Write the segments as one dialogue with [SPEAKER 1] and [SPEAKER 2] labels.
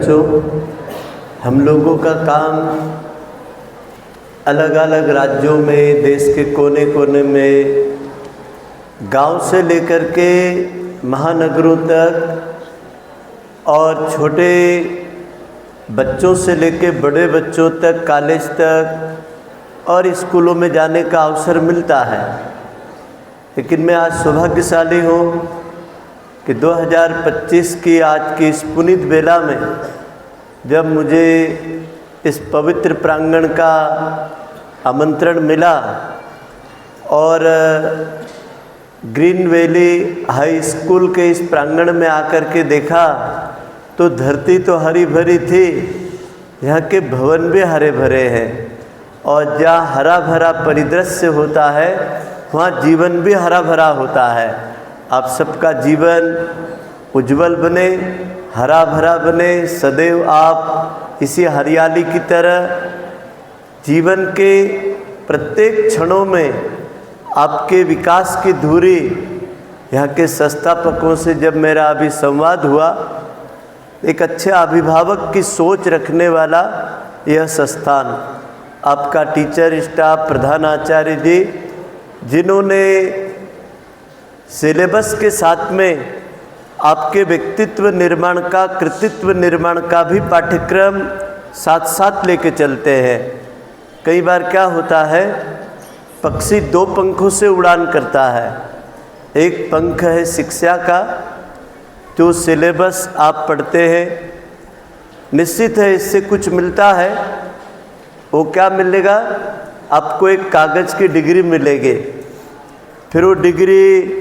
[SPEAKER 1] बच्चों, हम लोगों का काम अलग अलग राज्यों में, देश के कोने कोने में, गांव से लेकर के महानगरों तक और छोटे बच्चों से लेकर बड़े बच्चों तक, कॉलेज तक और स्कूलों में जाने का अवसर मिलता है। लेकिन मैं आज सौभाग्यशाली हूँ कि 2025 की आज की इस पुनीत बेला में जब मुझे इस पवित्र प्रांगण का आमंत्रण मिला और ग्रीन वैली हाई स्कूल के इस प्रांगण में आकर के देखा तो धरती तो हरी भरी थी, यहाँ के भवन भी हरे भरे हैं और जहाँ हरा भरा परिदृश्य होता है वहाँ जीवन भी हरा भरा होता है। आप सबका जीवन उज्जवल बने, हरा भरा बने, सदैव आप इसी हरियाली की तरह जीवन के प्रत्येक क्षणों में आपके विकास की धुरी। यहाँ के संस्थापकों से जब मेरा अभी संवाद हुआ, एक अच्छे अभिभावक की सोच रखने वाला यह संस्थान, आपका टीचर स्टाफ, प्रधान आचार्य जी, जिन्होंने सिलेबस के साथ में आपके व्यक्तित्व निर्माण का, कृतित्व निर्माण का भी पाठ्यक्रम साथ साथ लेके चलते हैं। कई बार क्या होता है, पक्षी दो पंखों से उड़ान करता है। एक पंख है शिक्षा का, जो सिलेबस आप पढ़ते हैं, निश्चित है इससे कुछ मिलता है। वो क्या मिलेगा, आपको एक कागज़ की डिग्री मिलेगी। फिर वो डिग्री,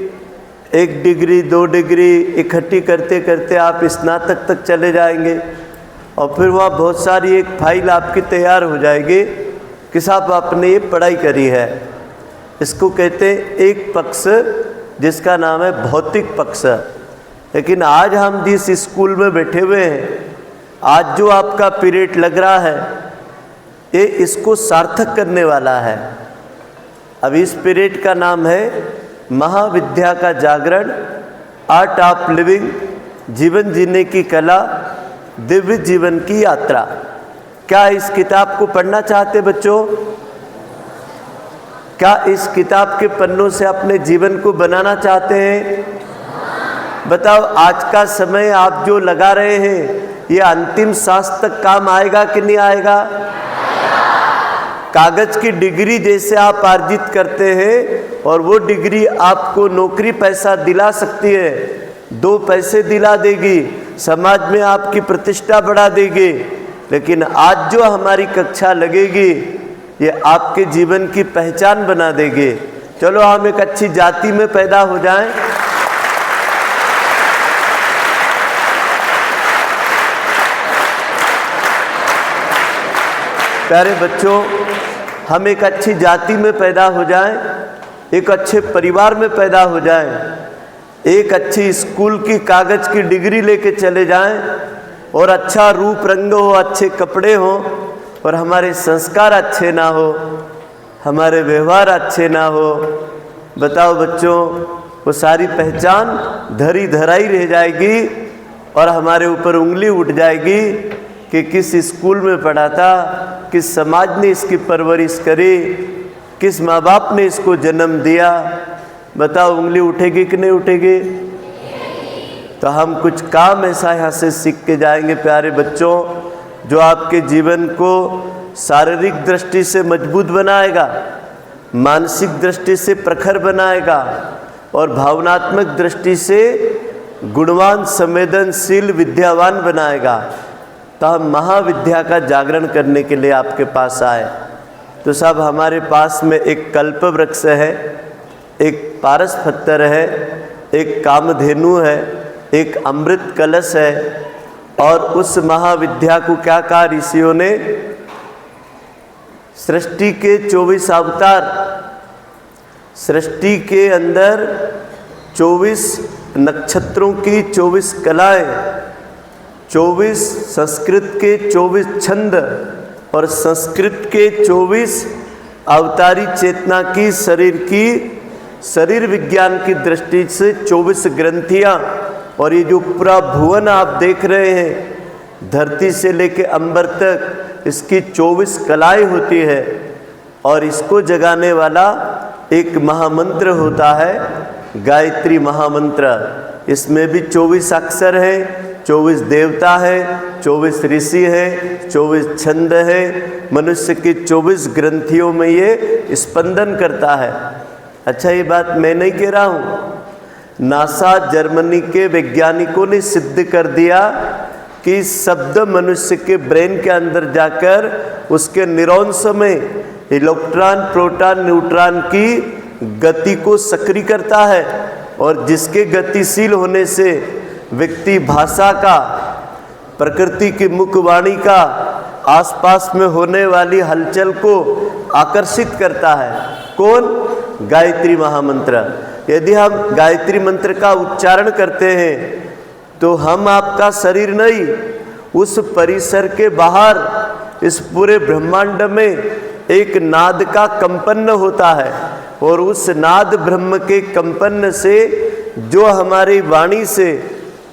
[SPEAKER 1] एक डिग्री, दो डिग्री इकट्ठी करते करते आप स्नातक तक चले जाएंगे और फिर वहाँ बहुत सारी एक फाइल आपकी तैयार हो जाएगी कि साहब आपने ये पढ़ाई करी है। इसको कहते हैं एक पक्ष, जिसका नाम है भौतिक पक्ष। लेकिन आज हम जिस स्कूल में बैठे हुए हैं, आज जो आपका पीरियड लग रहा है, ये इसको सार्थक करने वाला है। अब इस पीरियड का नाम है महाविद्या का जागरण, आर्ट ऑफ लिविंग, जीवन जीने की कला, दिव्य जीवन की यात्रा। क्या इस किताब को पढ़ना चाहते बच्चों? क्या इस किताब के पन्नों से अपने जीवन को बनाना चाहते हैं? बताओ, आज का समय आप जो लगा रहे हैं, ये अंतिम सांस तक काम आएगा कि नहीं आएगा? कागज की डिग्री जैसे आप अर्जित करते हैं और वो डिग्री आपको नौकरी पैसा दिला सकती है, दो पैसे दिला देगी, समाज में आपकी प्रतिष्ठा बढ़ा देगी। लेकिन आज जो हमारी कक्षा लगेगी, ये आपके जीवन की पहचान बना देगी। चलो हम एक अच्छी जाति में पैदा हो जाएं। प्यारे बच्चों, हम एक अच्छी जाति में पैदा हो जाएं, एक अच्छे परिवार में पैदा हो जाएं, एक अच्छी स्कूल की कागज़ की डिग्री लेके चले जाएं और अच्छा रूप रंग हो, अच्छे कपड़े हो और हमारे संस्कार अच्छे ना हो, हमारे व्यवहार अच्छे ना हो। बताओ बच्चों, वो सारी पहचान धरी धराई रह जाएगी और हमारे ऊपर उंगली उठ जाएगी कि किस स्कूल में पढ़ा था, किस समाज ने इसकी परवरिश करी, किस माँ बाप ने इसको जन्म दिया। बताओ, उंगली उठेगी कि नहीं उठेगी? तो हम कुछ काम ऐसा यहाँ से सीख के जाएंगे प्यारे बच्चों, जो आपके जीवन को शारीरिक दृष्टि से मजबूत बनाएगा, मानसिक दृष्टि से प्रखर बनाएगा और भावनात्मक दृष्टि से गुणवान, संवेदनशील, विद्यावान बनाएगा। तो हम महाविद्या का जागरण करने के लिए आपके पास आए। तो साहब, हमारे पास में एक कल्प वृक्ष है, एक पारस पत्थर है, एक कामधेनु है, एक अमृत कलश है और उस महाविद्या को क्या कहा ऋषियों ने? सृष्टि के 24 अवतार, सृष्टि के अंदर 24 नक्षत्रों की 24 कलाएं, 24 संस्कृत के 24 छंद और संस्कृत के 24 अवतारी चेतना की, शरीर विज्ञान की दृष्टि से 24 ग्रंथियाँ। और ये जो पूरा भुवन आप देख रहे हैं, धरती से लेके अंबर तक इसकी 24 कलाएं होती है और इसको जगाने वाला एक महामंत्र होता है, गायत्री महामंत्र। इसमें भी 24 अक्षर हैं, 24 देवता है, 24 ऋषि है, 24 छंद है। मनुष्य की 24 ग्रंथियों में ये स्पंदन करता है। अच्छा, ये बात मैं नहीं कह रहा हूँ, नासा जर्मनी के वैज्ञानिकों ने सिद्ध कर दिया कि शब्द मनुष्य के ब्रेन के अंदर जाकर उसके न्यूरॉन्स में इलेक्ट्रॉन, प्रोटॉन, न्यूट्रॉन की गति को सक्रिय करता है और जिसके गतिशील होने से व्यक्ति भाषा का, प्रकृति की मुखवाणी का, आसपास में होने वाली हलचल को आकर्षित करता है। कौन? गायत्री महामंत्र। यदि हम गायत्री मंत्र का उच्चारण करते हैं तो हम आपका शरीर नहीं, उस परिसर के बाहर इस पूरे ब्रह्मांड में एक नाद का कंपन होता है और उस नाद ब्रह्म के कंपन से जो हमारी वाणी से,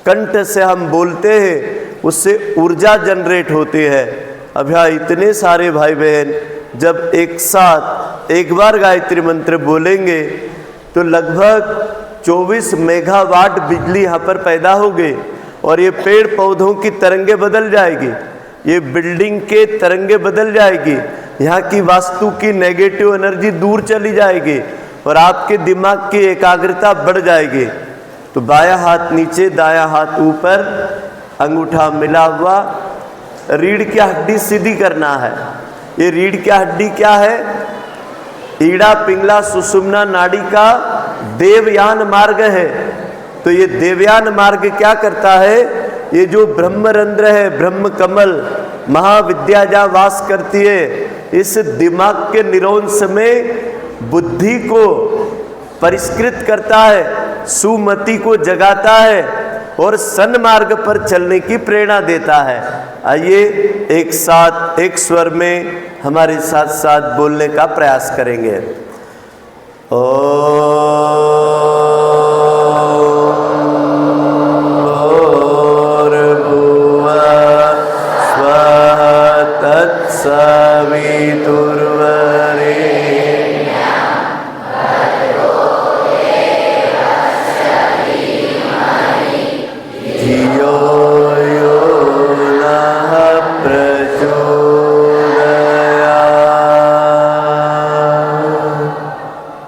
[SPEAKER 1] कंठ से हम बोलते हैं, उससे ऊर्जा जनरेट होती है। अब यहाँ इतने सारे भाई बहन जब एक साथ एक बार गायत्री मंत्र बोलेंगे तो लगभग 24 मेगावाट बिजली यहाँ पर पैदा होगी और ये पेड़ पौधों की तरंगे बदल जाएगी, ये बिल्डिंग के तरंगे बदल जाएगी, यहाँ की वास्तु की नेगेटिव एनर्जी दूर चली जाएगी और आपके दिमाग की एकाग्रता बढ़ जाएगी। तो बायां हाथ नीचे, दायां हाथ ऊपर, अंगूठा मिला हुआ, रीढ़ की हड्डी सीधी करना है। ये रीढ़ की हड्डी क्या है? ईड़ा, पिंगला, सुषुम्ना नाड़ी का देवयान मार्ग है। तो ये देवयान मार्ग क्या करता है? ये जो ब्रह्मरंध्र है, ब्रह्म कमल, महाविद्या जहाँ वास करती है, इस दिमाग के न्यूरॉन्स में बुद्धि को परिष्कृत करता है, सुमति को जगाता है और सन्मार्ग पर चलने की प्रेरणा देता है। आइए एक साथ एक स्वर में हमारे साथ साथ बोलने का प्रयास करेंगे।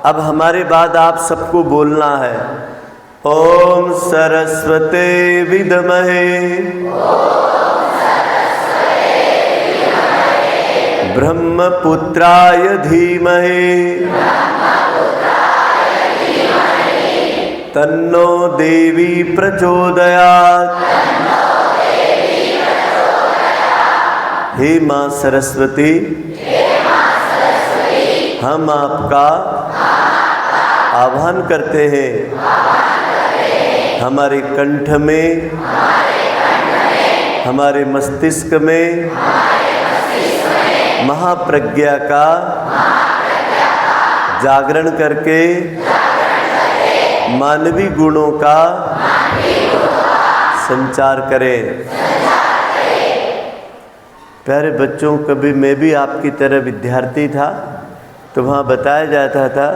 [SPEAKER 1] अब हमारे बाद आप सबको बोलना है, ओम सरस्वते विद्महे ब्रह्मपुत्राय धीमहि तन्नो देवी प्रचोदयात्। हे माँ सरस्वती, हम आपका आह्वान करते हैं। हमारे कंठ में, हमारे मस्तिष्क में महाप्रज्ञा का जागरण करके मानवीय गुणों का संचार करें। प्यारे बच्चों, कभी मैं भी आपकी तरह विद्यार्थी था तो वहाँ बताया जाता था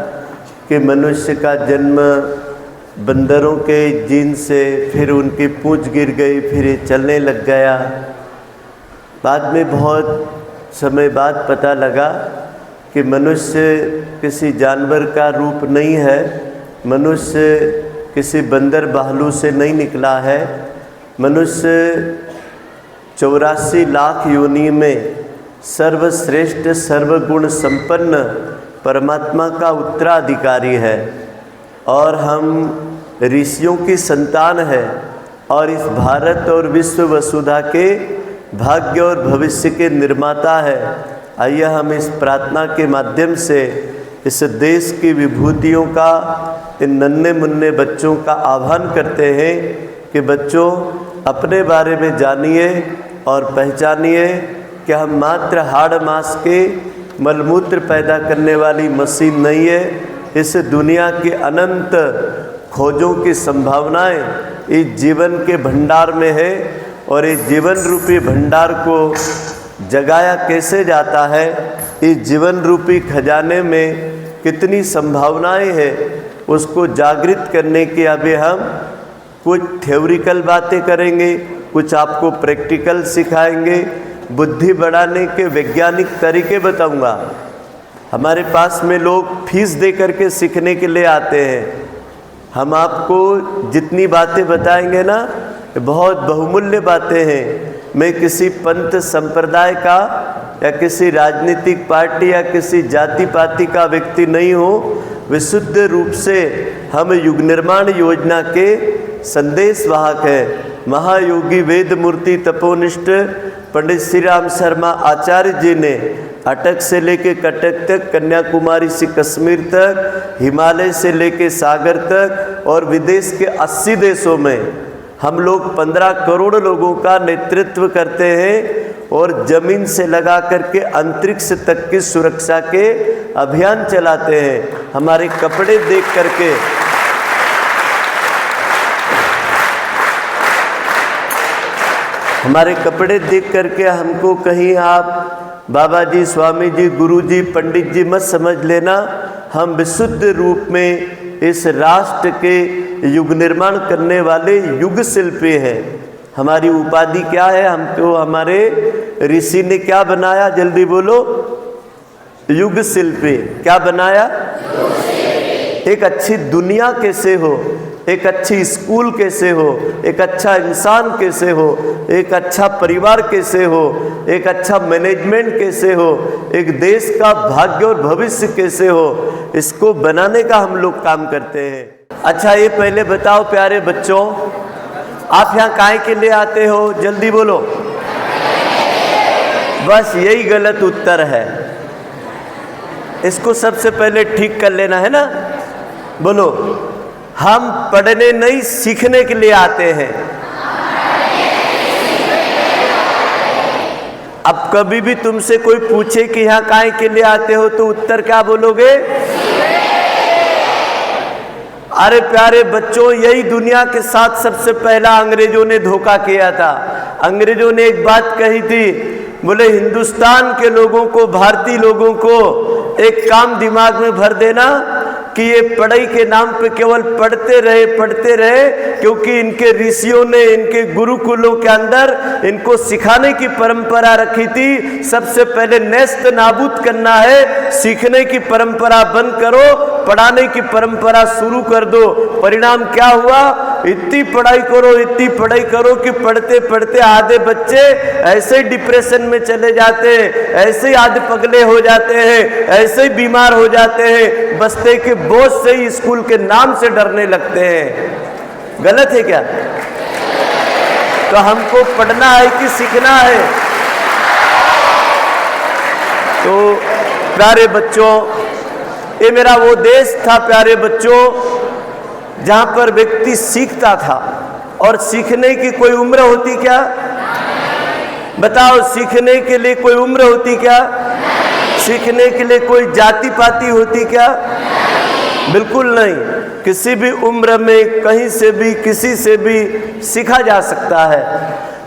[SPEAKER 1] कि मनुष्य का जन्म बंदरों के जीन से, फिर उनकी पूंछ गिर गई, फिर ये चलने लग गया। बाद में बहुत समय बाद पता लगा कि मनुष्य किसी जानवर का रूप नहीं है, मनुष्य किसी बंदर भालू से नहीं निकला है। मनुष्य 84 लाख योनि में सर्वश्रेष्ठ, सर्वगुण संपन्न परमात्मा का उत्तराधिकारी है और हम ऋषियों की संतान है और इस भारत और विश्व वसुधा के भाग्य और भविष्य के निर्माता है। आइए हम इस प्रार्थना के माध्यम से इस देश की विभूतियों का, इन नन्हे मुन्ने बच्चों का आह्वान करते हैं कि बच्चों, अपने बारे में जानिए और पहचानिए कि हम मात्र हाड़ मास के मलमूत्र पैदा करने वाली मशीन नहीं है। इस दुनिया के अनंत खोजों की संभावनाएं इस जीवन के भंडार में है और इस जीवन रूपी भंडार को जगाया कैसे जाता है, इस जीवन रूपी खजाने में कितनी संभावनाएं हैं, उसको जागृत करने की अभी हम कुछ थ्योरिकल बातें करेंगे, कुछ आपको प्रैक्टिकल सिखाएंगे, बुद्धि बढ़ाने के वैज्ञानिक तरीके बताऊंगा। हमारे पास में लोग फीस दे करके सीखने के लिए आते हैं। हम आपको जितनी बातें बताएंगे ना, बहुत बहुमूल्य बातें हैं। मैं किसी पंथ संप्रदाय का या किसी राजनीतिक पार्टी या किसी जाति पाति का व्यक्ति नहीं हूँ। विशुद्ध रूप से हम युग निर्माण योजना के संदेश वाहक हैं। महायोगी वेद मूर्ति तपोनिष्ठ पंडित श्री राम शर्मा आचार्य जी ने अटक से लेके कटक तक, कन्याकुमारी से कश्मीर तक, हिमालय से लेके सागर तक और विदेश के 80 देशों में हम लोग 15 करोड़ लोगों का नेतृत्व करते हैं और जमीन से लगा करके अंतरिक्ष तक की सुरक्षा के अभियान चलाते हैं। हमारे कपड़े देख करके हमको कहीं आप बाबा जी, स्वामी जी, गुरु जी, पंडित जी मत समझ लेना। हम विशुद्ध रूप में इस राष्ट्र के युग निर्माण करने वाले युग शिल्पी हैं। हमारी उपाधि क्या है? हमको हमारे ऋषि ने क्या बनाया? जल्दी बोलो। युग शिल्पी। क्या बनाया? एक अच्छी दुनिया कैसे हो, एक अच्छी स्कूल कैसे हो, एक अच्छा इंसान कैसे हो, एक अच्छा परिवार कैसे हो, एक अच्छा मैनेजमेंट कैसे हो, एक देश का भाग्य और भविष्य कैसे हो, इसको बनाने का हम लोग काम करते हैं। अच्छा, ये पहले बताओ प्यारे बच्चों, आप यहाँ काहे के लिए आते हो? जल्दी बोलो। बस यही गलत उत्तर है। इसको सबसे पहले ठीक कर लेना है ना। बोलो, हम पढ़ने नहीं सीखने के लिए आते हैं। अब कभी भी तुमसे कोई पूछे कि यहाँ काहे के लिए आते हो तो उत्तर क्या बोलोगे? अरे प्यारे बच्चों, यही दुनिया के साथ सबसे पहला अंग्रेजों ने धोखा किया था। अंग्रेजों ने एक बात कही थी, बोले हिंदुस्तान के लोगों को, भारतीय लोगों को एक काम दिमाग में भर देना कि ये पढ़ाई के नाम पे केवल पढ़ते रहे, क्योंकि इनके ऋषियों ने इनके गुरुकुलों के अंदर इनको सिखाने की परंपरा रखी थी। सबसे पहले नेस्त नाबूद करना है, सीखने की परंपरा बंद करो, पढ़ाने की परंपरा शुरू कर दो। परिणाम क्या हुआ? इतनी पढ़ाई करो कि पढ़ते पढ़ते आधे बच्चे ऐसे ही डिप्रेशन में चले जाते हैं, ऐसे ही आधे पगले हो जाते हैं, ऐसे ही बीमार हो जाते हैं, बस्ते के बोझ से ही स्कूल के नाम से डरने लगते हैं। गलत है क्या? तो हमको पढ़ना है कि सीखना है? तो प्यारे बच्चों, ये मेरा वो देश था प्यारे बच्चों, जहां पर व्यक्ति सीखता था। और सीखने की कोई उम्र होती क्या? बताओ, सीखने के लिए कोई उम्र होती क्या? सीखने के लिए कोई जाति पाति होती क्या? बिल्कुल नहीं। किसी भी उम्र में, कहीं से भी, किसी से भी सीखा जा सकता है।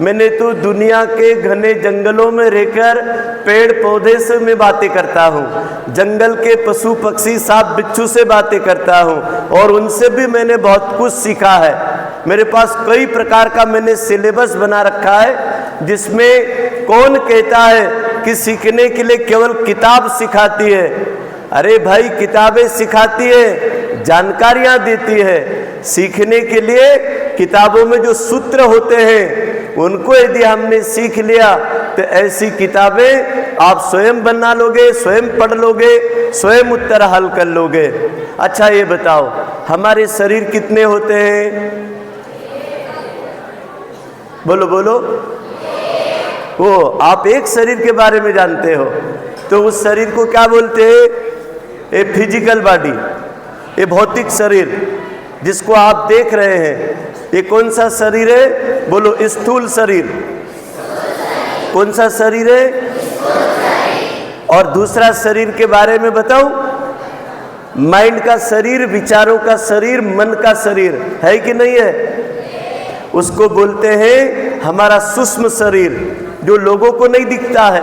[SPEAKER 1] मैंने तो दुनिया के घने जंगलों में रहकर पेड़ पौधे से मैं बातें करता हूँ, जंगल के पशु पक्षी सांप बिच्छू से बातें करता हूँ, और उनसे भी मैंने बहुत कुछ सीखा है। मेरे पास कई प्रकार का मैंने सिलेबस बना रखा है, जिसमें कौन कहता है कि सीखने के लिए केवल किताब सिखाती है? अरे भाई, किताबें सिखाती है, जानकारियाँ देती है। सीखने के लिए किताबों में जो सूत्र होते हैं उनको यदि हमने सीख लिया तो ऐसी किताबें आप स्वयं बना लोगे, स्वयं पढ़ लोगे, स्वयं उत्तर हल कर लोगे। अच्छा, ये बताओ, हमारे शरीर कितने होते हैं? बोलो बोलो। वो आप एक शरीर के बारे में जानते हो, तो उस शरीर को क्या बोलते हैं? ये फिजिकल बॉडी, ये भौतिक शरीर जिसको आप देख रहे हैं, ये कौन सा शरीर है? बोलो, स्थूल शरीर। कौन सा शरीर है? और दूसरा शरीर के बारे में बताऊं? माइंड का शरीर, विचारों का शरीर, मन का शरीर, है कि नहीं है? उसको बोलते हैं हमारा सूक्ष्म शरीर, जो लोगों को नहीं दिखता है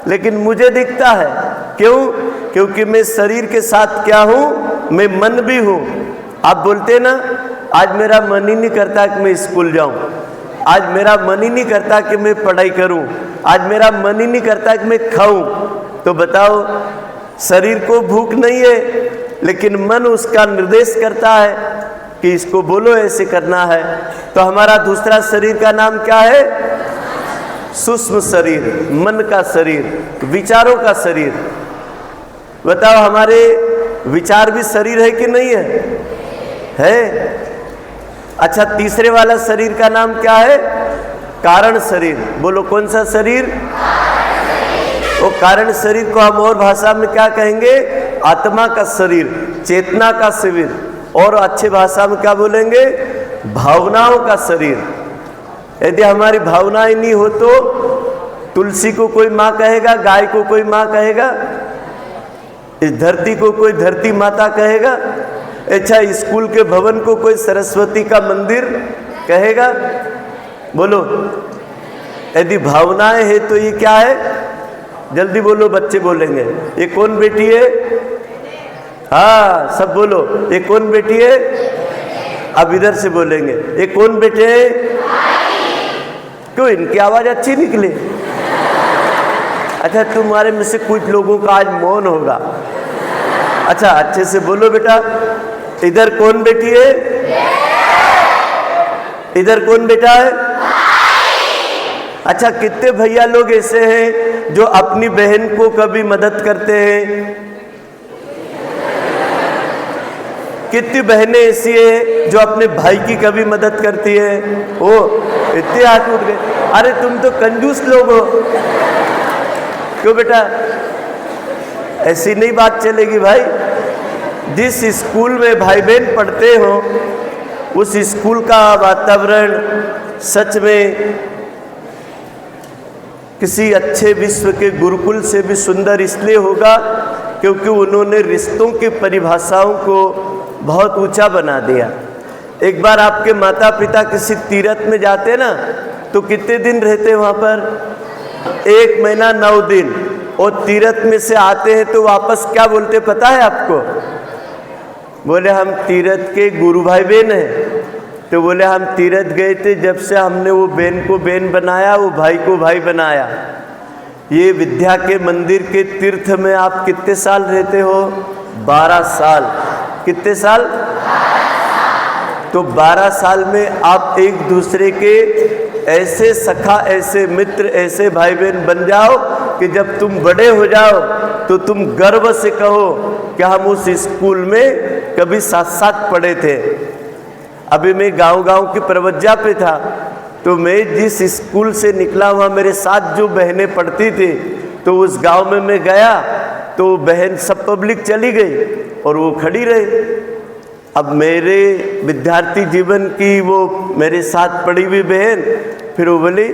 [SPEAKER 1] लेकिन मुझे दिखता है। क्यों? क्योंकि मैं शरीर के साथ क्या हूँ, मैं मन भी हूँ। आप बोलते ना, आज मेरा मन ही नहीं करता कि मैं स्कूल जाऊँ, आज मेरा मन ही नहीं करता कि मैं पढ़ाई करूँ, आज मेरा मन ही नहीं करता कि मैं खाऊं। तो बताओ, शरीर को भूख नहीं है लेकिन मन उसका निर्देश करता है कि इसको बोलो, ऐसे करना है। तो हमारा दूसरा शरीर का नाम क्या है? सूक्ष्म शरीर, मन का शरीर, विचारों का शरीर। बताओ, हमारे विचार भी शरीर है कि नहीं है? है। अच्छा, तीसरे वाला शरीर का नाम क्या है? कारण शरीर। बोलो, कौन सा शरीर? वो कारण शरीर को हम और भाषा में क्या कहेंगे? आत्मा का शरीर, चेतना का शरीर, और अच्छे भाषा में क्या बोलेंगे? भावनाओं का शरीर। यदि हमारी भावनाएं नहीं हो तो तुलसी को कोई माँ कहेगा, गाय को कोई माँ कहेगा, इस धरती को कोई धरती माता कहेगा। अच्छा, स्कूल के भवन को कोई सरस्वती का मंदिर कहेगा? बोलो, यदि भावनाएं है तो ये क्या है? जल्दी बोलो, बच्चे बोलेंगे। ये कौन बेटी है? हाँ, सब बोलो, ये कौन बेटी है? अब इधर से बोलेंगे, ये कौन बेटे है? क्यों, इनकी आवाज अच्छी निकली? अच्छा, तुम्हारे में से कुछ लोगों का आज मौन होगा। अच्छा, अच्छे से बोलो बेटा। इधर कौन बेटी है? इधर कौन बेटा है? अच्छा, कितने भैया लोग ऐसे हैं जो अपनी बहन को कभी मदद करते हैं? कितनी बहनें ऐसी है जो अपने भाई की कभी मदद करती है? ओ, इतने हाथ उठ गए। अरे तुम तो कंजूस लोग हो। क्यों बेटा, ऐसी नहीं बात चलेगी भाई। जिस स्कूल में भाई बहन पढ़ते हो उस स्कूल का वातावरण सच में किसी अच्छे विश्व के गुरुकुल से भी सुंदर इसलिए होगा क्योंकि उन्होंने रिश्तों की परिभाषाओं को बहुत ऊंचा बना दिया। एक बार आपके माता पिता किसी तीर्थ में जाते ना तो कितने दिन रहते वहाँ पर? 1 महीना 9 दिन। और तीर्थ में से आते हैं तो वापस क्या बोलते पता है आपको? बोले, हम तीर्थ के गुरु भाई बहन हैं। तो बोले, हम तीर्थ गए थे, जब से हमने वो बहन को बहन बनाया, वो भाई को भाई बनाया। ये विद्या के मंदिर के तीर्थ में आप कितने साल रहते हो? 12 साल। कितने साल? तो 12 साल में आप एक दूसरे के ऐसे सखा, ऐसे मित्र, ऐसे भाई बहन बन जाओ कि जब तुम बड़े हो जाओ तो तुम गर्व से कहो कि हम उस स्कूल में कभी साथ साथ पढ़े थे। अभी मैं गांव की प्रवज्जा पे था तो मैं जिस स्कूल से निकला वहाँ मेरे साथ जो बहनें पढ़ती थी तो उस गांव में मैं गया तो बहन सब पब्लिक चली गई और वो खड़ी रही। अब मेरे विद्यार्थी जीवन की वो मेरे साथ पढ़ी हुई बहन फिर वो बोली,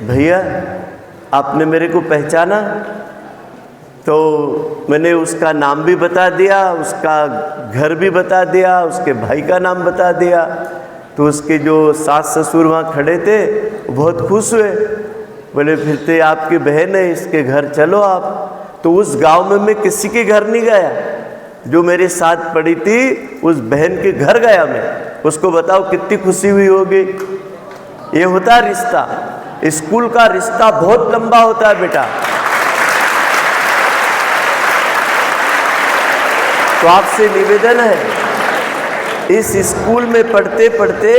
[SPEAKER 1] भैया आपने मेरे को पहचाना? तो मैंने उसका नाम भी बता दिया, उसका घर भी बता दिया, उसके भाई का नाम बता दिया। तो उसके जो सास ससुर वहाँ खड़े थे वो बहुत खुश हुए। बोले, फिर तो आपकी बहन है, इसके घर चलो आप। तो उस गांव में मैं किसी के घर नहीं गया, जो मेरे साथ पढ़ी थी उस बहन के घर गया मैं। उसको बताओ कितनी खुशी हुई होगी। ये होता है रिश्ता। स्कूल का रिश्ता बहुत लंबा होता है बेटा। तो आपसे निवेदन है, इस स्कूल में पढ़ते पढ़ते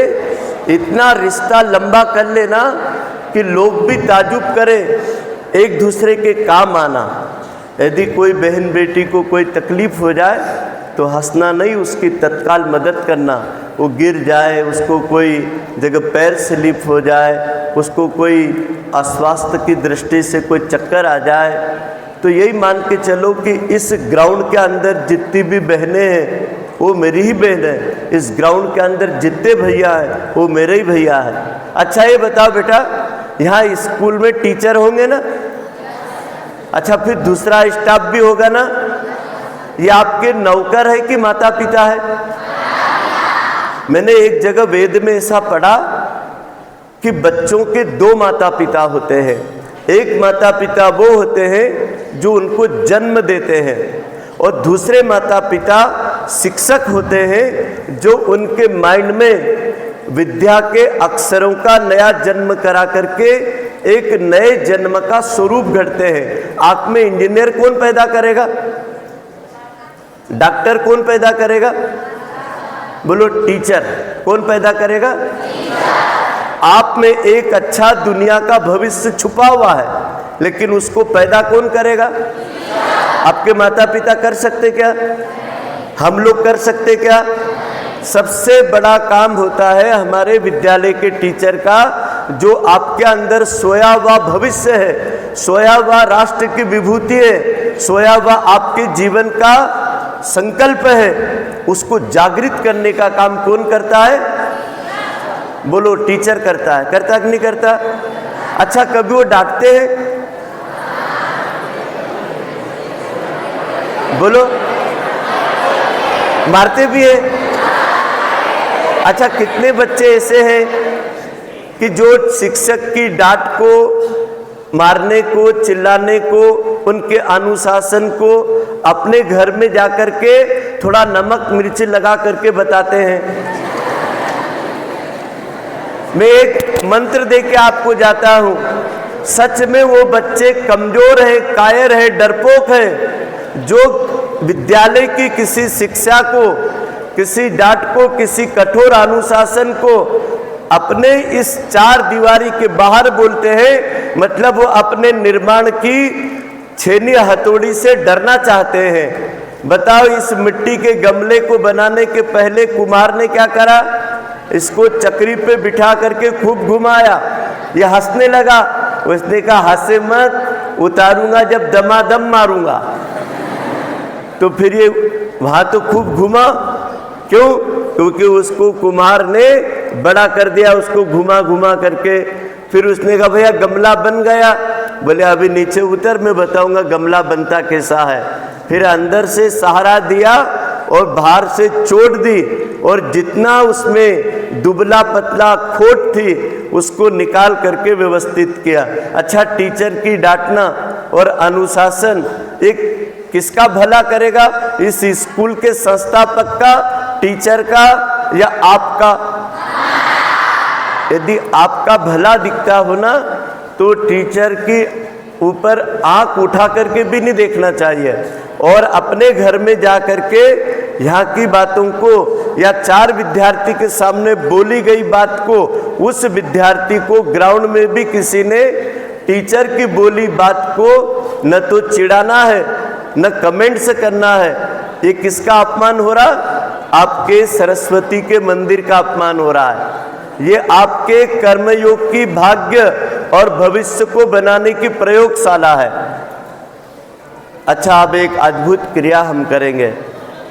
[SPEAKER 1] इतना रिश्ता लंबा कर लेना कि लोग भी ताजुब करें, एक दूसरे के काम आना। यदि कोई बहन बेटी को कोई तकलीफ़ हो जाए तो हंसना नहीं, उसकी तत्काल मदद करना। वो गिर जाए, उसको कोई जगह पैर स्लिप हो जाए, उसको कोई अस्वास्थ्य की दृष्टि से कोई चक्कर आ जाए, तो यही मान के चलो कि इस ग्राउंड के अंदर जितनी भी बहनें हैं वो मेरी ही बहन है, इस ग्राउंड के अंदर जितने भैया हैं वो मेरे ही भैया है। अच्छा ये बताओ बेटा, यहाँ स्कूल में टीचर होंगे ना? अच्छा, फिर दूसरा स्टाफ भी होगा ना? ये आपके नौकर है कि माता पिता है? मैंने एक जगह वेद में ऐसा पढ़ा कि बच्चों के दो माता पिता होते हैं। एक माता पिता वो होते हैं जो उनको जन्म देते हैं, और दूसरे माता पिता शिक्षक होते हैं जो उनके माइंड में विद्या के अक्षरों का नया जन्म करा करके एक नए जन्म का स्वरूप गढ़ते हैं। आप में इंजीनियर कौन पैदा करेगा? डॉक्टर कौन पैदा करेगा? बोलो टीचर। कौन पैदा करेगा? आप में एक अच्छा दुनिया का भविष्य छुपा हुआ है, लेकिन उसको पैदा कौन करेगा? आपके माता पिता कर सकते क्या? हम लोग कर सकते क्या? सबसे बड़ा काम होता है हमारे विद्यालय के टीचर का, जो आपके अंदर सोया हुआ भविष्य है, सोया हुआ राष्ट्र की विभूति है, सोया हुआ आपके जीवन का संकल्प है, उसको जागृत करने का काम कौन करता है? बोलो टीचर करता है। करता कि नहीं करता? अच्छा, कभी वो डांटते हैं? बोलो। मारते भी है? अच्छा, कितने बच्चे ऐसे हैं कि जो शिक्षक की डांट को, मारने को, चिल्लाने को, उनके अनुशासन को अपने घर में जाकर के थोड़ा नमक मिर्च लगा करके बताते हैं? मैं एक मंत्र दे के आपको जाता हूं, सच में वो बच्चे कमजोर है, कायर है, डरपोक है, जो विद्यालय की किसी शिक्षा को, किसी डांट को, किसी कठोर अनुशासन को अपने इस चार दीवारी के बाहर बोलते हैं, मतलब वो अपने निर्माण की छेनी हथौड़ी से डरना चाहते हैं। बताओ, इस मिट्टी के गमले को बनाने के पहले कुम्हार ने क्या करा? इसको चक्री पे बिठा करके खूब घुमाया, ये हंसने लगा। उसने कहा हंसे मत, उतारूंगा जब दमादम मारूंगा। तो फिर ये वहां तो खूब घुमा, क्यों? क्योंकि उसको कुम्हार ने बड़ा कर दिया, उसको घुमा घुमा करके। फिर उसने कहा भैया गमला बन गया। बोले अभी नीचे उतर, मैं बताऊंगा गमला बनता कैसा है। फिर अंदर से सहारा दिया और बाहर से चोट दी, और जितना उसमें दुबला पतला खोट थी उसको निकाल करके व्यवस्थित किया। अच्छा, टीचर की डांटना और अनुशासन एक किसका भला करेगा? इस स्कूल के संस्थापक का, टीचर का, या आपका? यदि आपका भला दिखता हो ना, तो टीचर की ऊपर आंख उठा करके भी नहीं देखना चाहिए, और अपने घर में जा करके यहाँ की बातों को, या चार विद्यार्थी के सामने बोली गई बात को, उस विद्यार्थी को ग्राउंड में भी किसी ने टीचर की बोली बात को न तो चिढ़ाना है, न कमेंट से करना है। ये किसका अपमान हो रहा? आपके सरस्वती के मंदिर का अपमान हो रहा है। ये आपके कर्मयोग की भाग्य और भविष्य को बनाने की प्रयोगशाला है। अच्छा, अब एक अद्भुत क्रिया हम करेंगे।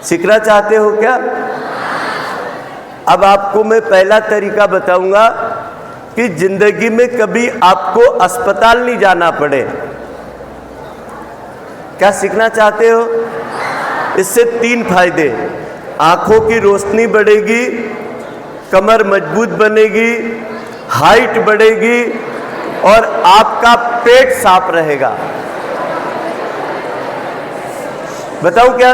[SPEAKER 1] सीखना चाहते हो क्या? अब आपको मैं पहला तरीका बताऊंगा कि जिंदगी में कभी आपको अस्पताल नहीं जाना पड़े। क्या सीखना चाहते हो? इससे 3 फायदे। आंखों की रोशनी बढ़ेगी, कमर मजबूत बनेगी, हाइट बढ़ेगी, और आपका पेट साफ रहेगा। बताऊं क्या?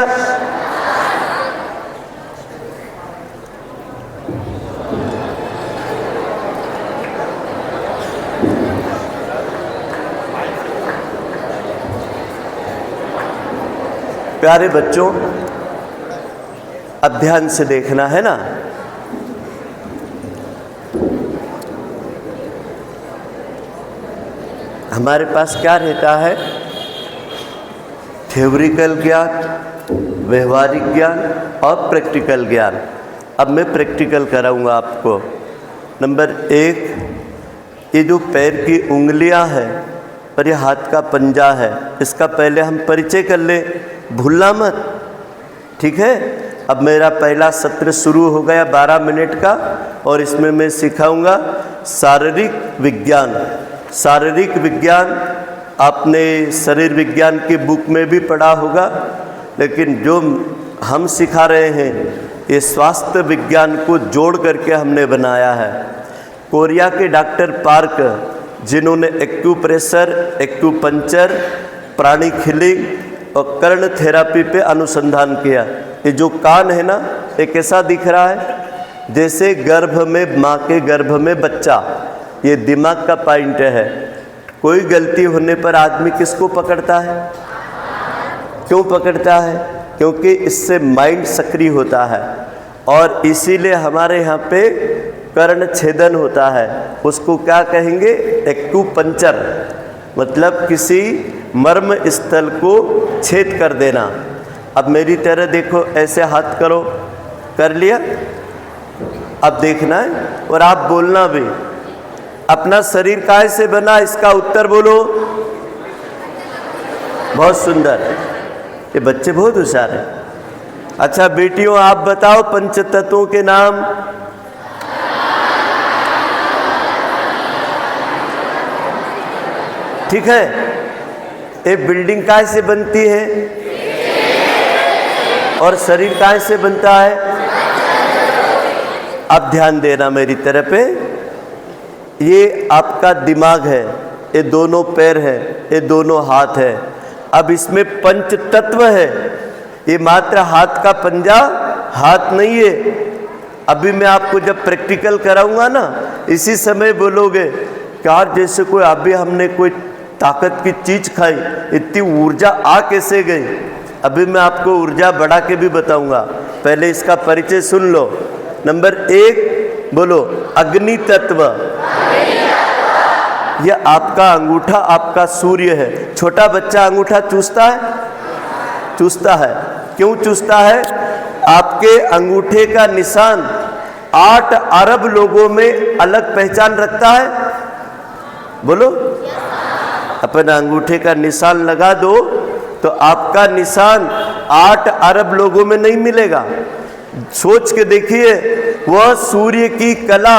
[SPEAKER 1] प्यारे बच्चों, अब ध्यान से देखना है ना। हमारे पास क्या रहता है? थ्योरिकल ज्ञान, व्यवहारिक ज्ञान और प्रैक्टिकल ज्ञान। अब मैं प्रैक्टिकल कराऊंगा आपको। नंबर 1, ये जो पैर की उंगलियां हैं और ये हाथ का पंजा है, इसका पहले हम परिचय कर ले, भूलना मत, ठीक है? अब मेरा पहला सत्र शुरू हो गया 12 मिनट का, और इसमें मैं सिखाऊंगा शारीरिक विज्ञान। शारीरिक विज्ञान आपने शरीर विज्ञान की बुक में भी पढ़ा होगा, लेकिन जो हम सिखा रहे हैं ये स्वास्थ्य विज्ञान को जोड़ करके हमने बनाया है। कोरिया के डॉक्टर पार्क, जिन्होंने एक्यूप्रेशर, एक्यूपंक्चर, प्राणिक हीलिंग और कर्ण थेरापी पे अनुसंधान किया। ये जो कान है ना, ये कैसा दिख रहा है? जैसे गर्भ में, माँ के गर्भ में बच्चा, ये दिमाग का पॉइंट है। कोई गलती होने पर आदमी किसको पकड़ता है? क्यों पकड़ता है? क्योंकि इससे माइंड सक्रिय होता है और इसीलिए हमारे यहाँ पे कर्ण छेदन होता है। उसको क्या कहेंगे? एक्यूपंक्चर, मतलब किसी मर्म स्थल को छेद कर देना। अब मेरी तरह देखो, ऐसे हाथ करो, कर लिया। अब देखना है और आप बोलना भी। अपना शरीर काहे से बना, इसका उत्तर बोलो। बहुत सुंदर, ये बच्चे बहुत होशियार हैं। अच्छा बेटियों, आप बताओ पंचतत्वों के नाम। ठीक है। ये बिल्डिंग काहे से बनती है और शरीर काहे से बनता है? अब ध्यान देना मेरी तरफ पे। ये आपका दिमाग है, ये दोनों पैर है, ये दोनों हाथ है। अब इसमें पंच तत्व है। ये मात्र हाथ का पंजा हाथ नहीं है। अभी मैं आपको जब प्रैक्टिकल कराऊंगा ना, इसी समय बोलोगे यार जैसे कोई अभी हमने कोई ताकत की चीज खाई, इतनी ऊर्जा आ कैसे गई। अभी मैं आपको ऊर्जा बढ़ा के भी बताऊंगा, पहले इसका परिचय सुन लो। नंबर 1 बोलो, अग्नि तत्व। यह आपका अंगूठा, आपका सूर्य है। छोटा बच्चा अंगूठा चूसता है? चूसता है। क्यों चूसता है? आपके अंगूठे का निशान 8 अरब लोगों में अलग पहचान रखता है। बोलो। अपना अंगूठे का निशान लगा दो तो आपका निशान 8 अरब लोगों में नहीं मिलेगा। सोच के देखिए, वह सूर्य की कला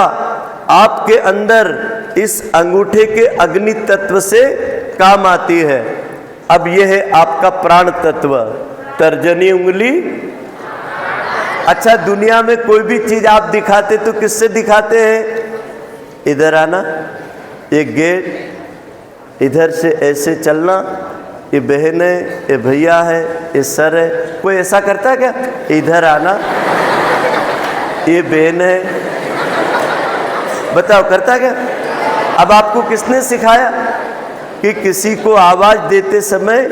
[SPEAKER 1] आपके अंदर इस अंगूठे के अग्नि तत्व से काम आती है। अब यह है आपका प्राण तत्व, तर्जनी उंगली। अच्छा, दुनिया में कोई भी चीज आप दिखाते तो किससे दिखाते हैं? इधर आना, ये गेट, इधर से ऐसे चलना, ये बहन है, ये भैया है, ये सर है। कोई ऐसा करता है क्या? इधर आना, ये बहन है। बताओ करता क्या? अब आपको किसने सिखाया कि किसी को आवाज देते समय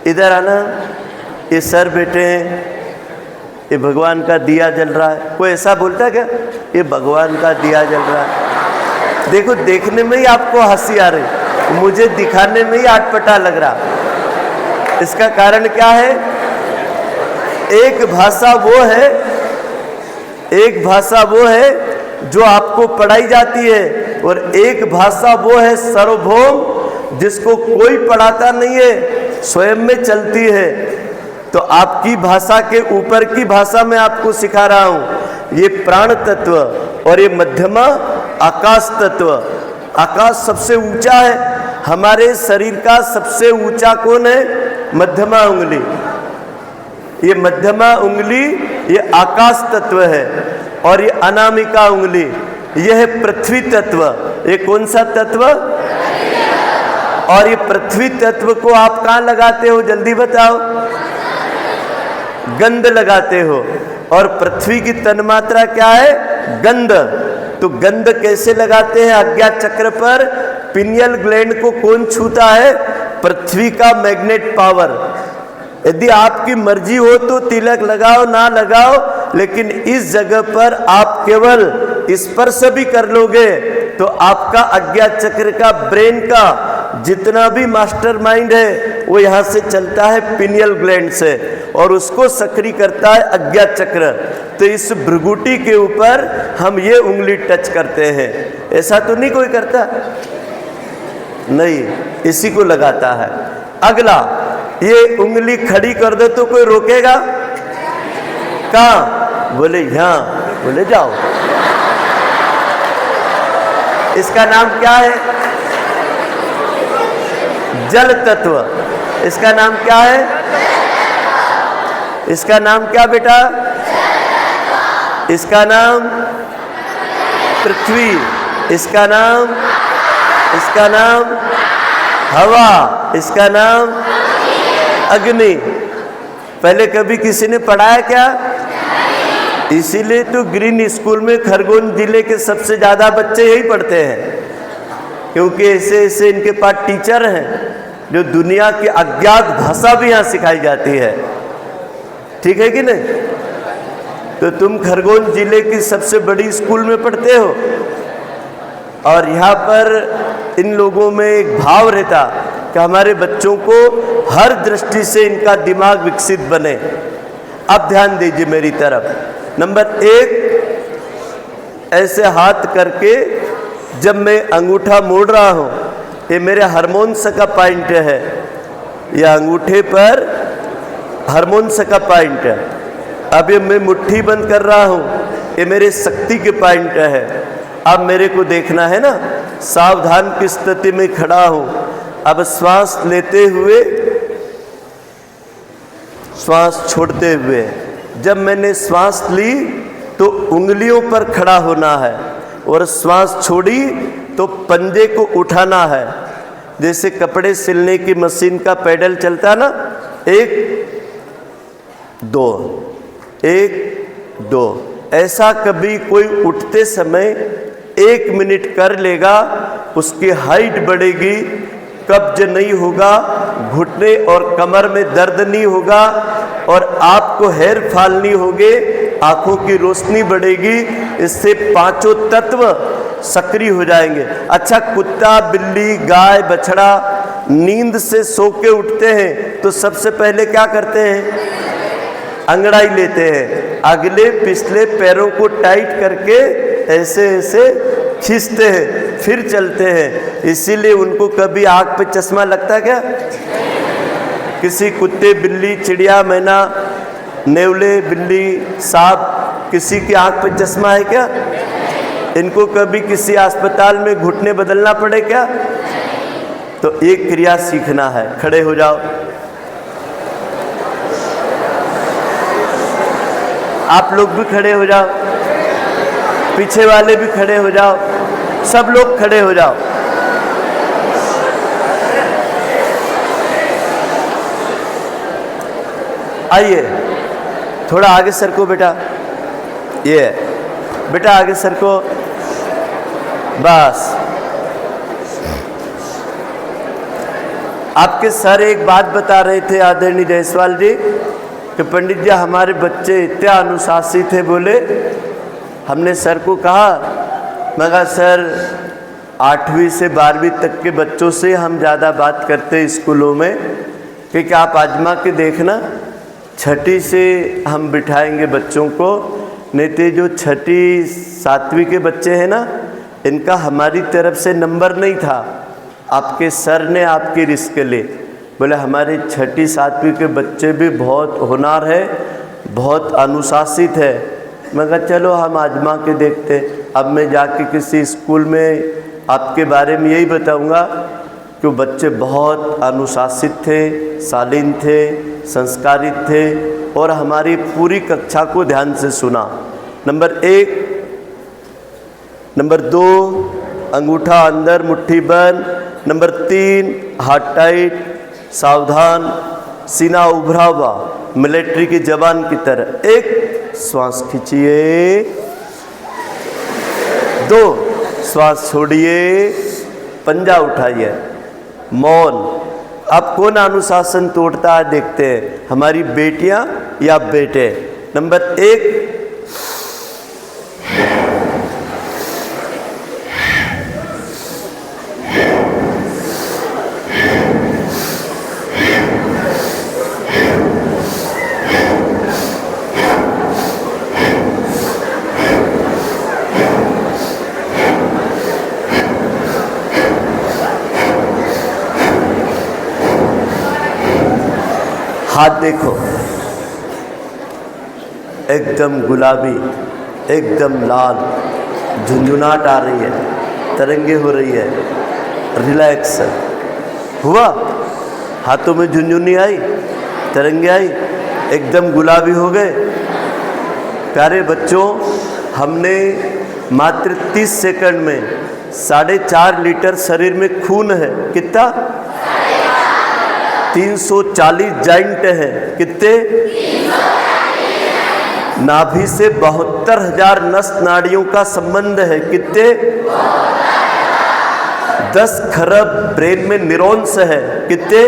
[SPEAKER 1] इधर आना? ये सर बैठे हैं, ये भगवान का दिया जल रहा है। कोई ऐसा बोलता है क्या? ये भगवान का दिया जल रहा है। देखो, देखने में ही आपको हंसी आ रही, मुझे दिखाने में ही आटपटा लग रहा। इसका कारण क्या है? एक भाषा वो है जो आपको पढ़ाई जाती है, और एक भाषा वो है सार्वभौम, जिसको कोई पढ़ाता नहीं है, स्वयं में चलती है। तो आपकी भाषा के ऊपर की भाषा में आपको सिखा रहा हूं। ये प्राण तत्व और ये मध्यमा आकाश तत्व। आकाश सबसे ऊंचा है, हमारे शरीर का सबसे ऊंचा कौन है? मध्यमा उंगली। ये मध्यमा उंगली ये आकाश तत्व है, और ये अनामिका उंगली यह है पृथ्वी तत्व। ये कौन सा तत्व? और ये पृथ्वी तत्व को आप कहाँ लगाते हो? जल्दी बताओ। गंध लगाते हो। और पृथ्वी की तन्मात्रा क्या है? गंध। तो गंध कैसे लगाते हैं? अज्ञात चक्र पर पिनियल ग्लैंड को कौन छूता है? पृथ्वी का मैग्नेट पावर। यदि आपकी मर्जी हो तो तिलक लगाओ, ना लगाओ, लेकिन इस जगह पर आप केवल स्पर्श भी कर लोगे तो आपका अज्ञात चक्र का, ब्रेन का जितना भी मास्टरमाइंड है वो यहाँ से चलता है पिनियल ग्लैंड से, और उसको सक्रिय करता है अज्ञात चक्र। तो इस भ्रुगुटी के ऊपर हम ये उंगली टच करते हैं। ऐसा तो नहीं कोई करता? नहीं, इसी को लगाता है। अगला, ये उंगली खड़ी कर दो तो कोई रोकेगा? कहाँ? बोले यहाँ। बोले जाओ। इसका नाम क्या है? जल तत्व। इसका नाम क्या है? इसका नाम क्या बेटा? इसका नाम पृथ्वी, इसका नाम हवा, इसका नाम अग्नि। पहले कभी किसी ने पढ़ाया क्या? इसीलिए तो ग्रीन स्कूल में खरगोन जिले के सबसे ज़्यादा बच्चे यही पढ़ते हैं, क्योंकि ऐसे ऐसे इनके पास टीचर हैं जो दुनिया की अज्ञात भाषा भी यहाँ सिखाई जाती है। ठीक है कि नहीं? तो तुम खरगोन जिले की सबसे बड़ी स्कूल में पढ़ते हो, और यहाँ पर इन लोगों में एक भाव रहता कि हमारे बच्चों को हर दृष्टि से इनका दिमाग विकसित बने। अब ध्यान दीजिए मेरी तरफ। नंबर 1, ऐसे हाथ करके जब मैं अंगूठा मोड़ रहा हूँ, ये मेरे हार्मोन्स का पॉइंट है, यह अंगूठे पर हार्मोन्स का पॉइंट है। अब ये मैं मुट्ठी बंद कर रहा हूँ, ये मेरे शक्ति के पॉइंट है। अब मेरे को देखना है ना, सावधान की स्थिति में खड़ा हूँ। अब श्वास लेते हुए, श्वास छोड़ते हुए, जब मैंने श्वास ली तो उंगलियों पर खड़ा होना है, और श्वास छोड़ी तो पंजे को उठाना है। जैसे कपड़े सिलने की मशीन का पैडल चलता ना, 1 2 1 2, ऐसा कभी कोई उठते समय 1 मिनट कर लेगा, उसकी हाइट बढ़ेगी, कब्ज नहीं होगा, घुटने और कमर में दर्द नहीं होगा, और आपको हेयर फॉल नहीं होगे, आंखों की रोशनी बढ़ेगी। इससे 5 तत्व सक्रिय हो जाएंगे। अच्छा, कुत्ता, बिल्ली, गाय, बछड़ा नींद से सो के उठते हैं तो सबसे पहले क्या करते हैं? अंगड़ाई लेते हैं, अगले पिछले पैरों को टाइट करके ऐसे ऐसे खींचते हैं, फिर चलते हैं। इसीलिए उनको कभी आँख पे चश्मा लगता है क्या? किसी कुत्ते, बिल्ली, चिड़िया, मैना, नेवले, बिल्ली, सांप, किसी की आँख पे चश्मा है क्या? इनको कभी किसी अस्पताल में घुटने बदलना पड़े क्या? तो एक क्रिया सीखना है। खड़े हो जाओ, आप लोग भी खड़े हो जाओ, पीछे वाले भी खड़े हो जाओ, सब लोग खड़े हो जाओ। आइए, थोड़ा आगे सरको बेटा, ये बेटा आगे सरको, बस। आपके सर एक बात बता रहे थे आदरणीय जायसवाल जी, कि पंडित जी हमारे बच्चे इतने अनुशासित थे। बोले, हमने सर को कहा, मगर सर 8वीं से 12वीं तक के बच्चों से हम ज़्यादा बात करते स्कूलों में, क्योंकि आप आजमा के देखना, 6ठी से हम बिठाएंगे बच्चों को, नहीं तो जो 6ठी 7वीं के बच्चे हैं ना, इनका हमारी तरफ से नंबर नहीं था, आपके सर ने आपकी रिस्क ले। बोले हमारे 6ठी 7वीं के बच्चे भी बहुत होनहार है, बहुत अनुशासित है। मगर चलो हम आजमा के देखते। अब मैं जाके किसी स्कूल में आपके बारे में यही बताऊंगा कि वो बच्चे बहुत अनुशासित थे, शालीन थे, संस्कारित थे, और हमारी पूरी कक्षा को ध्यान से सुना। नंबर 1, नंबर 2, अंगूठा अंदर, मुट्ठी बंद। नंबर 3, हाथ टाइट, सावधान, सीना उभरा हुआ, मिलिट्री के जवान की तरह। 1, श्वास खींचिए, 2, श्वास छोड़िए, पंजा उठाइए, मौन। अब कौन अनुशासन तोड़ता है देखते हैं, हमारी बेटियां या बेटे। नंबर 1, हाथ देखो, एकदम गुलाबी, एकदम लाल, झुंझुनाहट आ रही है, तरंगे हो रही है, रिलैक्स हुआ, हाथों में झुंझुनी आई, तरंगे आई, एकदम गुलाबी हो गए। प्यारे बच्चों, हमने मात्र 30 सेकंड में 4.5 लीटर शरीर में खून है। कितना? 340 जॉइंट है। कितने? नाभि से 72,000 नस नाड़ियों का संबंध है। कितने? 10 खरब ब्रेन में न्यूरॉन्स है। कितने?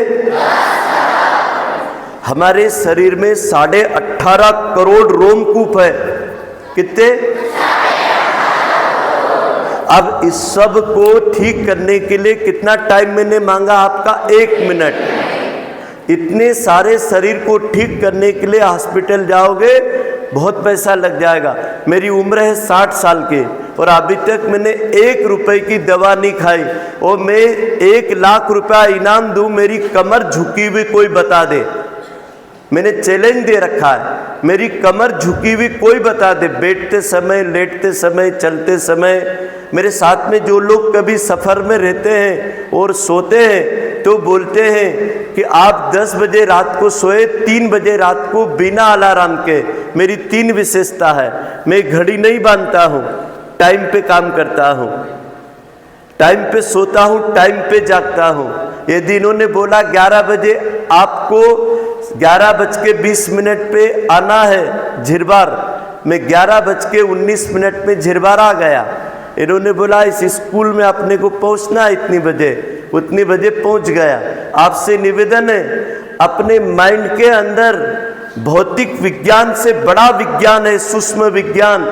[SPEAKER 1] हमारे शरीर में 18.5 करोड़ रोमकूप है। कितने? अब इस सब को ठीक करने के लिए कितना टाइम मैंने मांगा आपका? 1 मिनट। इतने सारे शरीर को ठीक करने के लिए हॉस्पिटल जाओगे, बहुत पैसा लग जाएगा। मेरी उम्र है 60 साल के और अभी तक मैंने 1 रुपए की दवा नहीं खाई, और मैं 1 लाख रुपया इनाम दूं मेरी कमर झुकी हुई कोई बता दे। मैंने चैलेंज दे रखा है, मेरी कमर झुकी हुई कोई बता दे। बैठते समय, लेटते समय, चलते समय। मेरे साथ में जो लोग कभी सफ़र में रहते हैं और सोते हैं तो बोलते हैं कि आप 10 बजे रात को सोए, 3 बजे रात को बिना अलार्म के। मेरी 3 विशेषता है। मैं घड़ी नहीं बांधता हूँ, टाइम पे काम करता हूँ, टाइम पे सोता हूँ, टाइम पे जागता हूँ। यदि इन्होंने बोला 11 बजे आपको 11:20 पे आना है झिरबार, मैं 11:19 में झिरबार आ गया। इन्होंने बोला इस स्कूल में अपने को पहुंचना इतनी बजे, उतनी बजे पहुंच गया। आपसे निवेदन है, अपने माइंड के अंदर भौतिक विज्ञान से बड़ा विज्ञान है सूक्ष्म विज्ञान,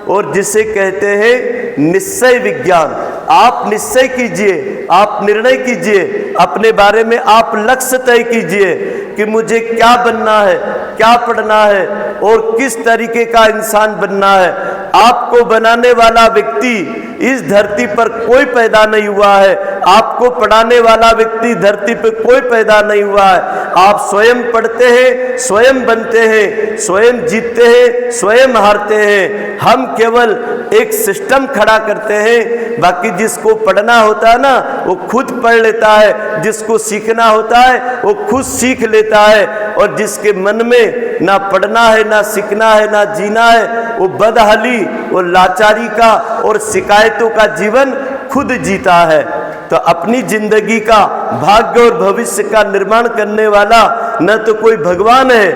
[SPEAKER 1] और जिसे कहते हैं निश्चय विज्ञान। आप निश्चय कीजिए, आप निर्णय कीजिए, अपने बारे में आप लक्ष्य तय कीजिए कि मुझे क्या बनना है, क्या पढ़ना है और किस तरीके का इंसान बनना है। आपको बनाने वाला व्यक्ति इस धरती पर कोई पैदा नहीं हुआ है, आपको पढ़ाने वाला व्यक्ति धरती पर कोई पैदा नहीं हुआ है। आप स्वयं पढ़ते हैं, स्वयं बनते हैं, स्वयं जीतते हैं, स्वयं हारते हैं। हम केवल एक सिस्टम खड़ा करते हैं। बाकी जिसको पढ़ना होता है ना वो खुद पढ़ लेता है, जिसको सीखना होता है वो खुद सीख लेता है, और जिसके मन में ना पढ़ना है, ना सीखना है, ना जीना है, वो बदहाली, वो लाचारी का और शिकायतों का जीवन खुद जीता है। तो अपनी जिंदगी का भाग्य और भविष्य का निर्माण करने वाला न तो कोई भगवान है,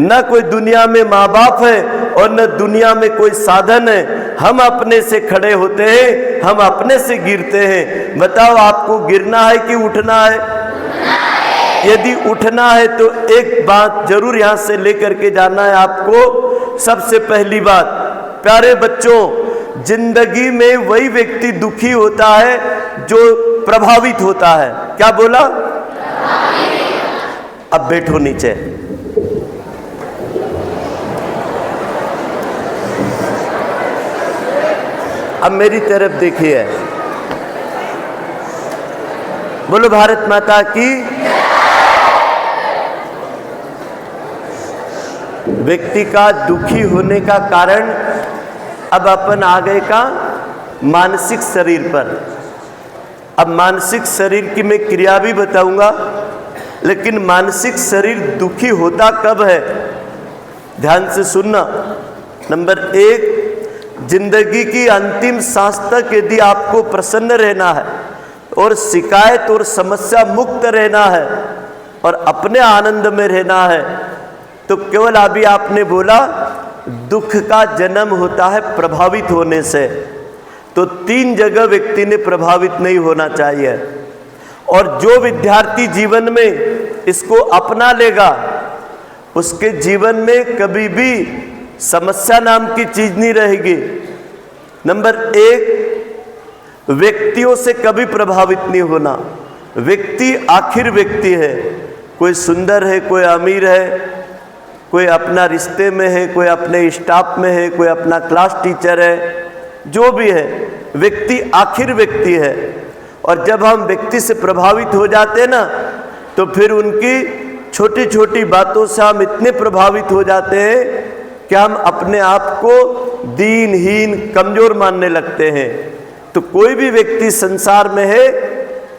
[SPEAKER 1] न कोई दुनिया में माँ बाप है, और न दुनिया में कोई साधन है। हम अपने से खड़े होते हैं, हम अपने से गिरते हैं। बताओ आपको गिरना है कि उठना है? यदि उठना है तो एक बात जरूर यहाँ से लेकर के जाना है आपको। सबसे पहली बात, प्यारे बच्चों, जिंदगी में वही व्यक्ति दुखी होता है जो प्रभावित होता है। क्या बोला? अब बैठो नीचे। अब मेरी तरफ देखिए। बोलो भारत माता की। व्यक्ति का दुखी होने का कारण अब अपन आ गए का मानसिक शरीर पर। अब मानसिक शरीर की मैं क्रिया भी बताऊंगा, लेकिन मानसिक शरीर दुखी होता कब है? ध्यान से सुनना। नंबर 1, जिंदगी की अंतिम सांस तक यदि आपको प्रसन्न रहना है और शिकायत और समस्या मुक्त रहना है और अपने आनंद में रहना है, तो केवल अभी आपने बोला दुख का जन्म होता है प्रभावित होने से। तो 3 जगह व्यक्ति ने प्रभावित नहीं होना चाहिए। और जो विद्यार्थी जीवन में इसको अपना लेगा उसके जीवन में कभी भी समस्या नाम की चीज नहीं रहेगी। नंबर 1, व्यक्तियों से कभी प्रभावित नहीं होना। व्यक्ति आखिर व्यक्ति है, कोई सुंदर है, कोई अमीर है, कोई अपना रिश्ते में है, कोई अपने स्टाफ में है, कोई अपना क्लास टीचर है, जो भी है, व्यक्ति आखिर व्यक्ति है। और जब हम व्यक्ति से प्रभावित हो जाते हैं ना, तो फिर उनकी छोटी छोटी बातों से हम इतने प्रभावित हो जाते हैं कि हम अपने आप को दीनहीन, कमजोर मानने लगते हैं। तो कोई भी व्यक्ति संसार में है,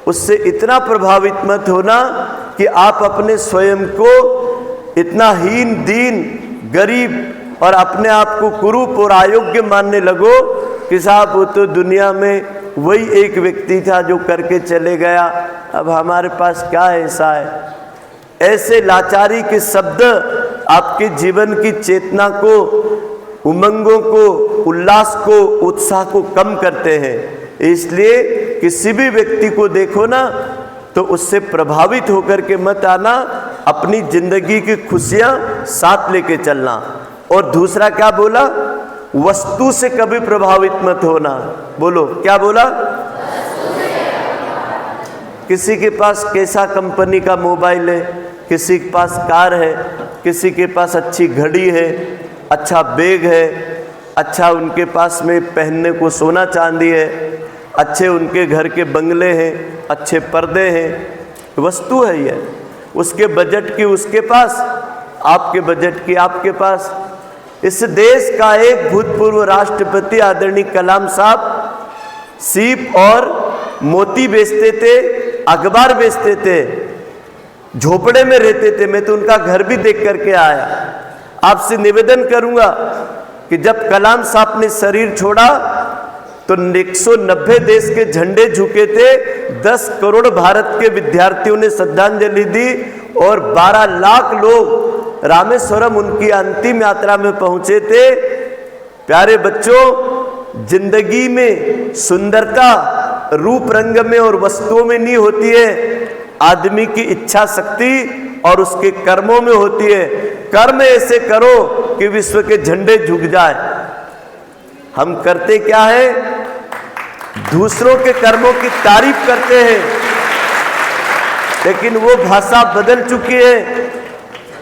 [SPEAKER 1] उससे इतना प्रभावित मत होना कि आप अपने स्वयं को इतना हीन, दीन, गरीब और अपने आप को कुरूप और अयोग्य मानने लगो कि साहब वो तो दुनिया में वही एक व्यक्ति था जो करके चले गया, अब हमारे पास क्या ऐसा है। ऐसे लाचारी के शब्द आपके जीवन की चेतना को, उमंगों को, उल्लास को, उत्साह को कम करते हैं। इसलिए किसी भी व्यक्ति को देखो ना तो उससे प्रभावित होकर के मत आना, अपनी जिंदगी की खुशियां साथ लेके चलना। और दूसरा क्या बोला? वस्तु से कभी प्रभावित मत होना। बोलो क्या बोला? किसी के पास कैसा कंपनी का मोबाइल है, किसी के पास कार है, किसी के पास अच्छी घड़ी है, अच्छा बैग है, अच्छा उनके पास में पहनने को सोना चांदी है, अच्छे उनके घर के बंगले हैं, अच्छे पर्दे हैं। वस्तु है ये, उसके बजट की उसके पास, आपके बजट की आपके पास। इस देश का एक भूतपूर्व राष्ट्रपति आदरणीय कलाम साहब सीप और मोती बेचते थे, अखबार बेचते थे, झोपड़े में रहते थे। मैं तो उनका घर भी देख करके आया। आपसे निवेदन करूंगा कि जब कलाम साहब ने शरीर छोड़ा तो 190 देश के झंडे झुके थे, 10 करोड़ भारत के विद्यार्थियों ने श्रद्धांजलि दी और 12 लाख लोग रामेश्वरम उनकी अंतिम यात्रा में पहुंचे थे। प्यारे बच्चों, जिंदगी में सुंदरता रूप रंग में और वस्तुओं में नहीं होती है, आदमी की इच्छा शक्ति और उसके कर्मों में होती है। कर्म ऐसे करो कि विश्व के झंडे झुक जाए। हम करते क्या है? दूसरों के कर्मों की तारीफ करते हैं, लेकिन वो भाषा बदल चुकी है।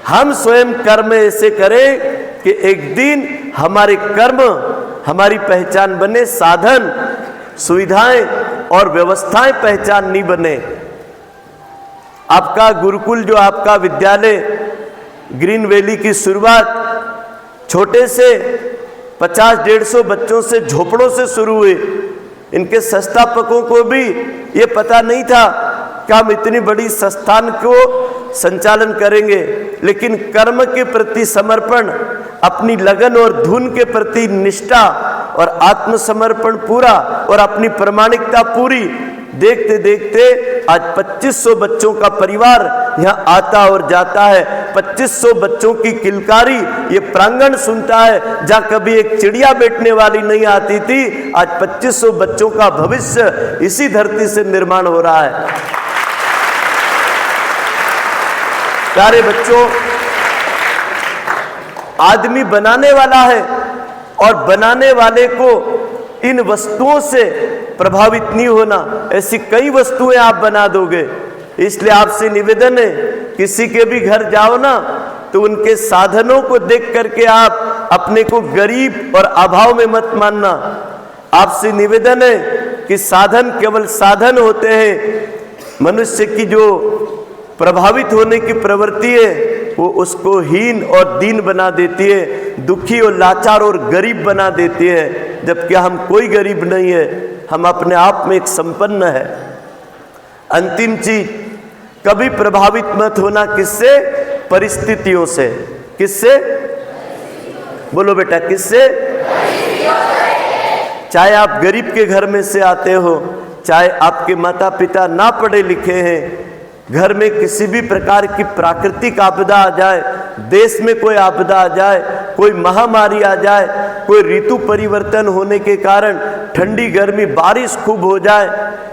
[SPEAKER 1] हम स्वयं कर्म ऐसे करें कि एक दिन हमारे कर्म हमारी पहचान बने, साधन, सुविधाएं और व्यवस्थाएं पहचान नहीं बने। आपका गुरुकुल, जो आपका विद्यालय ग्रीन वैली की शुरुआत छोटे से 50-150 बच्चों से, झोपड़ों से शुरू हुई। इनके संस्थापकों को भी ये पता नहीं था कि हम इतनी बड़ी संस्थान को संचालन करेंगे, लेकिन कर्म के प्रति समर्पण, अपनी लगन और धुन के प्रति निष्ठा और आत्मसमर्पण पूरा और अपनी प्रामाणिकता पूरी, देखते देखते आज 2500 बच्चों का परिवार यहाँ आता और जाता है। 2500 बच्चों की किलकारी ये प्रांगण सुनता है। जहाँ कभी एक चिड़िया बैठने वाली नहीं आती थी, आज 2500 बच्चों का भविष्य इसी धरती से निर्माण हो रहा है। प्यारे बच्चों, आदमी बनाने वाला है और बनाने वाले को इन वस्तुओं से प्रभावित नहीं होना। ऐसी कई वस्तुएं आप बना दोगे। इसलिए आपसे निवेदन है, किसी के भी घर जाओ ना तो उनके साधनों को देख करके आप अपने को गरीब और अभाव में मत मानना। आपसे निवेदन है कि साधन केवल साधन होते हैं। मनुष्य की जो प्रभावित होने की प्रवृत्ति है वो उसको हीन और दीन बना देती है, दुखी और लाचार और गरीब बना देती है। जबकि हम कोई गरीब नहीं है, हम अपने आप में एक संपन्न है। अंतिम चीज, कभी प्रभावित मत होना। किससे? परिस्थितियों से। किससे? बोलो बेटा, किससे? चाहे आप गरीब के घर में से आते हो, चाहे आपके माता पिता ना पढ़े लिखे हैं, घर में किसी भी प्रकार की प्राकृतिक आपदा आ जाए, देश में कोई आपदा आ जाए, कोई महामारी आ जाए, कोई ऋतु परिवर्तन होने के कारण ठंडी गर्मी बारिश खूब हो जाए,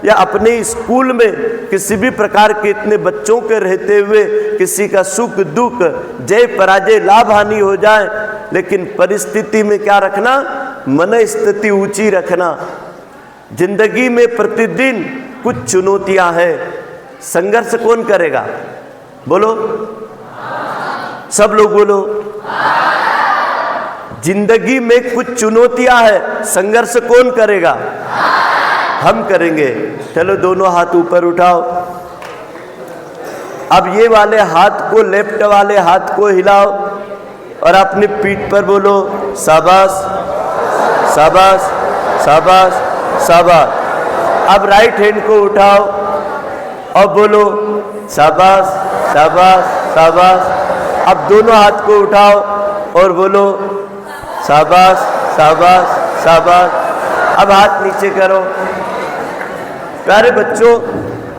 [SPEAKER 1] या अपने स्कूल में किसी भी प्रकार के इतने बच्चों के रहते हुए किसी का सुख दुख, जय पराजय, लाभ हानि हो जाए, लेकिन परिस्थिति में क्या रखना? मन स्थिति ऊंची रखना। जिंदगी में प्रतिदिन कुछ चुनौतियां हैं। संघर्ष कौन करेगा? बोलो, सब लोग बोलो। जिंदगी में कुछ चुनौतियां हैं, संघर्ष कौन करेगा? हम करेंगे। चलो दोनों हाथ ऊपर उठाओ। अब ये वाले हाथ को, लेफ्ट वाले हाथ को हिलाओ और अपनी पीठ पर बोलो, शाबाश शाबाश शाबाश शाबाश। अब राइट हैंड को उठाओ और बोलो, शाबाश शाबाश शाबाश। अब दोनों हाथ को उठाओ और बोलो, शाबाश शाबाश शाबाश। अब हाथ नीचे करो। प्यारे बच्चों,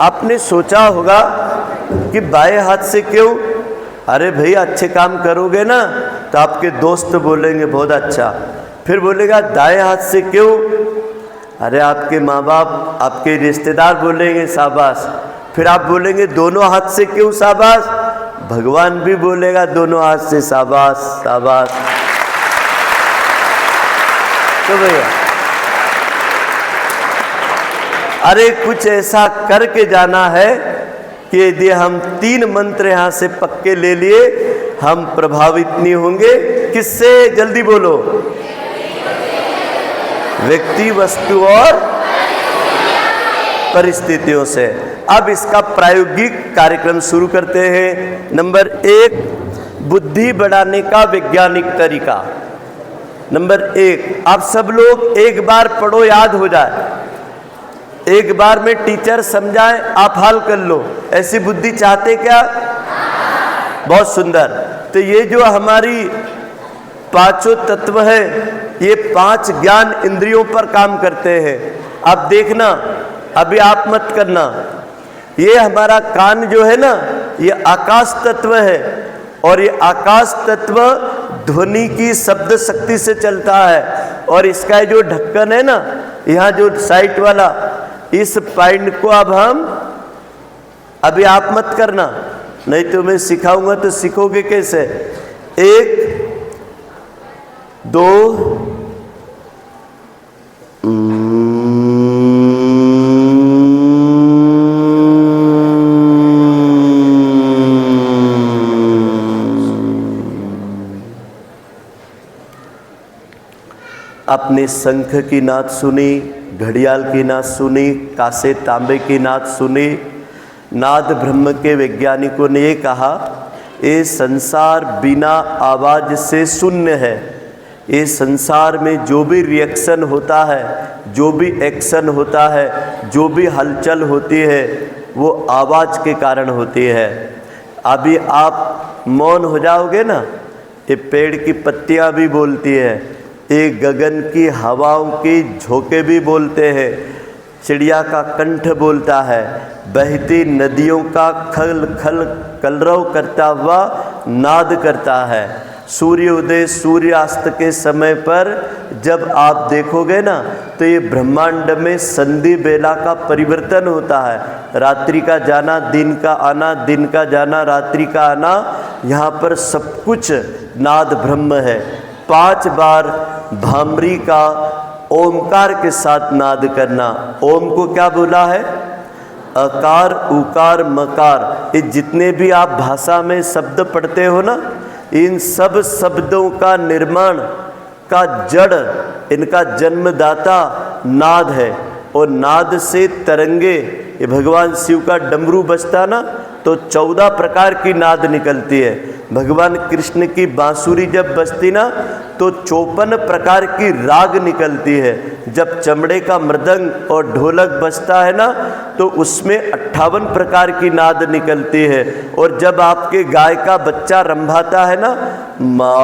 [SPEAKER 1] आपने सोचा होगा कि बाएं हाथ से क्यों? अरे भाई, अच्छे काम करोगे ना तो आपके दोस्त बोलेंगे बहुत अच्छा। फिर बोलेगा दाएं हाथ से क्यों? अरे आपके माँ बाप, आपके रिश्तेदार बोलेंगे शाबाश। फिर आप बोलेंगे दोनों हाथ से क्यों शाबाश? भगवान भी बोलेगा दोनों हाथ से शाबाश शाबाश। तो भैया, अरे कुछ ऐसा करके जाना है कि यदि हम 3 मंत्र यहाँ से पक्के ले लिए, हम प्रभावित नहीं होंगे। किससे? जल्दी बोलो। व्यक्ति, वस्तु और परिस्थितियों से। अब इसका प्रायोगिक कार्यक्रम शुरू करते हैं। नंबर 1, बुद्धि बढ़ाने का वैज्ञानिक तरीका। नंबर 1, आप सब लोग एक बार पढ़ो, याद हो जाए। एक बार में टीचर समझाए, आप हल कर लो। ऐसी बुद्धि चाहते क्या? बहुत सुंदर। तो ये जो हमारी पांचों तत्व है, ये 5 ज्ञान इंद्रियों पर काम करते हैं। अब देखना, अभी आप मत करना। ये हमारा कान जो है ना, ये आकाश तत्व है, और ये आकाश तत्व ध्वनि की शब्द शक्ति से चलता है। और इसका जो ढक्कन है ना, यहाँ जो साइड वाला, इस पॉइंट को अब हम, अभी आप मत करना, नहीं तो मैं सिखाऊंगा तो सीखोगे कैसे। 1 2 आपने शंख की नाद सुनी, घड़ियाल की नाद सुनी, कांसे तांबे की नाद सुनी। नाद ब्रह्म के वैज्ञानिकों ने ये कहा, ये संसार बिना आवाज़ से शून्य है। ये संसार में जो भी रिएक्शन होता है, जो भी एक्शन होता है, जो भी हलचल होती है, वो आवाज़ के कारण होती है। अभी आप मौन हो जाओगे ना, ये पेड़ की पत्तियाँ भी बोलती है, ये गगन की हवाओं की झोंके भी बोलते हैं, चिड़िया का कंठ बोलता है, बहती नदियों का खल खल कलरव करता हुआ नाद करता है। सूर्योदय सूर्यास्त के समय पर जब आप देखोगे ना, तो ये ब्रह्मांड में संधि बेला का परिवर्तन होता है। रात्रि का जाना, दिन का आना, दिन का जाना, रात्रि का आना, यहाँ पर सब कुछ नाद ब्रह्म है। 5 बार भामरी का ओमकार के साथ नाद करना। ओम को क्या बोला है? अकार, उकार, मकार। ये जितने भी आप भाषा में शब्द पढ़ते हो ना, इन सब शब्दों का निर्माण का जड़, इनका जन्मदाता नाद है। और नाद से तरंगे, ये भगवान शिव का डमरू बजता ना, तो 14 प्रकार की नाद निकलती है। भगवान कृष्ण की बांसुरी जब बजती ना, तो 54 प्रकार की राग निकलती है। जब चमड़े का मृदंग और ढोलक बजता है ना, तो उसमें 58 प्रकार की नाद निकलती है। और जब आपके गाय का बच्चा रंभाता है ना, माँ,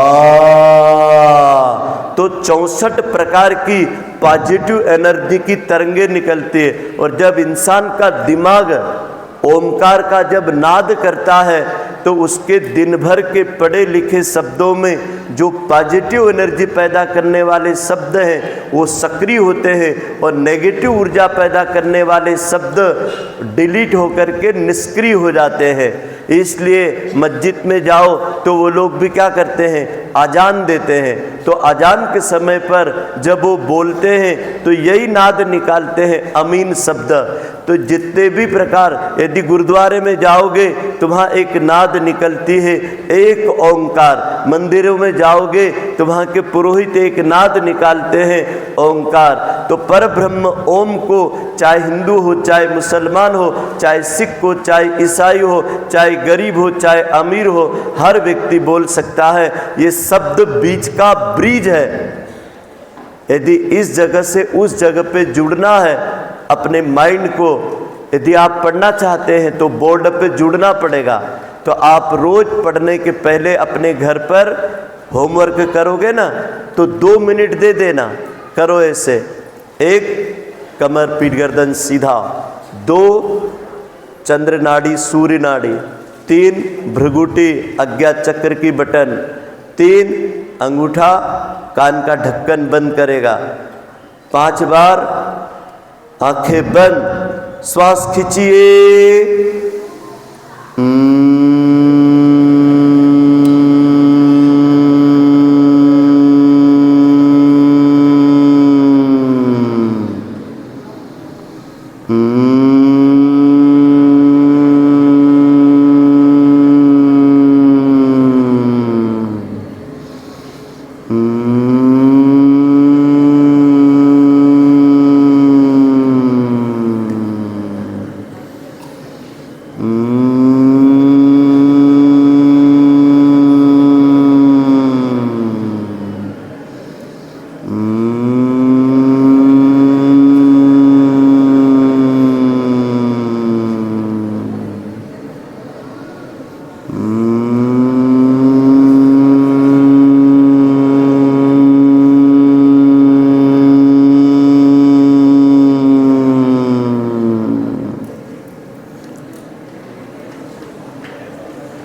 [SPEAKER 1] तो 64 प्रकार की पॉजिटिव एनर्जी की तरंगे निकलती है। और जब इंसान का दिमाग ओमकार का जब नाद करता है, तो उसके दिन भर के पढ़े लिखे शब्दों में जो पॉजिटिव एनर्जी पैदा करने वाले शब्द हैं वो सक्रिय होते हैं, और नेगेटिव ऊर्जा पैदा करने वाले शब्द डिलीट होकर के निष्क्रिय हो जाते हैं। इसलिए मस्जिद में जाओ तो वो लोग भी क्या करते हैं? अजान देते हैं। तो अजान के समय पर जब वो बोलते हैं तो यही नाद निकालते हैं, अमीन शब्द। तो जितने भी प्रकार, यदि गुरुद्वारे में जाओगे तो वहाँ एक नाद निकलती है, एक ओंकार। मंदिरों में जाओगे तो वहाँ के पुरोहित एक नाद निकालते हैं, ओंकार। तो पर ब्रह्म ओम को चाहे हिंदू हो, चाहे मुसलमान हो, चाहे सिख हो, चाहे ईसाई हो, चाहे गरीब हो, चाहे अमीर हो, हर व्यक्ति बोल सकता है। ये शब्द बीच का ब्रिज है। यदि इस जगह से उस जगह पे जुड़ना है, अपने माइंड को यदि आप पढ़ना चाहते हैं तो बोर्ड पे जुड़ना पड़ेगा। तो आप रोज पढ़ने के पहले अपने घर पर होमवर्क करोगे ना, तो 2 मिनट दे देना। करो ऐसे, 1 कमर पीठ गर्दन सीधा, 2 चंद्र नाड़ी सूर्य नाड़ी, 3 भृगुटी अज्ञा चक्र की बटन, 3 अंगूठा कान का ढक्कन बंद करेगा, 5 बार आंखें बंद, श्वास खींचिए।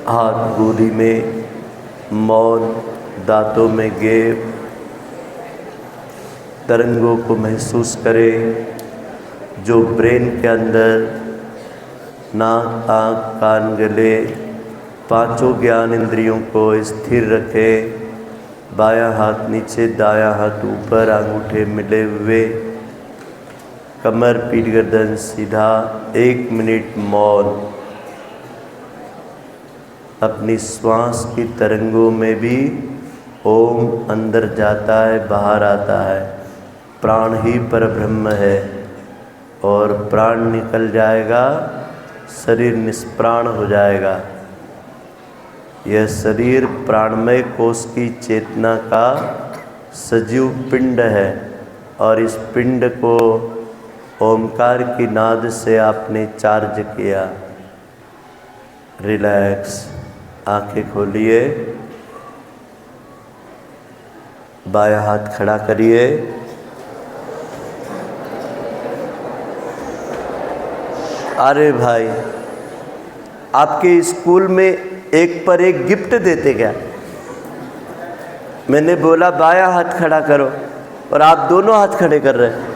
[SPEAKER 1] हाथ गोदी में, मौन, दांतों में गेप, तरंगों को महसूस करें जो ब्रेन के अंदर नाक, आँख, कान, गले, 5 ज्ञान इंद्रियों को स्थिर रखें। बायां हाथ नीचे, दायां हाथ ऊपर, अंगूठे मिले हुए, कमर पीठ गर्दन सीधा, 1 मिनट मौन। अपनी श्वास की तरंगों में भी ओम अंदर जाता है, बाहर आता है। प्राण ही परब्रह्म है और प्राण निकल जाएगा, शरीर निष्प्राण हो जाएगा। यह शरीर प्राणमय कोश की चेतना का सजीव पिंड है और इस पिंड को ओमकार की नाद से आपने चार्ज किया। रिलैक्स, आंखें खोलिए, बायां हाथ खड़ा करिए, अरे भाई आपके स्कूल में एक पर एक गिफ्ट देते क्या? मैंने बोला बायां हाथ खड़ा करो और आप दोनों हाथ खड़े कर रहे हैं।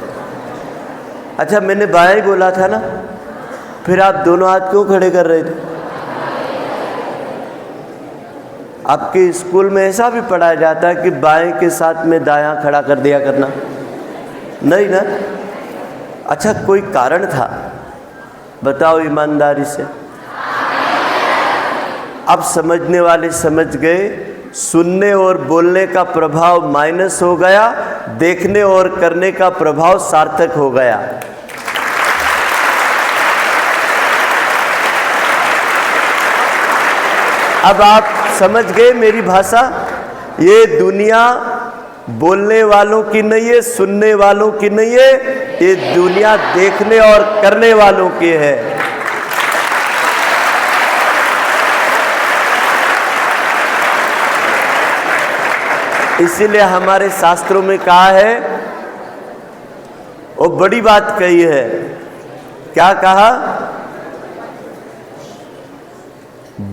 [SPEAKER 1] अच्छा मैंने बायां ही बोला था ना, फिर आप दोनों हाथ क्यों खड़े कर रहे थे? आपके स्कूल में ऐसा भी पढ़ाया जाता है कि बाएं के साथ में दायां खड़ा कर दिया करना? नहीं ना? अच्छा कोई कारण था? बताओ ईमानदारी से। अब समझने वाले समझ गए, सुनने और बोलने का प्रभाव माइनस हो गया, देखने और करने का प्रभाव सार्थक हो गया। अब आप समझ गए मेरी भाषा? ये दुनिया बोलने वालों की नहीं है, सुनने वालों की नहीं है, ये दुनिया देखने और करने वालों की है। इसीलिए हमारे शास्त्रों में कहा है, वो बड़ी बात कही है। क्या कहा?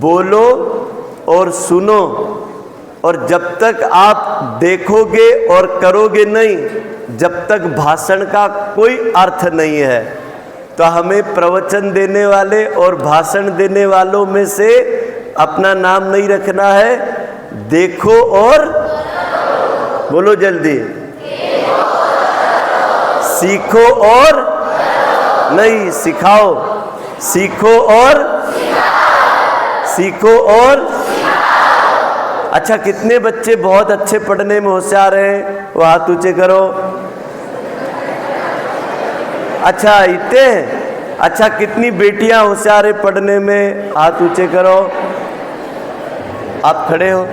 [SPEAKER 1] बोलो और सुनो, और जब तक आप देखोगे और करोगे नहीं, जब तक भाषण का कोई अर्थ नहीं है। तो हमें प्रवचन देने वाले और भाषण देने वालों में से अपना नाम नहीं रखना है। देखो और बोलो जल्दी, सीखो और नहीं सिखाओ, सीखो और सीखो और। अच्छा कितने बच्चे बहुत अच्छे पढ़ने में होशियार हैं? वो हाथ ऊंचे करो। अच्छा इतने हैं? अच्छा कितनी बेटियां होशियार है पढ़ने में? हाथ ऊंचे करो। आप खड़े हो?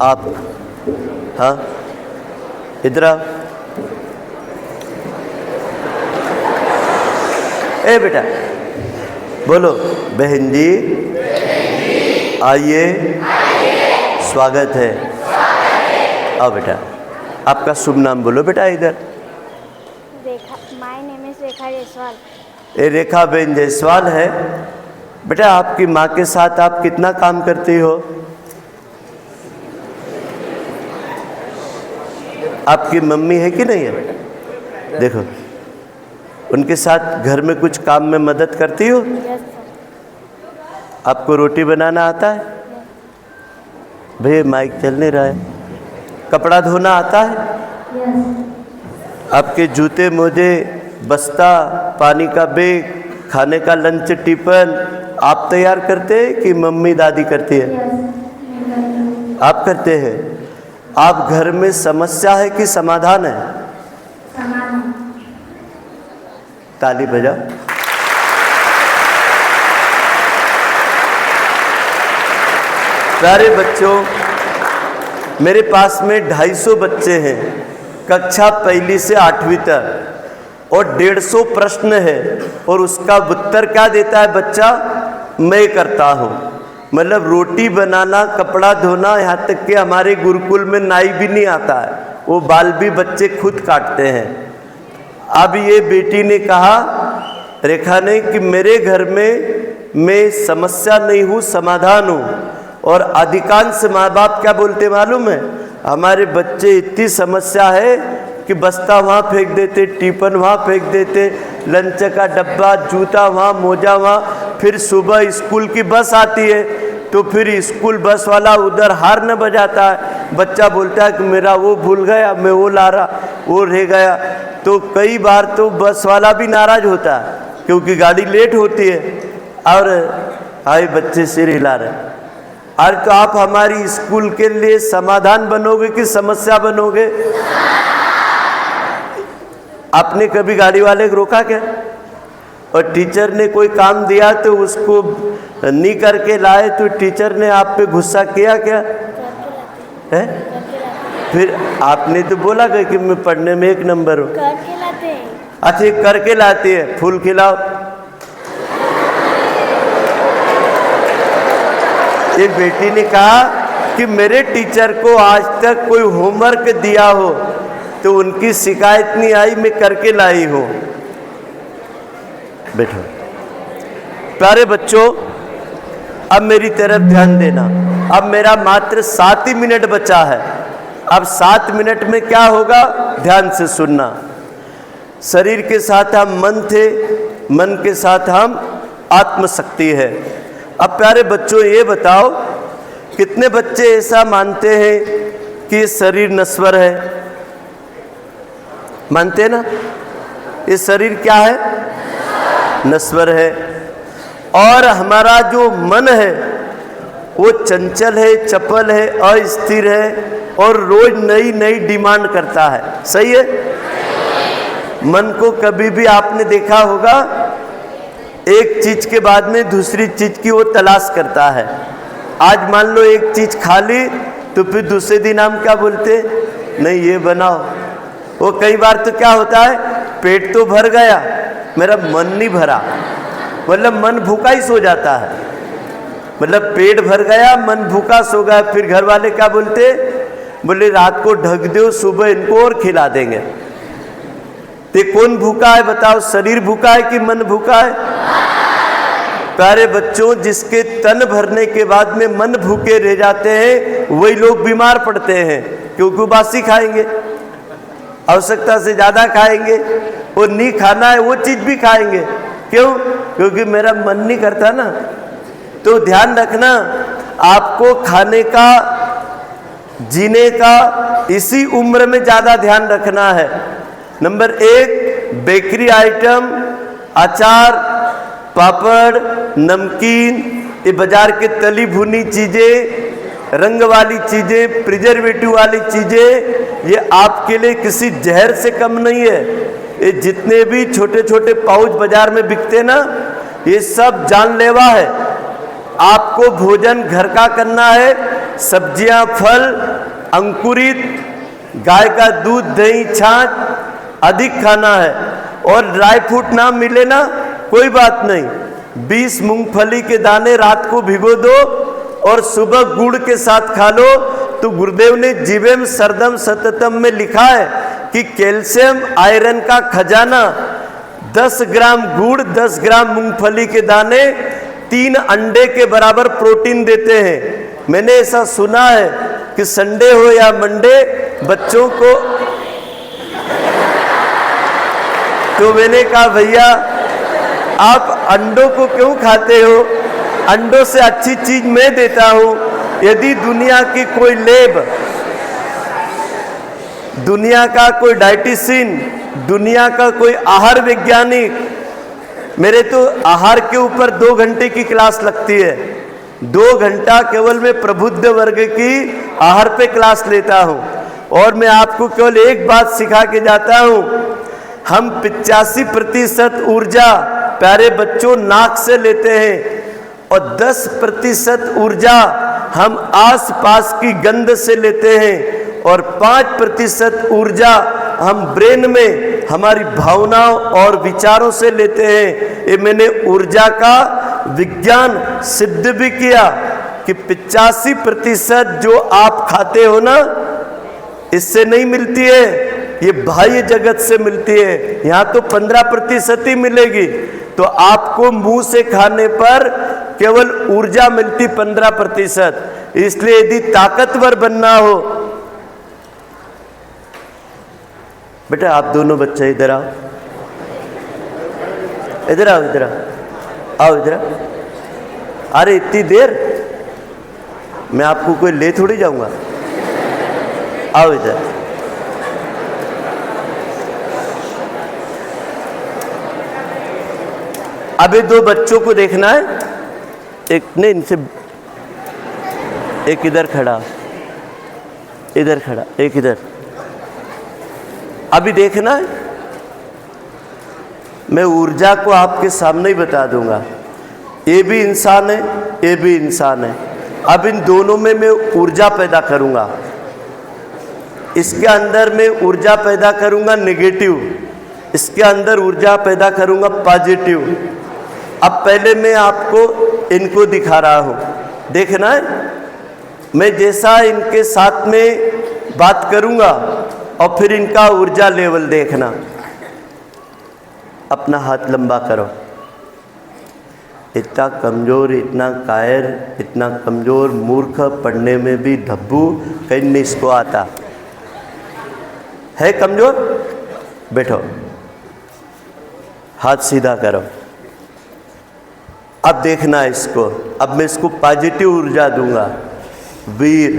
[SPEAKER 1] आप हाँ इधर आओ। ए बेटा बोलो, बहन जी आइए, स्वागत है। आओ बेटा, आपका शुभ नाम बोलो बेटा इधर।
[SPEAKER 2] माय नेम इज रेखा जायसवाल।
[SPEAKER 1] ये रेखा बेन जायसवाल है। बेटा आपकी माँ के साथ आप कितना काम करती हो? आपकी मम्मी है कि नहीं है? देखो, उनके साथ घर में कुछ काम में मदद करती हो? आपको रोटी बनाना आता है? भैया माइक चल नहीं रहा है। कपड़ा धोना आता है? आपके जूते मोजे, बस्ता, पानी का बैग, खाने का लंच टिफिन आप तैयार करते हैं कि मम्मी दादी करती है? आप करते हैं। आप घर में समस्या है कि समाधान है? ताली बजाओ। प्यारे बच्चों, मेरे पास में 250 बच्चे हैं कक्षा 1 से 8वीं तक, और 150 प्रश्न है, और उसका उत्तर क्या देता है बच्चा? मैं करता हूँ। मतलब रोटी बनाना, कपड़ा धोना, यहाँ तक कि हमारे गुरुकुल में नाई भी नहीं आता है, वो बाल भी बच्चे खुद काटते हैं। अब ये बेटी ने कहा, रेखा ने, कि मेरे घर में मैं समस्या नहीं हूँ, समाधान हूँ। और अधिकांश माँ बाप क्या बोलते मालूम है? हमारे बच्चे इतनी समस्या है कि बस्ता वहाँ फेंक देते, टिफिन वहाँ फेंक देते, लंच का डब्बा, जूता वहाँ, मोजा वहाँ। फिर सुबह स्कूल की बस आती है तो फिर स्कूल बस वाला उधर हार्न बजाता है, बच्चा बोलता है कि मेरा वो भूल गया, मैं वो ला रहा, वो रह गया। तो कई बार तो बस वाला भी नाराज होता है क्योंकि गाड़ी लेट होती है, और आए बच्चे सिर हिला रहे। और तो आप हमारी स्कूल के लिए समाधान बनोगे कि समस्या बनोगे? आपने कभी गाड़ी वाले को रोका क्या? और टीचर ने कोई काम दिया तो उसको नहीं करके लाए तो टीचर ने आप पे गुस्सा किया क्या है? फिर आपने तो बोला कि मैं पढ़ने में 1 नंबर हूँ।
[SPEAKER 2] करके लाते हैं।
[SPEAKER 1] अच्छा, करके लाती है। फूल खिलाओ। एक बेटी ने कहा कि मेरे टीचर को आज तक कोई होमवर्क दिया हो तो उनकी शिकायत नहीं आई, मैं करके लाई हूँ। बैठो। प्यारे बच्चों, अब मेरी तरफ ध्यान देना। अब मेरा मात्र 7 ही मिनट बचा है। अब 7 मिनट में क्या होगा, ध्यान से सुनना। शरीर के साथ हम मन थे, मन के साथ हम आत्मशक्ति है। अब प्यारे बच्चों ये बताओ, कितने बच्चे ऐसा मानते हैं कि शरीर नश्वर है? मानते हैं ना? ये शरीर क्या है? नश्वर है। और हमारा जो मन है वो चंचल है, चपल है, अस्थिर है, और रोज नई नई डिमांड करता है। सही है? मन को कभी भी आपने देखा होगा, एक चीज के बाद में दूसरी चीज की वो तलाश करता है। आज मान लो एक चीज खा ली तो फिर दूसरे दिन हम क्या बोलते? नहीं ये बनाओ। वो कई बार तो क्या होता है, पेट तो भर गया, मेरा मन नहीं भरा, मतलब मन भूखा ही सो जाता है। मतलब पेट भर गया, मन भूखा सो गया। फिर घर वाले क्या बोलते? बोले रात को ढक दो, सुबह इनको और खिला देंगे। तो कौन भूखा है बताओ? शरीर भूखा है कि मन भूखा है? प्यारे बच्चों, जिसके तन भरने के बाद में मन भूखे रह जाते हैं वही लोग बीमार पड़ते हैं, क्योंकि बासी खाएंगे, आवश्यकता से ज़्यादा खाएंगे, और नहीं खाना है वो चीज़ भी खाएंगे। क्यों? क्योंकि मेरा मन नहीं करता ना। तो ध्यान रखना, आपको खाने का, जीने का इसी उम्र में ज़्यादा ध्यान रखना है। नंबर 1, बेकरी आइटम, अचार, पापड़, नमकीन, ये बाजार के तली भुनी चीज़ें, रंग वाली चीज़ें, प्रिजर्वेटिव वाली चीज़ें, ये आपके लिए किसी जहर से कम नहीं है। ये जितने भी छोटे छोटे पाउच बाजार में बिकते ना, ये सब जानलेवा है। आपको भोजन घर का करना है। सब्जियां, फल, अंकुरित, गाय का दूध, दही, छाछ अधिक खाना है। और ड्राई फ्रूट ना मिले ना, कोई बात नहीं, 20 मूंगफली के दाने रात को भिगो दो और सुबह गुड़ के साथ खा लो, तो गुरुदेव ने जीवेम सरदम सततम में लिखा है कि कैल्शियम आयरन का खजाना 10 ग्राम गुड़, 10 ग्राम मूंगफली के दाने, 3 अंडे के बराबर प्रोटीन देते हैं। मैंने ऐसा सुना है कि संडे हो या मंडे बच्चों को, तो मैंने कहा भैया आप अंडों को क्यों खाते हो, अंडों से अच्छी चीज मैं देता हूं। यदि दुनिया की कोई लैब, दुनिया का कोई डाइटिशियन, दुनिया का कोई आहार वैज्ञानिक, मेरे तो आहार के ऊपर 2 घंटे की क्लास लगती है, 2 घंटा केवल मैं प्रबुद्ध वर्ग की आहार पे क्लास लेता हूं। और मैं आपको केवल एक बात सिखा के जाता हूं, हम 85% ऊर्जा प्यारे बच्चों नाक से लेते हैं और 10% ऊर्जा हम आसपास की गंध से लेते हैं और 5% ऊर्जा हम ब्रेन में हमारी भावनाओं और विचारों से लेते हैं। ये मैंने ऊर्जा का विज्ञान सिद्ध भी किया कि 85% जो आप खाते हो ना, इससे नहीं मिलती है, ये बाह्य जगत से मिलती है। यहाँ तो 15% ही मिलेगी, तो आपको मुंह से खाने पर केवल ऊर्जा मिलती 15%। इसलिए यदि ताकतवर बनना हो, बेटा आप दोनों बच्चे इधर आओ, इधर आओ, इधर आओ, आओ इधर आओ। अरे इतनी देर, मैं आपको कोई ले थोड़ी जाऊंगा, आओ इधर। अभी 2 बच्चों को देखना है, एक ने इनसे, एक इधर खड़ा, इधर खड़ा, एक इधर। अभी देखना है, मैं ऊर्जा को आपके सामने ही बता दूंगा। ये भी इंसान है, ये भी इंसान है। अब इन दोनों में मैं ऊर्जा पैदा करूंगा। इसके अंदर मैं ऊर्जा पैदा करूंगा नेगेटिव, इसके अंदर ऊर्जा पैदा करूंगा पॉजिटिव। अब पहले मैं आपको इनको दिखा रहा हूं, देखना है। मैं जैसा इनके साथ में बात करूंगा और फिर इनका ऊर्जा लेवल देखना। अपना हाथ लंबा करो। इतना कमज़ोर, इतना कायर, इतना कमज़ोर, मूर्ख, पढ़ने में भी धब्बू, कहीं नहीं इसको आता है। कमज़ोर, बैठो, हाथ सीधा करो। अब देखना है इसको। अब मैं इसको पॉजिटिव ऊर्जा दूंगा। वीर,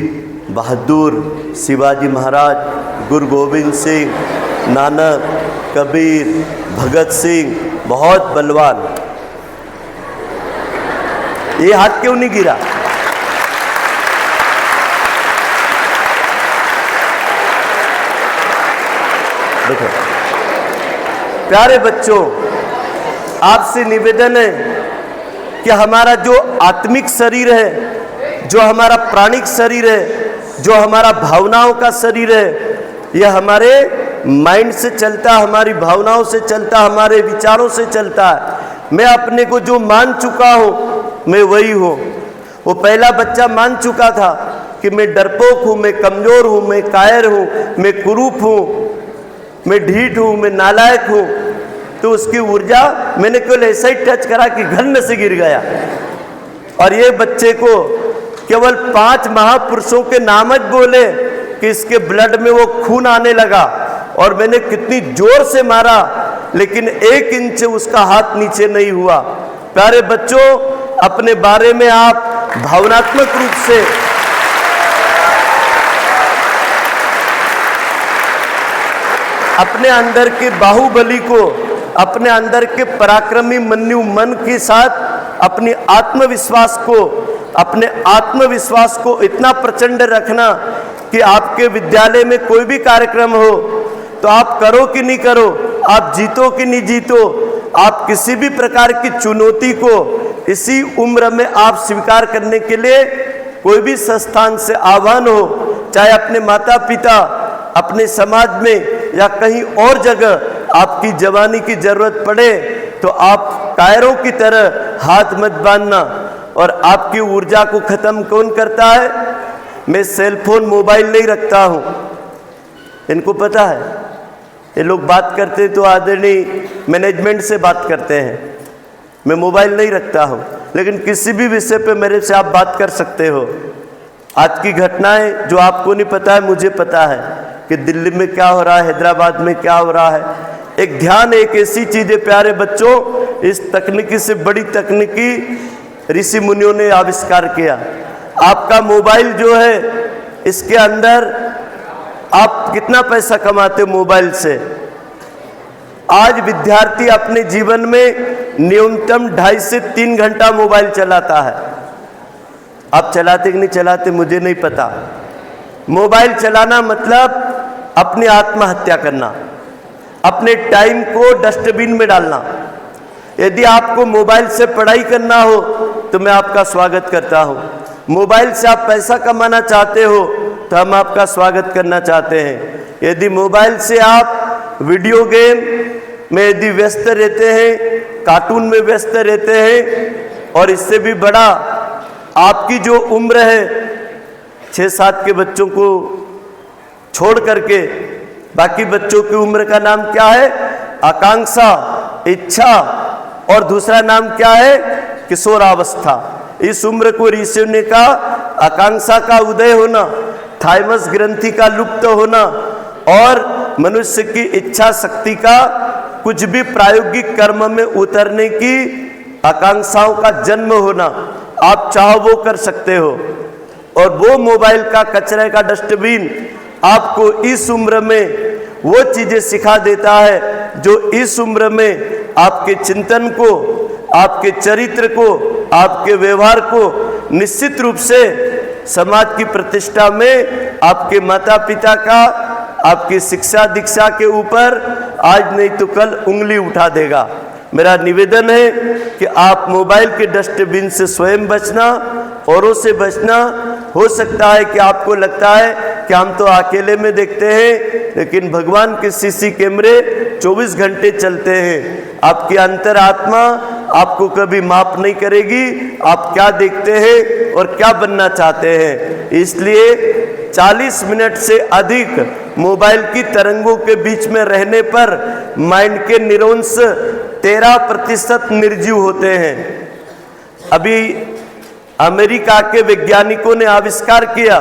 [SPEAKER 1] बहादुर, शिवाजी महाराज, गुरु गोविंद सिंह, नानक, कबीर, भगत सिंह, बहुत बलवान। ये हाथ क्यों नहीं गिरा? देखो प्यारे बच्चों, आपसे निवेदन है कि हमारा जो आत्मिक शरीर है, जो हमारा प्राणिक शरीर है, जो हमारा भावनाओं का शरीर है, यह हमारे माइंड से चलता, हमारी भावनाओं से चलता, हमारे विचारों से चलता है। मैं अपने को जो मान चुका हूँ मैं वही हूँ। वो पहला बच्चा मान चुका था कि मैं डरपोक हूँ, मैं कमज़ोर हूँ, मैं कायर हूँ, मैं कुरूप हूँ, मैं ढीठ हूँ, मैं नालायक हूँ। तो उसकी ऊर्जा मैंने केवल ऐसा ही टच करा कि घन से गिर गया। और ये बच्चे को केवल 5 महापुरुषों के नाम ज बोले कि इसके ब्लड में वो खून आने लगा। और मैंने कितनी जोर से मारा, लेकिन 1 इंच उसका हाथ नीचे नहीं हुआ। प्यारे बच्चों, अपने बारे में आप भावनात्मक रूप से अपने अंदर के बाहुबली को, अपने अंदर के पराक्रमी मन्यु मन के साथ अपने आत्मविश्वास को इतना प्रचंड रखना कि आपके विद्यालय में कोई भी कार्यक्रम हो तो आप करो कि नहीं करो, आप जीतो कि नहीं जीतो, आप किसी भी प्रकार की चुनौती को इसी उम्र में आप स्वीकार करने के लिए कोई भी संस्थान से आह्वान हो, चाहे अपने माता पिता, अपने समाज में या कहीं और जगह आपकी जवानी की जरूरत पड़े तो आप कायरों की तरह हाथ मत बांधना। और आपकी ऊर्जा को खत्म कौन करता है? मैं सेल फोन मोबाइल नहीं रखता हूँ। इनको पता है, ये लोग बात करते तो आदरणीय मैनेजमेंट से बात करते हैं। मैं मोबाइल नहीं रखता हूँ, लेकिन किसी भी विषय पे मेरे से आप बात कर सकते हो। आज की घटनाएं जो आपको नहीं पता है, मुझे पता है कि दिल्ली में क्या हो रहा है, हैदराबाद में क्या हो रहा है। एक ध्यान, एक ऐसी चीज़ है प्यारे बच्चों, इस तकनीकी से बड़ी तकनीकी ऋषि मुनियों ने आविष्कार किया। आपका मोबाइल जो है, इसके अंदर आप कितना पैसा कमाते हो मोबाइल से। आज विद्यार्थी अपने जीवन में न्यूनतम 2.5 से 3 घंटा मोबाइल चलाता है। आप चलाते कि नहीं चलाते मुझे नहीं पता। मोबाइल चलाना मतलब अपनी आत्महत्या करना, अपने टाइम को डस्टबिन में डालना। यदि आपको मोबाइल से पढ़ाई करना हो तो मैं आपका स्वागत करता हूँ। मोबाइल से आप पैसा कमाना चाहते हो तो हम आपका स्वागत करना चाहते हैं। यदि मोबाइल से आप वीडियो गेम में यदि व्यस्त रहते हैं, कार्टून में व्यस्त रहते हैं, और इससे भी बड़ा आपकी जो उम्र है 6-7 के बच्चों को छोड़ करके बाकी बच्चों की उम्र का नाम क्या है? आकांक्षा, इच्छा, और दूसरा नाम क्या है? किशोरावस्था। इस उम्र को ऋषियों ने कहा आकांक्षा का उदय होना, थाइमस ग्रंथि का लुप्त होना और मनुष्य की इच्छा शक्ति का कुछ भी प्रायोगिक कर्म में उतरने की आकांक्षाओं का जन्म होना। आप चाहो वो कर सकते हो, और वो मोबाइल का कचरे का डस्टबिन आपको इस उम्र में वो चीजें सिखा देता है जो इस उम्र में आपके चिंतन को, आपके चरित्र को, आपके व्यवहार को निश्चित रूप से समाज की प्रतिष्ठा में आपके माता पिता का, आपकी शिक्षा दीक्षा के ऊपर आज नहीं तो कल उंगली उठा देगा। मेरा निवेदन है कि आप मोबाइल के डस्टबिन से स्वयं बचना, औरों से बचना। हो सकता है कि आपको लगता है कि हम तो अकेले में देखते हैं, लेकिन भगवान के सीसी कैमरे 24 घंटे चलते हैं। आपकी अंतरात्मा आपको कभी माफ नहीं करेगी आप क्या देखते हैं और क्या बनना चाहते हैं। इसलिए 40 मिनट से अधिक मोबाइल की तरंगों के बीच में रहने पर माइंड के न्यूरॉन्स 13% निर्जीव होते हैं। अभी अमेरिका के वैज्ञानिकों ने आविष्कार किया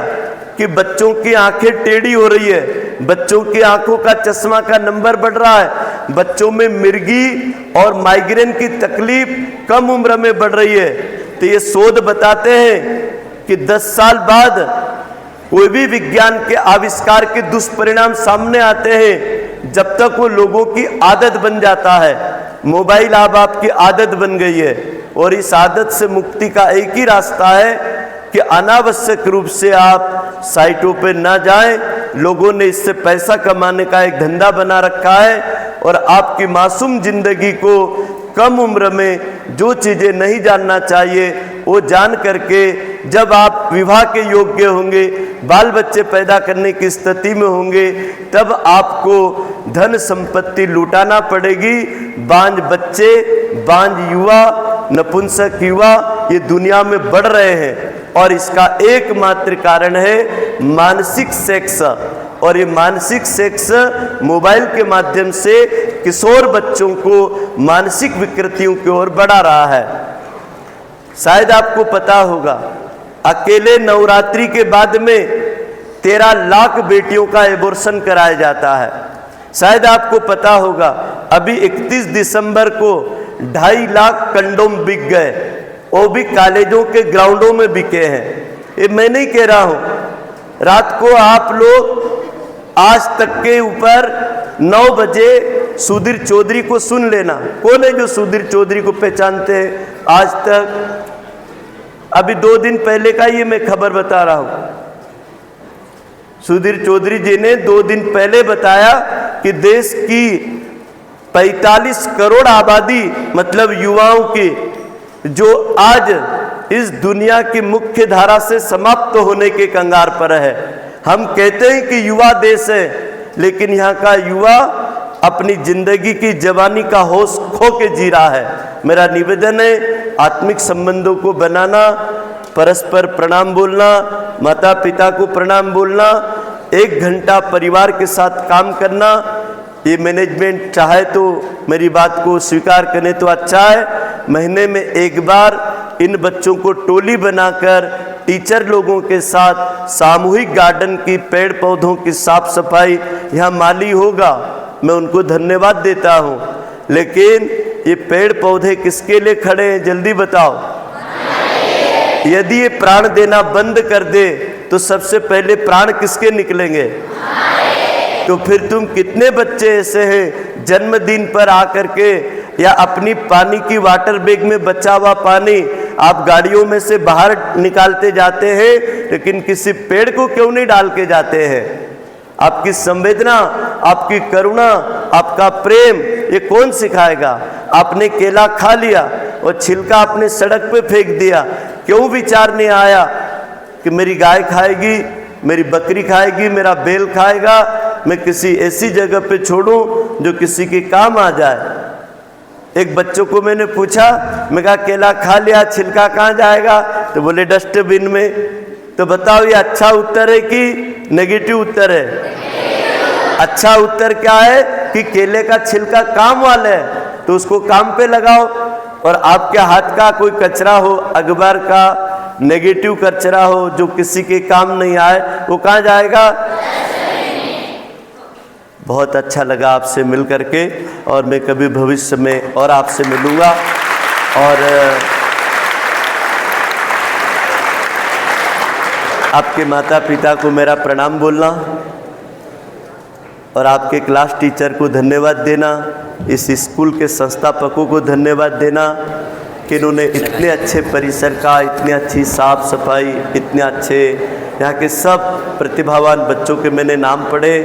[SPEAKER 1] कि बच्चों की आंखें टेढ़ी हो रही है, बच्चों की आंखों का चश्मा का नंबर बढ़ रहा है, बच्चों में मिर्गी और माइग्रेन की तकलीफ कम उम्र में बढ़ रही है। तो ये शोध बताते हैं कि 10 साल बाद कोई भी विज्ञान के आविष्कार के दुष्परिणाम सामने आते हैं जब तक वो लोगों की आदत बन जाता है। मोबाइल अब आपकी आदत बन गई है, और इस आदत से मुक्ति का एक ही रास्ता है कि अनावश्यक रूप से आप साइटों पर ना जाएं। लोगों ने इससे पैसा कमाने का एक धंधा बना रखा है, और आपकी मासूम जिंदगी को कम उम्र में जो चीज़ें नहीं जानना चाहिए वो जान करके जब आप विवाह के योग्य होंगे, बाल बच्चे पैदा करने की स्थिति में होंगे, तब आपको धन संपत्ति लुटाना पड़ेगी। बांझ बच्चे, बांझ युवा, नपुंसक युवा ये दुनिया में बढ़ रहे हैं, और इसका एकमात्र कारण है मानसिक सेक्स। और ये मानसिक सेक्स मोबाइल के माध्यम से किशोर बच्चों को मानसिक विकृतियों की ओर बढ़ा रहा है। शायद आपको पता होगा, अकेले नवरात्रि के बाद में 13 लाख बेटियों का एबॉर्शन कराया जाता है। शायद आपको पता होगा, अभी 31 दिसंबर को 2.5 लाख कंडोम बिक गए, वो भी कॉलेजों के ग्राउंडों में बिके हैं। ये मैं नहीं कह रहा हूँ। रात को आप लोग आज तक के ऊपर 9 बजे सुधीर चौधरी को सुन लेना। कौन है जो सुधीर चौधरी को पहचानते हैं? आज तक अभी 2 दिन पहले का ये मैं खबर बता रहा हूँ। सुधीर चौधरी जी ने 2 दिन पहले बताया कि देश की 45 करोड़ आबादी मतलब युवाओं की जो आज इस दुनिया की मुख्य धारा से समाप्त होने के कंगार पर है। हम कहते हैं कि युवा देश है, लेकिन यहाँ का युवा अपनी जिंदगी की जवानी का होश खो के जी रहा है। मेरा निवेदन है आत्मिक संबंधों को बनाना, परस्पर प्रणाम बोलना, माता पिता को प्रणाम बोलना, 1 घंटा परिवार के साथ काम करना। ये मैनेजमेंट चाहे तो मेरी बात को स्वीकार करें तो अच्छा है। महीने में 1 बार इन बच्चों को टोली बनाकर टीचर लोगों के साथ सामूहिक गार्डन की पेड़ पौधों की साफ सफाई, यहाँ माली होगा, मैं उनको धन्यवाद देता हूँ। लेकिन ये पेड़ पौधे किसके लिए खड़े हैं, जल्दी बताओ। यदि ये प्राण देना बंद कर दे तो सबसे पहले प्राण किसके निकलेंगे? तो फिर तुम कितने बच्चे ऐसे हैं जन्मदिन पर आकर के या अपनी पानी की वाटर बैग में बचा हुआ पानी आप गाड़ियों में से बाहर निकालते जाते हैं, लेकिन किसी पेड़ को क्यों नहीं डाल के जाते हैं? आपकी संवेदना, आपकी करुणा, आपका प्रेम ये कौन सिखाएगा? आपने केला खा लिया और छिलका आपने सड़क पे फेंक दिया, क्यों विचार नहीं आया कि मेरी गाय खाएगी, मेरी बकरी खाएगी, मेरा बैल खाएगा, मैं किसी ऐसी जगह पे छोड़ूं जो किसी के काम आ जाए। एक बच्चों को मैंने पूछा, मैं कहा केला खा लिया, छिलका कहाँ जाएगा? तो बोले डस्टबिन में। तो बताओ ये अच्छा उत्तर है कि नेगेटिव उत्तर है? अच्छा उत्तर क्या है कि केले का छिलका काम वाला है तो उसको काम पे लगाओ, और आपके हाथ का कोई कचरा हो, अखबार का नेगेटिव कचरा हो जो किसी के काम नहीं आए, वो कहाँ जाएगा? बहुत अच्छा लगा आपसे मिल करके, और मैं कभी भविष्य में और आपसे मिलूँगा। और आपके माता पिता को मेरा प्रणाम बोलना और आपके क्लास टीचर को धन्यवाद देना, इस स्कूल के संस्थापकों को धन्यवाद देना कि इन्होंने इतने अच्छे परिसर का, इतनी अच्छी साफ सफाई, इतने अच्छे यहाँ के सब प्रतिभावान बच्चों के मैंने नाम पढ़े।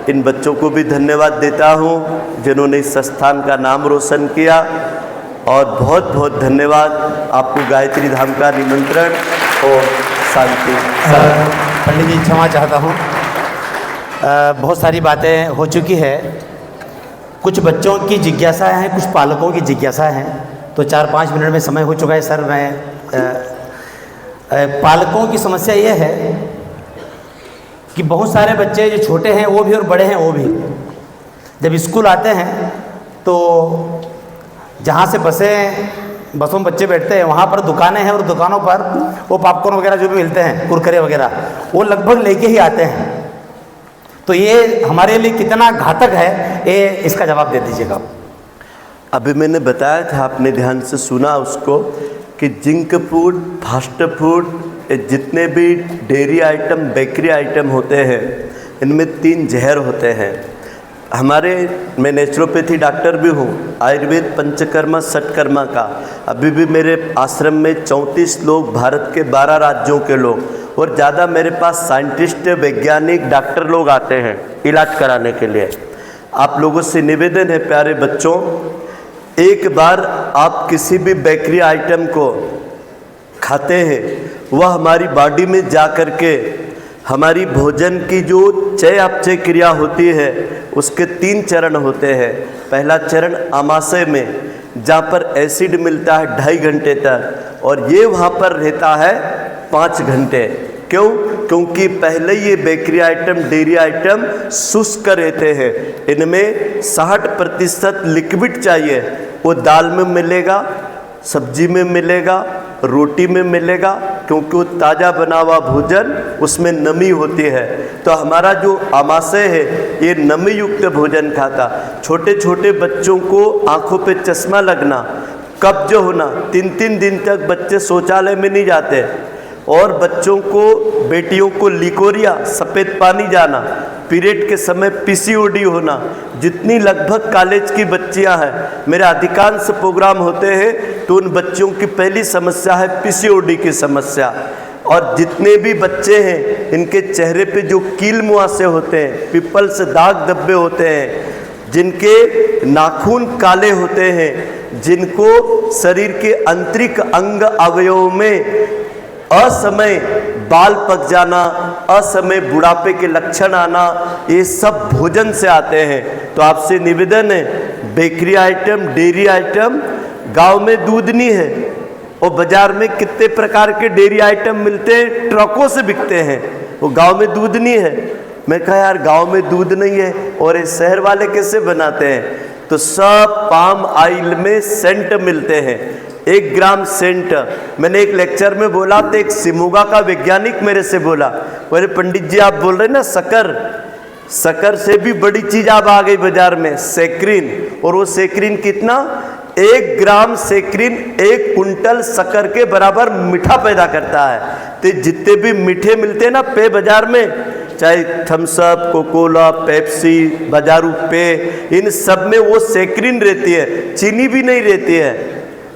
[SPEAKER 1] इन बच्चों को भी धन्यवाद देता हूँ जिन्होंने इस संस्थान का नाम रोशन किया। और बहुत बहुत धन्यवाद आपको गायत्री धाम का निमंत्रण और शांति।
[SPEAKER 3] पंडित जी क्षमा चाहता हूँ, बहुत सारी बातें हो चुकी है, कुछ बच्चों की जिज्ञासा हैं, कुछ पालकों की जिज्ञासा हैं, तो 4-5 मिनट में समय हो चुका है। सर मैं पालकों की समस्या ये है कि बहुत सारे बच्चे जो छोटे हैं वो भी और बड़े हैं वो भी, जब स्कूल आते हैं तो जहाँ से बसों में बच्चे बैठते हैं वहाँ पर दुकानें हैं, और दुकानों पर वो पॉपकॉर्न वगैरह जो भी मिलते हैं, कुरकुरे वगैरह, वो लगभग लेके ही आते हैं। तो ये हमारे लिए कितना घातक है, ये इसका जवाब दे दीजिएगा।
[SPEAKER 1] अभी मैंने बताया था, आपने ध्यान से सुना उसको, कि जंक फूड, फास्ट फूड, जितने भी डेयरी आइटम, बेकरी आइटम होते हैं, इनमें 3 जहर होते हैं। मैं नेचुरोपैथी डॉक्टर भी हूँ, आयुर्वेद पंचकर्मा षटकर्मा का। अभी भी मेरे आश्रम में 34 लोग, भारत के 12 राज्यों के लोग, और ज़्यादा मेरे पास साइंटिस्ट, वैज्ञानिक, डॉक्टर लोग आते हैं इलाज कराने के लिए। आप लोगों से निवेदन है प्यारे बच्चों, एक बार आप किसी भी बेकरी आइटम को खाते हैं, वह हमारी बॉडी में जा कर के हमारी भोजन की जो चय अपचय क्रिया होती है उसके 3 चरण होते हैं। पहला चरण आमाशय में, जहाँ पर एसिड मिलता है 2.5 घंटे तक, और ये वहाँ पर रहता है 5 घंटे। क्यों? क्योंकि पहले ये बेकरी आइटम, डेयरी आइटम शुष्क रहते हैं, इनमें 60% लिक्विड चाहिए। वो दाल में मिलेगा, सब्जी में मिलेगा, रोटी में मिलेगा, क्योंकि वो ताज़ा बना हुआ भोजन, उसमें नमी होती है। तो हमारा जो आमाशय है ये नमी युक्त भोजन खाता। छोटे छोटे बच्चों को आँखों पे चश्मा लगना, कब्ज होना, 3-3 दिन तक बच्चे शौचालय में नहीं जाते, और बच्चों को, बेटियों को लिकोरिया, सफ़ेद पानी जाना, पीरियड के समय पीसीओडी होना। जितनी लगभग कॉलेज की बच्चियां हैं, मेरे अधिकांश प्रोग्राम होते हैं तो उन बच्चों की पहली समस्या है पीसीओडी की समस्या। और जितने भी बच्चे हैं इनके चेहरे पे जो कील मुहासे होते हैं, पिंपल्स, दाग धब्बे होते हैं, जिनके नाखून काले होते हैं, जिनको शरीर के आंतरिक अंग अवयवों में असमय बाल पक जाना, असमय बुढ़ापे के लक्षण आना, ये सब भोजन से आते हैं। तो आपसे निवेदन है, बेकरी आइटम, डेयरी आइटम, गांव में दूध नहीं है और बाजार में कितने प्रकार के डेयरी आइटम मिलते हैं, ट्रकों से बिकते हैं। वो गांव में दूध नहीं है। मैं कहा यार गांव में दूध नहीं है और ये शहर वाले कैसे बनाते हैं? तो सब पाम ऑयल में सेंट मिलते हैं, 1 ग्राम सेंट। मैंने एक लेक्चर में बोला तो एक सिमुगा का वैज्ञानिक मेरे से बोला, बोले पंडित जी आप बोल रहे ना शक्कर से भी बड़ी चीज अब आ गई बाजार में, सेक्रिन। और वो सेक्रिन कितना, 1 ग्राम सेक्रिन 1 कुंटल शक्कर के बराबर मीठा पैदा करता है। तो जितने भी मीठे मिलते हैं ना पे बाजार में, चाहे थम्स अप, कोकोला, पेप्सी, बाजारू पे, इन सब में वो सेक्रिन रहती है, चीनी भी नहीं रहती है।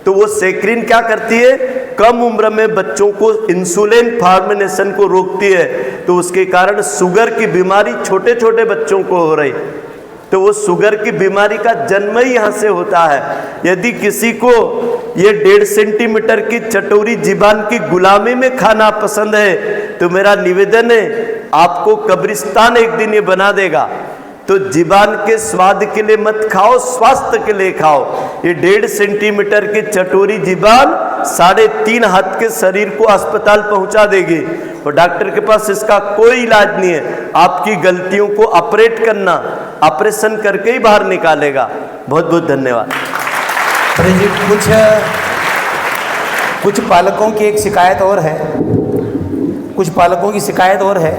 [SPEAKER 1] तो वो सेक्रिन क्या करती है, कम उम्र में बच्चों को इंसुलिन फॉर्मेशन को रोकती है। तो उसके कारण शुगर की बीमारी छोटे छोटे बच्चों को हो रही। तो वो शुगर की बीमारी का जन्म ही यहाँ से होता है। यदि किसी को ये 1.5 सेंटीमीटर की चटोरी जीबान की गुलामी में खाना पसंद है तो मेरा निवेदन है, आपको कब्रिस्तान एक दिन ये बना देगा। तो जीबान के स्वाद के लिए मत खाओ, स्वास्थ्य के लिए खाओ। ये 1.5 सेंटीमीटर की चटोरी जीबान 3.5 हाथ के शरीर को अस्पताल पहुंचा देगी और डॉक्टर के पास इसका कोई इलाज नहीं है। आपकी गलतियों को ऑपरेट करना, ऑपरेशन करके ही बाहर निकालेगा। बहुत बहुत धन्यवाद।
[SPEAKER 3] जी कुछ पालकों की एक शिकायत और है, कुछ पालकों की शिकायत और है।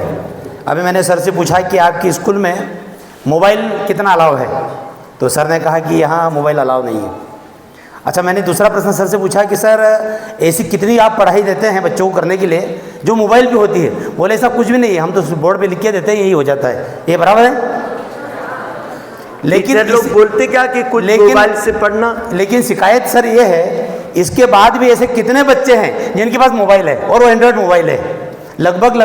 [SPEAKER 3] अभी मैंने सर से पूछा कि आपके स्कूल में मोबाइल कितना अलाउ है, तो सर ने कहा कि यहाँ मोबाइल अलाउ नहीं है। अच्छा, मैंने दूसरा प्रश्न सर से पूछा कि सर ऐसी कितनी आप पढ़ाई देते हैं बच्चों को करने के लिए जो मोबाइल पे होती है? बोले ऐसा कुछ भी नहीं है, हम तो बोर्ड पे लिख के देते हैं, यही हो जाता है। ये बराबर है? लेकिन
[SPEAKER 1] लोग बोलते क्या कि कुछ मोबाइल से पढ़ना,
[SPEAKER 3] लेकिन शिकायत सर ये है, इसके बाद भी ऐसे कितने बच्चे हैं जिनके पास मोबाइल है और वो एंड्रॉयड मोबाइल है। लगभग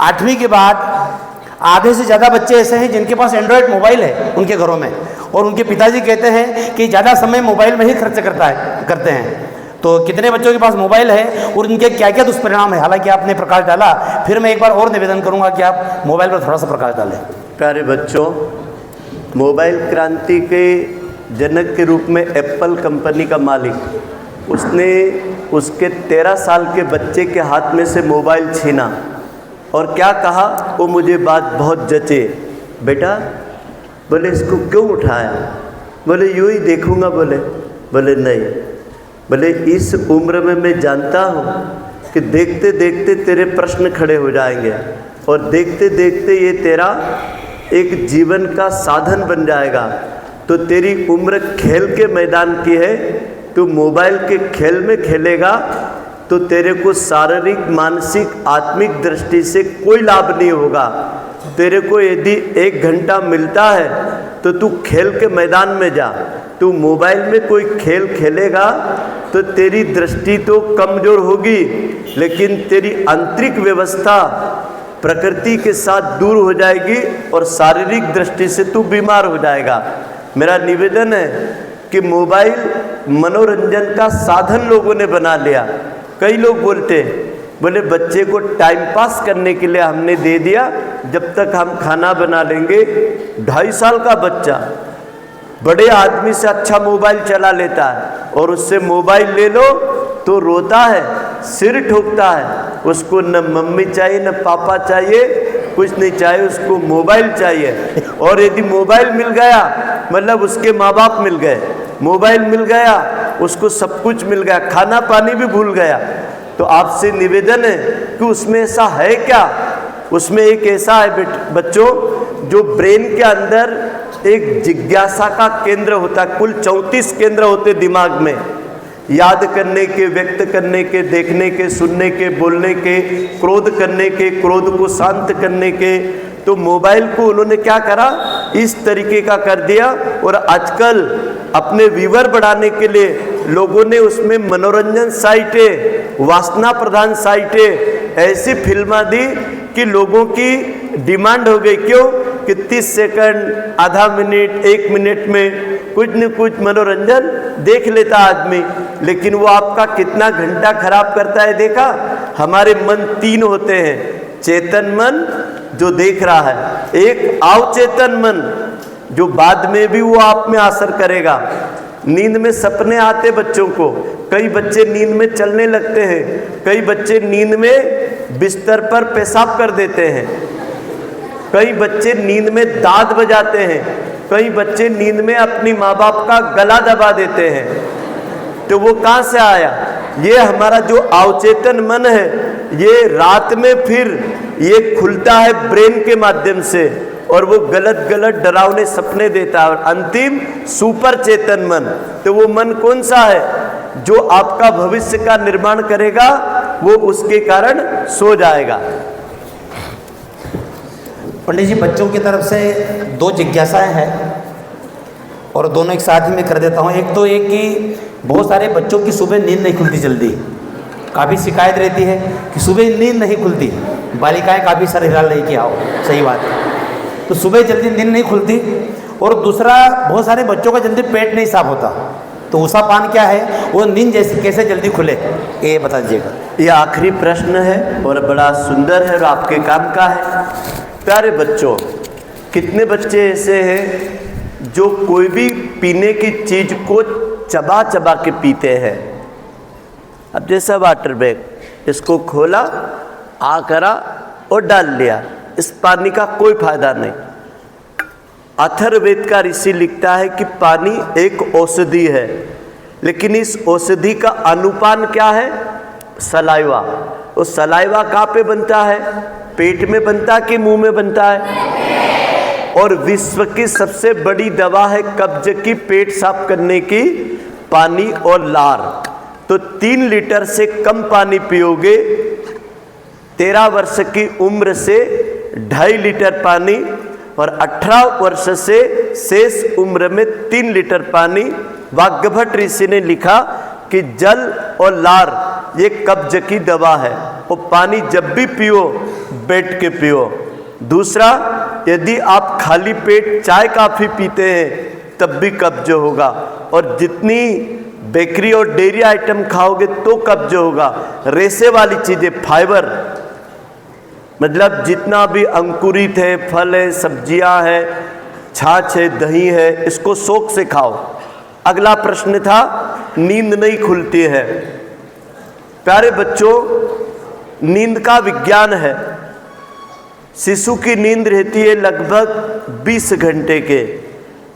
[SPEAKER 3] 8वीं के बाद आधे से ज़्यादा बच्चे ऐसे हैं जिनके पास एंड्रॉयड मोबाइल है उनके घरों में, और उनके पिताजी कहते हैं कि ज़्यादा समय मोबाइल में ही खर्च करते हैं। तो कितने बच्चों के पास मोबाइल है और उनके क्या क्या दुष्परिणाम है? हालांकि आपने प्रकाश डाला, फिर मैं एक बार और निवेदन करूंगा कि आप मोबाइल पर थोड़ा सा प्रकाश डालें।
[SPEAKER 1] प्यारे बच्चों, मोबाइल क्रांति के जनक के रूप में एप्पल कंपनी का मालिक, उसने उसके 13 साल के बच्चे के हाथ में से मोबाइल छीना और क्या कहा, वो मुझे बात बहुत जचे। बेटा, बोले इसको क्यों उठाया? बोले यूँ ही देखूंगा। बोले नहीं, बोले इस उम्र में मैं जानता हूँ कि देखते देखते तेरे प्रश्न खड़े हो जाएंगे और देखते देखते ये तेरा एक जीवन का साधन बन जाएगा। तो तेरी उम्र खेल के मैदान की है, तू मोबाइल के खेल में खेलेगा तो तेरे को शारीरिक, मानसिक, आत्मिक दृष्टि से कोई लाभ नहीं होगा। तेरे को यदि 1 घंटा मिलता है तो तू खेल के मैदान में जा। तू मोबाइल में कोई खेल खेलेगा तो तेरी दृष्टि तो कमज़ोर होगी, लेकिन तेरी आंतरिक व्यवस्था प्रकृति के साथ दूर हो जाएगी और शारीरिक दृष्टि से तू बीमार हो जाएगा। मेरा निवेदन है कि मोबाइल मनोरंजन का साधन लोगों ने बना लिया। कई लोग बोले बच्चे को टाइम पास करने के लिए हमने दे दिया, जब तक हम खाना बना लेंगे। 2.5 साल का बच्चा बड़े आदमी से अच्छा मोबाइल चला लेता है और उससे मोबाइल ले लो तो रोता है, सिर ठोकता है। उसको न मम्मी चाहिए न पापा चाहिए, कुछ नहीं चाहिए, उसको मोबाइल चाहिए। और यदि मोबाइल मिल गया मतलब उसके माँ बाप मिल गए, मोबाइल मिल गया उसको सब कुछ मिल गया, खाना पानी भी भूल गया। तो आपसे निवेदन है कि उसमें ऐसा है क्या? उसमें एक ऐसा है बच्चों, जो ब्रेन के अंदर एक जिज्ञासा का केंद्र होता है। कुल 34 केंद्र होते दिमाग में, याद करने के, व्यक्त करने के, देखने के, सुनने के, बोलने के, क्रोध करने के, क्रोध को शांत करने के। तो मोबाइल को उन्होंने क्या करा, इस तरीके का कर दिया। और आजकल अपने व्यूअर बढ़ाने के लिए लोगों ने उसमें मनोरंजन साइटें, वासना प्रधान साइटें, ऐसी फिल्में दी कि लोगों की डिमांड हो गई। क्यों कि 30 सेकंड, आधा मिनट, 1 मिनट में कुछ न कुछ मनोरंजन देख लेता आदमी। लेकिन वो आपका कितना घंटा खराब करता है देखा? हमारे मन 3 होते हैं, चेतन मन जो देख रहा है, एक अवचेतन मन जो बाद में भी वो आप में असर करेगा। नींद में सपने आते बच्चों को, कई बच्चे नींद में चलने लगते हैं, कई बच्चे नींद में बिस्तर पर पेशाब कर देते हैं, कई बच्चे नींद में दांत बजाते हैं, कई बच्चे नींद में अपनी माँ बाप का गला दबा देते हैं। तो वो कहाँ से आया? ये हमारा जो अवचेतन मन है, ये रात में फिर ये खुलता है ब्रेन के माध्यम से और वो गलत गलत डरावने सपने देता है। और अंतिम सुपर चेतन मन, तो वो मन कौन सा है? जो आपका भविष्य का निर्माण करेगा, वो उसके कारण सो जाएगा।
[SPEAKER 3] पंडित जी, बच्चों की तरफ से 2 जिज्ञासाएं हैं और दोनों एक साथ ही मैं कर देता हूँ। एक तो एक कि बहुत सारे बच्चों की सुबह नींद नहीं खुलती जल्दी, काफ़ी शिकायत रहती है कि सुबह नींद नहीं खुलती। बालिकाएं काफ़ी सर हिला रही कि आओ, सही बात है, तो सुबह जल्दी नींद नहीं खुलती। और दूसरा, बहुत सारे बच्चों का जल्दी पेट नहीं साफ होता, तो ऊषा पान क्या है, वो नींद जैसे कैसे जल्दी खुले, ये बता दीजिएगा।
[SPEAKER 1] ये आखिरी प्रश्न है और बड़ा सुंदर है और आपके काम का है। प्यारे बच्चों, कितने बच्चे ऐसे हैं जो कोई भी पीने की चीज़ को चबा चबा के पीते हैं? अब जैसा वाटर बैग, इसको खोला, आ करा और डाल लिया, इस पानी का कोई फायदा नहीं। अथर्ववेद का ऋषि लिखता है कि पानी एक औषधि है, लेकिन इस औषधि का अनुपान क्या है? सलाइवा। वो सलाइवा कहाँ पे बनता है? पेट में बनता है कि मुंह में बनता है? और विश्व की सबसे बड़ी दवा है कब्ज की, पेट साफ करने की, पानी और लार। तो 3 लीटर से कम पानी पियोगे, 13 वर्ष की उम्र से 2.5 लीटर पानी, और 18 वर्ष से शेष उम्र में 3 लीटर पानी। वाग्भट ऋषि ने लिखा कि जल और लार ये कब्ज की दवा है, और पानी जब भी पियो बैठ के पियो। दूसरा, यदि आप खाली पेट चाय काफ़ी पीते हैं तब भी कब्ज होगा, और जितनी बेकरी और डेयरी आइटम खाओगे तो कब्ज होगा। रेशे वाली चीज़ें, फाइबर, मतलब जितना भी अंकुरित है, फल है, सब्जियां हैं, छाछ है, दही है, इसको शौक से खाओ। अगला प्रश्न था, नींद नहीं खुलती है। प्यारे बच्चों, नींद का विज्ञान है। शिशु की नींद रहती है लगभग 20 घंटे के,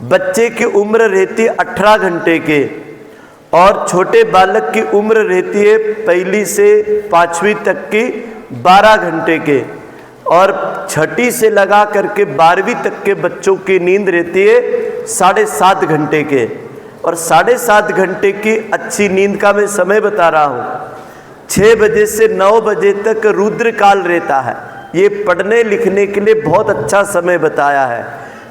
[SPEAKER 1] बच्चे की उम्र रहती है 18 घंटे के, और छोटे बालक की उम्र रहती है 1 से 5वीं तक की 12 घंटे के, और 6ठी से लगा करके 12वीं तक के बच्चों की नींद रहती है 7.5 घंटे के। और 7.5 घंटे की अच्छी नींद का मैं समय बता रहा हूँ। 6 बजे से 9 बजे तक रुद्र काल रहता है, ये पढ़ने लिखने के लिए बहुत अच्छा समय बताया है।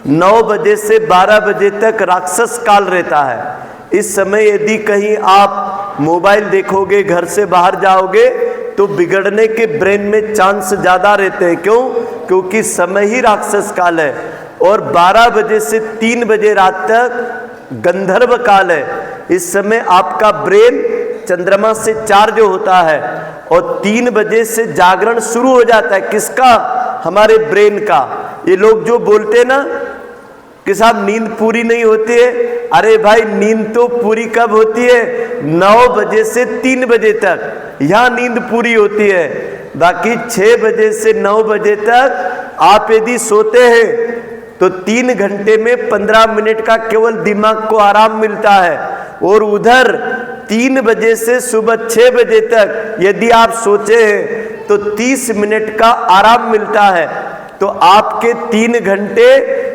[SPEAKER 1] 9 बजे से 12 बजे तक राक्षस काल रहता है। इस समय यदि कहीं आप मोबाइल देखोगे, घर से बाहर जाओगे, तो बिगड़ने के ब्रेन में चांस ज़्यादा रहते हैं। क्यों? क्योंकि समय ही राक्षस काल है। और 12 बजे से 3 बजे रात तक गंधर्व काल है। इस समय आपका ब्रेन चंद्रमा से चार्ज होता है, और 3 बजे से जागरण शुरू हो जाता है। किसका? हमारे ब्रेन का। ये लोग जो बोलते हैं ना कि साहब नींद पूरी नहीं होती है, अरे भाई नींद तो पूरी कब होती है? 9 बजे से 3 बजे तक यहाँ नींद पूरी होती है। बाकी 6 बजे से 9 बजे तक आप यदि सोते हैं तो 3 घंटे में 15 मिनट का केवल दिमाग को आराम मिलता है। और उधर 3 बजे से सुबह 6 बजे तक यदि आप सोचे हैं तो 30 मिनट का आराम मिलता है। तो आपके 3 घंटे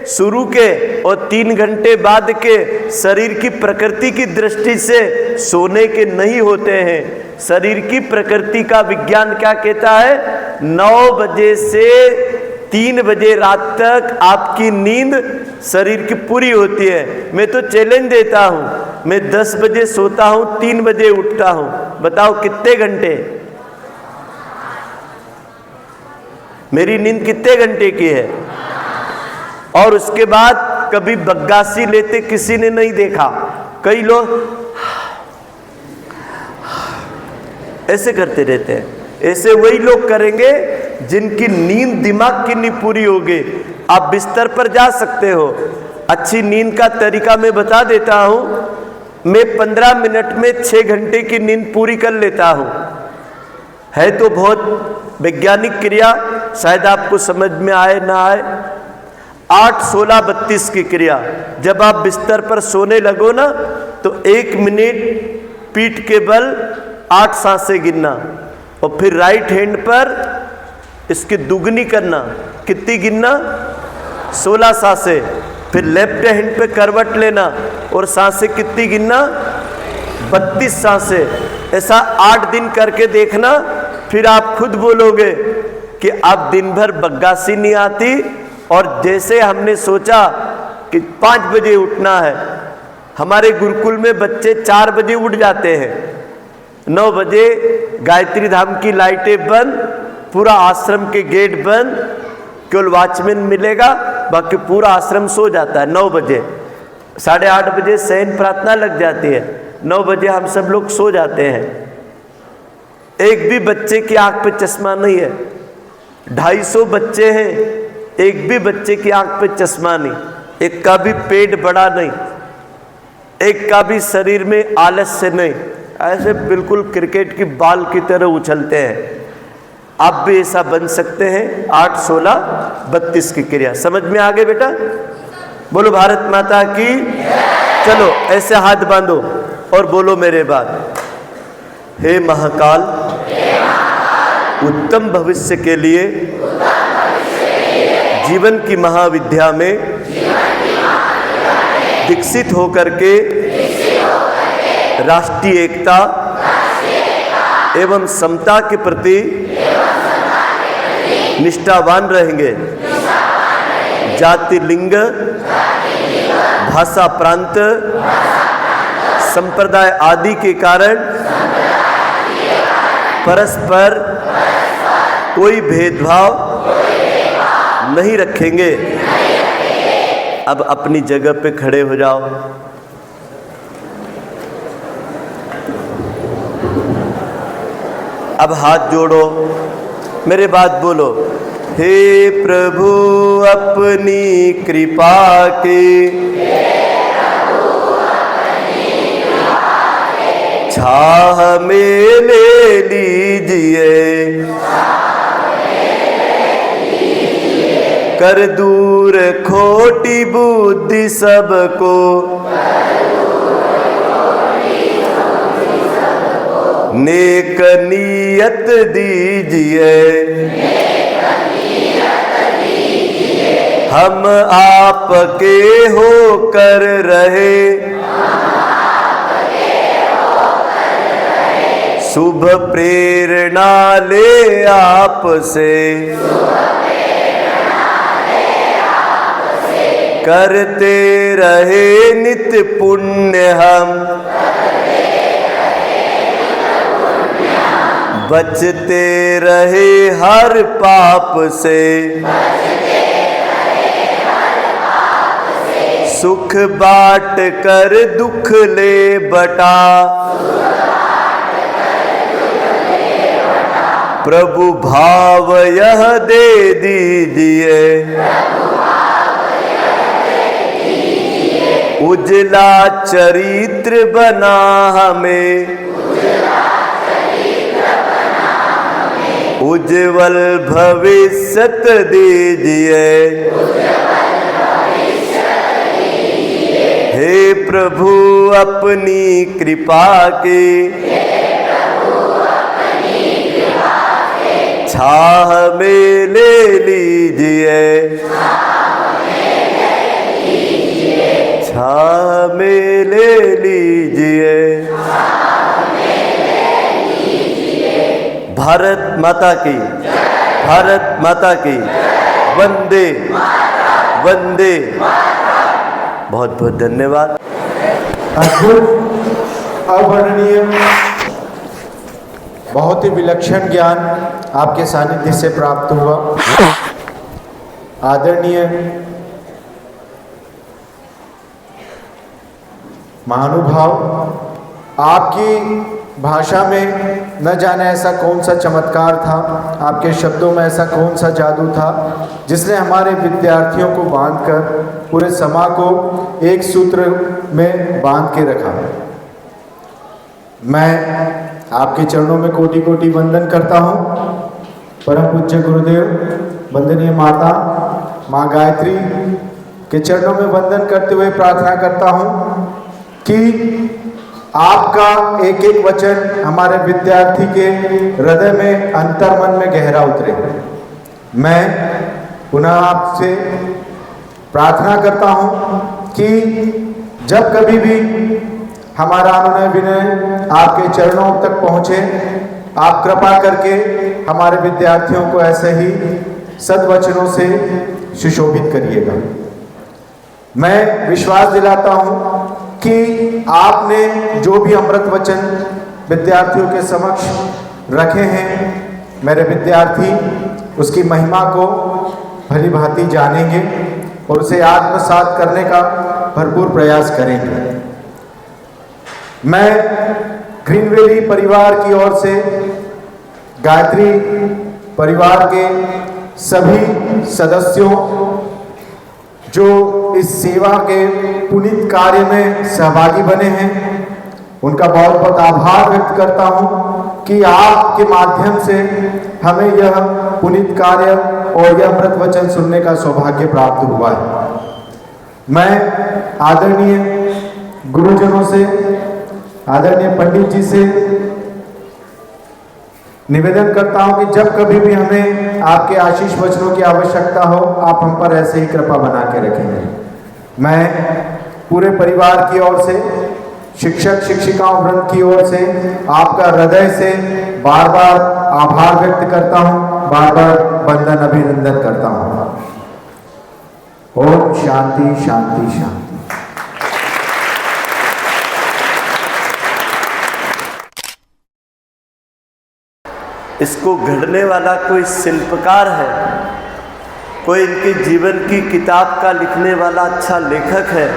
[SPEAKER 1] शुरू के और 3 घंटे बाद के शरीर की प्रकृति की दृष्टि से सोने के नहीं होते हैं। शरीर की प्रकृति का विज्ञान क्या कहता है? 9 बजे से 3 बजे रात तक आपकी नींद शरीर की पूरी होती है। मैं तो चैलेंज देता हूँ, मैं 10 बजे सोता हूँ, 3 बजे उठता हूँ, बताओ कितने घंटे? मेरी नींद कितने घंटे की है? और उसके बाद कभी बग्गासी लेते किसी ने नहीं देखा। कई लोग ऐसे करते रहते हैं। ऐसे वही लोग करेंगे जिनकी नींद दिमाग की नहीं पूरी होगी। आप बिस्तर पर जा सकते हो। अच्छी नींद का तरीका मैं बता देता हूँ। मैं 15 मिनट में 6 घंटे की नींद पूरी कर लेता हूँ। है तो बहुत वैज्ञानिक क्रिया, शायद आपको समझ में आए ना आए। 8, 16, 32 की क्रिया। जब आप बिस्तर पर सोने लगो ना तो 1 मिनट पीठ के बल 8 सांसें गिनना और फिर राइट हैंड पर इसकी दुगनी करना। कितनी गिनना? 16 सांसें। फिर लेफ्ट हैंड पे करवट लेना और सांसें कितनी गिनना? 32 सांसें। ऐसा 8 दिन करके देखना, फिर आप खुद बोलोगे कि अब दिन भर बग्गासी नहीं आती। और जैसे हमने सोचा कि 5 बजे उठना है, हमारे गुरुकुल में बच्चे 4 बजे उठ जाते हैं। 9 बजे गायत्री धाम की लाइटें बंद, पूरा आश्रम के गेट बंद, केवल वॉचमैन मिलेगा, बाकी पूरा आश्रम सो जाता है। 9 बजे 8:30 बजे शयन प्रार्थना लग जाती है, 9 बजे हम सब लोग सो जाते हैं। एक भी बच्चे की आंख पे चश्मा नहीं है। 250 बच्चे हैं, एक भी बच्चे की आंख पे चश्मा नहीं, एक का भी पेट बड़ा नहीं, एक का भी शरीर में आलस्य नहीं। ऐसे बिल्कुल क्रिकेट की बॉल की तरह उछलते हैं। आप भी ऐसा बन सकते हैं। 8, 16, 32 की क्रिया समझ में आ गए बेटा? बोलो भारत माता की। चलो ऐसे हाथ बांधो और बोलो मेरे बाद। हे महाकाल, उत्तम भविष्य के लिए जीवन की महाविद्या में विकसित होकर के राष्ट्रीय एकता एवं समता के प्रति निष्ठावान रहेंगे। जाति, लिंग, भाषा, प्रांत, संप्रदाय आदि के कारण परस्पर कोई भेदभाव नहीं रखेंगे। अब अपनी जगह पे खड़े हो जाओ। अब हाथ जोड़ो, मेरे बाद बोलो। हे प्रभु अपनी कृपा के छाह में ले लीजिए, कर दूर खोटी बुद्धि सबको, नेक नियत दीजिए। हम आपके होकर रहे, शुभ प्रेरणा ले आपसे, करते रहे नित्य पुण्य हम, बचते रहे हर पाप से, सुख बांट कर दुख ले बटा, प्रभु भाव यह दे दीजिए। उजला चरित्र बना हमें, उज्जवल भविष्य दीजिए। हे प्रभु अपनी कृपा की छाह में ले लीजिए, छाह में ले लीजिए। भारत माता की, भारत माता की। वंदे वंदे। बहुत बहुत धन्यवाद।
[SPEAKER 4] अद्भुत, अवर्णनीय, बहुत ही विलक्षण ज्ञान आपके सानिध्य से प्राप्त हुआ। आदरणीय महानुभाव, आपकी भाषा में न जाने ऐसा कौन सा चमत्कार था, आपके शब्दों में ऐसा कौन सा जादू था जिसने हमारे विद्यार्थियों को बांधकर पूरे समा को एक सूत्र में बांध के रखा। मैं आपके चरणों में कोटि कोटि वंदन करता हूँ। परम पूज्य गुरुदेव वंदनीय माता माँ गायत्री के चरणों में वंदन करते हुए प्रार्थना करता हूँ कि आपका एक एक वचन हमारे विद्यार्थी के हृदय में, अंतर मन में गहरा उतरे। मैं पुनः आपसे प्रार्थना करता हूँ कि जब कभी भी हमारा अनुनय विनय आपके चरणों तक पहुँचे, आप कृपा करके हमारे विद्यार्थियों को ऐसे ही सद्वचनों से सुशोभित करिएगा। मैं विश्वास दिलाता हूँ कि आपने जो भी अमृत वचन विद्यार्थियों के समक्ष रखे हैं, मेरे विद्यार्थी उसकी महिमा को भली भांति जानेंगे और उसे आत्मसात करने का भरपूर प्रयास करेंगे। मैं ग्रीन वैली परिवार की ओर से गायत्री परिवार के सभी सदस्यों जो इस सेवा के पुनीत कार्य में सहभागी बने हैं, उनका बहुत बहुत आभार व्यक्त करता हूं कि आपके माध्यम से हमें यह पुनीत कार्य और यह अमृत वचन सुनने का सौभाग्य प्राप्त हुआ है। मैं आदरणीय गुरुजनों से, आदरणीय पंडित जी से निवेदन करता हूं कि जब कभी भी हमें आपके आशीष वचनों की आवश्यकता हो, आप हम पर ऐसे ही कृपा बना के रखेंगे। मैं पूरे परिवार की ओर से, शिक्षक शिक्षिकाओं वृंद की ओर से आपका हृदय से बार बार आभार व्यक्त करता हूं, बार बार वंदन अभिनंदन करता हूं। ओम शांति शांति शांति।
[SPEAKER 1] इसको गढ़ने वाला कोई शिल्पकार है, कोई इनके जीवन की किताब का लिखने वाला अच्छा लेखक है,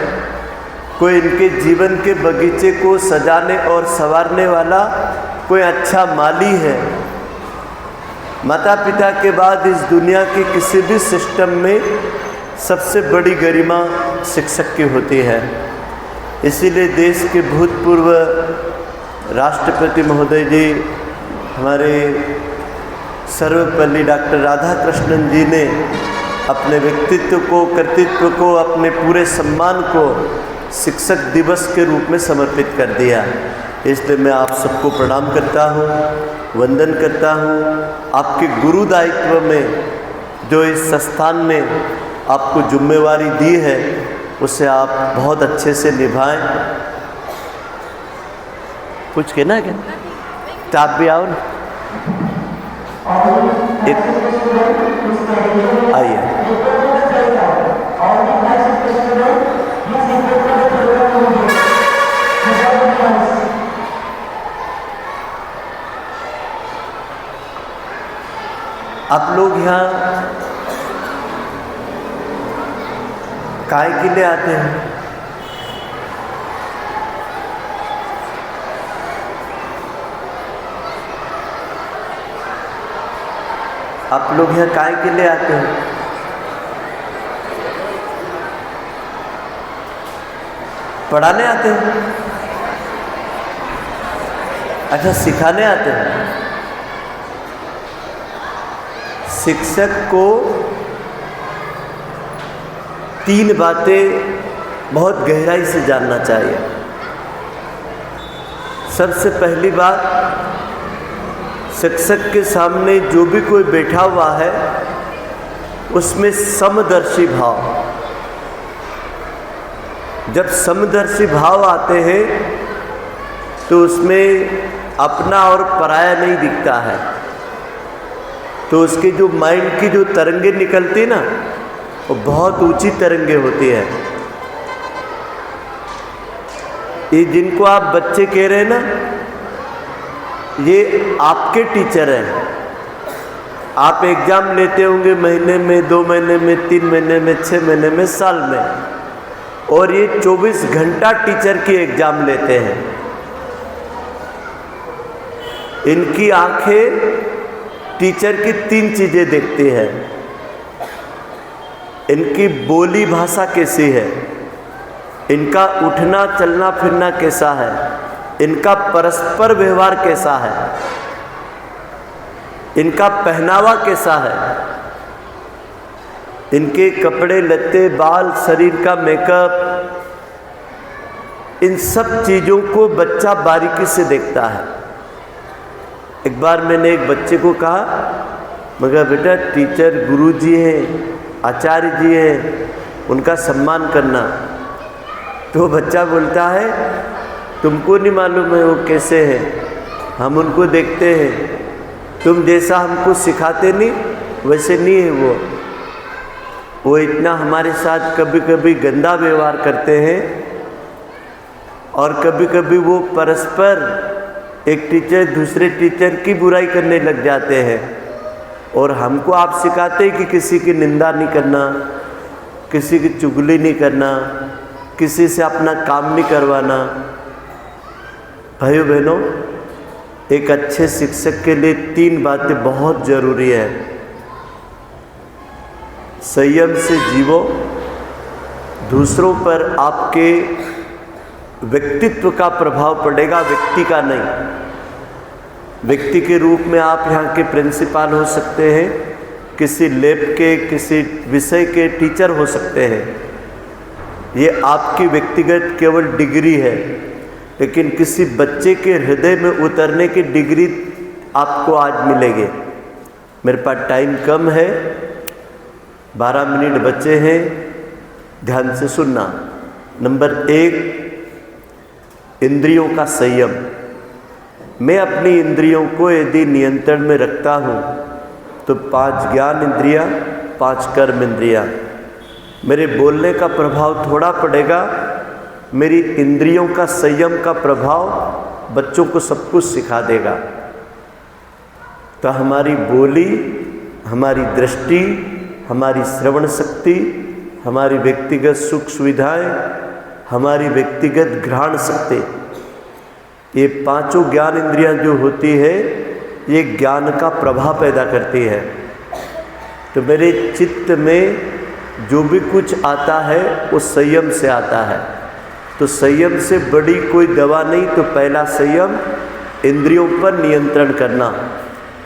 [SPEAKER 1] कोई इनके जीवन के बगीचे को सजाने और संवारने वाला कोई अच्छा माली है। माता पिता के बाद इस दुनिया के किसी भी सिस्टम में सबसे बड़ी गरिमा शिक्षक की होती है। इसीलिए देश के भूतपूर्व राष्ट्रपति महोदय जी, हमारे सर्वपल्ली डॉक्टर राधाकृष्णन जी ने अपने व्यक्तित्व को, कर्तृत्व को, अपने पूरे सम्मान को शिक्षक दिवस के रूप में समर्पित कर दिया। इसलिए मैं आप सबको प्रणाम करता हूँ, वंदन करता हूँ। आपके गुरु दायित्व में जो इस संस्थान ने आपको जिम्मेवारी दी है, उसे आप बहुत अच्छे से निभाएं। कुछ कहना है क्या? तो आप भी आओ ना, एक आइए। आप लोग यहाँ काय के लिए आते हैं? आप लोग यहाँ काय के लिए आते हैं? पढ़ाने आते हैं? अच्छा, सिखाने आते हैं। शिक्षक को 3 बातें बहुत गहराई से जानना चाहिए। सबसे पहली बात, शिक्षक के सामने जो भी कोई बैठा हुआ है उसमें समदर्शी भाव, जब समदर्शी भाव आते हैं तो उसमें अपना और पराया नहीं दिखता है। तो उसके जो माइंड की जो तरंगे निकलती ना, वो बहुत ऊंची तरंगे होती है। ये जिनको आप बच्चे कह रहे हैं ना, ये आपके टीचर हैं। आप एग्ज़ाम लेते होंगे महीने में, 2 महीने में, 3 महीने में, 6 महीने में, साल में, और ये 24 घंटा टीचर की एग्ज़ाम लेते हैं। इनकी आंखें टीचर की 3 चीज़ें देखती है। इनकी बोली भाषा कैसी है, इनका उठना चलना फिरना कैसा है, इनका परस्पर व्यवहार कैसा है, इनका पहनावा कैसा है, इनके कपड़े लत्ते, बाल, शरीर का मेकअप, इन सब चीज़ों को बच्चा बारीकी से देखता है। एक बार मैंने एक बच्चे को कहा, मगर बेटा टीचर गुरुजी हैं, आचार्य जी हैं, उनका सम्मान करना। तो बच्चा बोलता है तुमको नहीं मालूम है वो कैसे हैं, हम उनको देखते हैं, तुम जैसा हमको सिखाते नहीं वैसे नहीं है वो इतना हमारे साथ कभी कभी गंदा व्यवहार करते हैं और कभी कभी वो परस्पर एक टीचर दूसरे टीचर की बुराई करने लग जाते हैं। और हमको आप सिखाते हैं कि किसी की निंदा नहीं करना, किसी की चुगली नहीं करना, किसी से अपना काम नहीं करवाना। भाइयों बहनों, एक अच्छे शिक्षक के लिए 3 बातें बहुत ज़रूरी है। संयम से जीवो, दूसरों पर आपके व्यक्तित्व का प्रभाव पड़ेगा, व्यक्ति का नहीं। व्यक्ति के रूप में आप यहाँ के प्रिंसिपल हो सकते हैं, किसी लैब के, किसी विषय के टीचर हो सकते हैं, ये आपकी व्यक्तिगत केवल डिग्री है, लेकिन किसी बच्चे के हृदय में उतरने की डिग्री आपको आज मिलेगी। मेरे पास टाइम कम है, 12 मिनट बचे हैं, ध्यान से सुनना। नंबर 1, इंद्रियों का संयम। मैं अपनी इंद्रियों को यदि नियंत्रण में रखता हूँ तो 5 ज्ञान इंद्रियाँ, 5 कर्म इंद्रियाँ, मेरे बोलने का प्रभाव थोड़ा पड़ेगा, मेरी इंद्रियों का संयम का प्रभाव बच्चों को सब कुछ सिखा देगा। तो हमारी बोली, हमारी दृष्टि, हमारी श्रवण शक्ति, हमारी व्यक्तिगत सुख सुविधाएं, हमारी व्यक्तिगत घ्राण शक्ति, ये 5 ज्ञान इंद्रियां जो होती है ये ज्ञान का प्रभाव पैदा करती है। तो मेरे चित्त में जो भी कुछ आता है वो संयम से आता है। तो संयम से बड़ी कोई दवा नहीं। तो पहला संयम इंद्रियों पर नियंत्रण करना,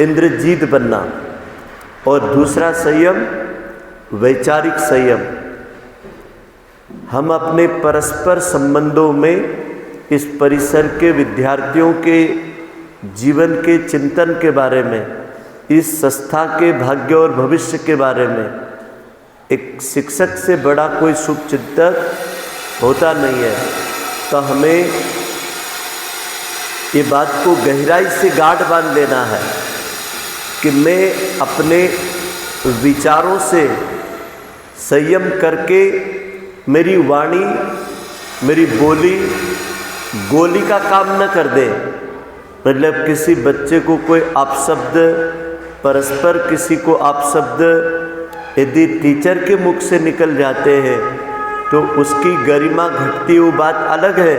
[SPEAKER 1] इंद्रजीत बनना। और दूसरा संयम वैचारिक संयम। हम अपने परस्पर संबंधों में इस परिसर के विद्यार्थियों के जीवन के चिंतन के बारे में, इस संस्था के भाग्य और भविष्य के बारे में, एक शिक्षक से बड़ा कोई शुभचिंतक होता नहीं है। तो हमें ये बात को गहराई से गांठ बांध लेना है कि मैं अपने विचारों से संयम करके मेरी वाणी, मेरी बोली गोली का काम न कर दे। मतलब किसी बच्चे को कोई अपशब्द, परस्पर किसी को अपशब्द यदि टीचर के मुख से निकल जाते हैं तो उसकी गरिमा घटती वो बात अलग है,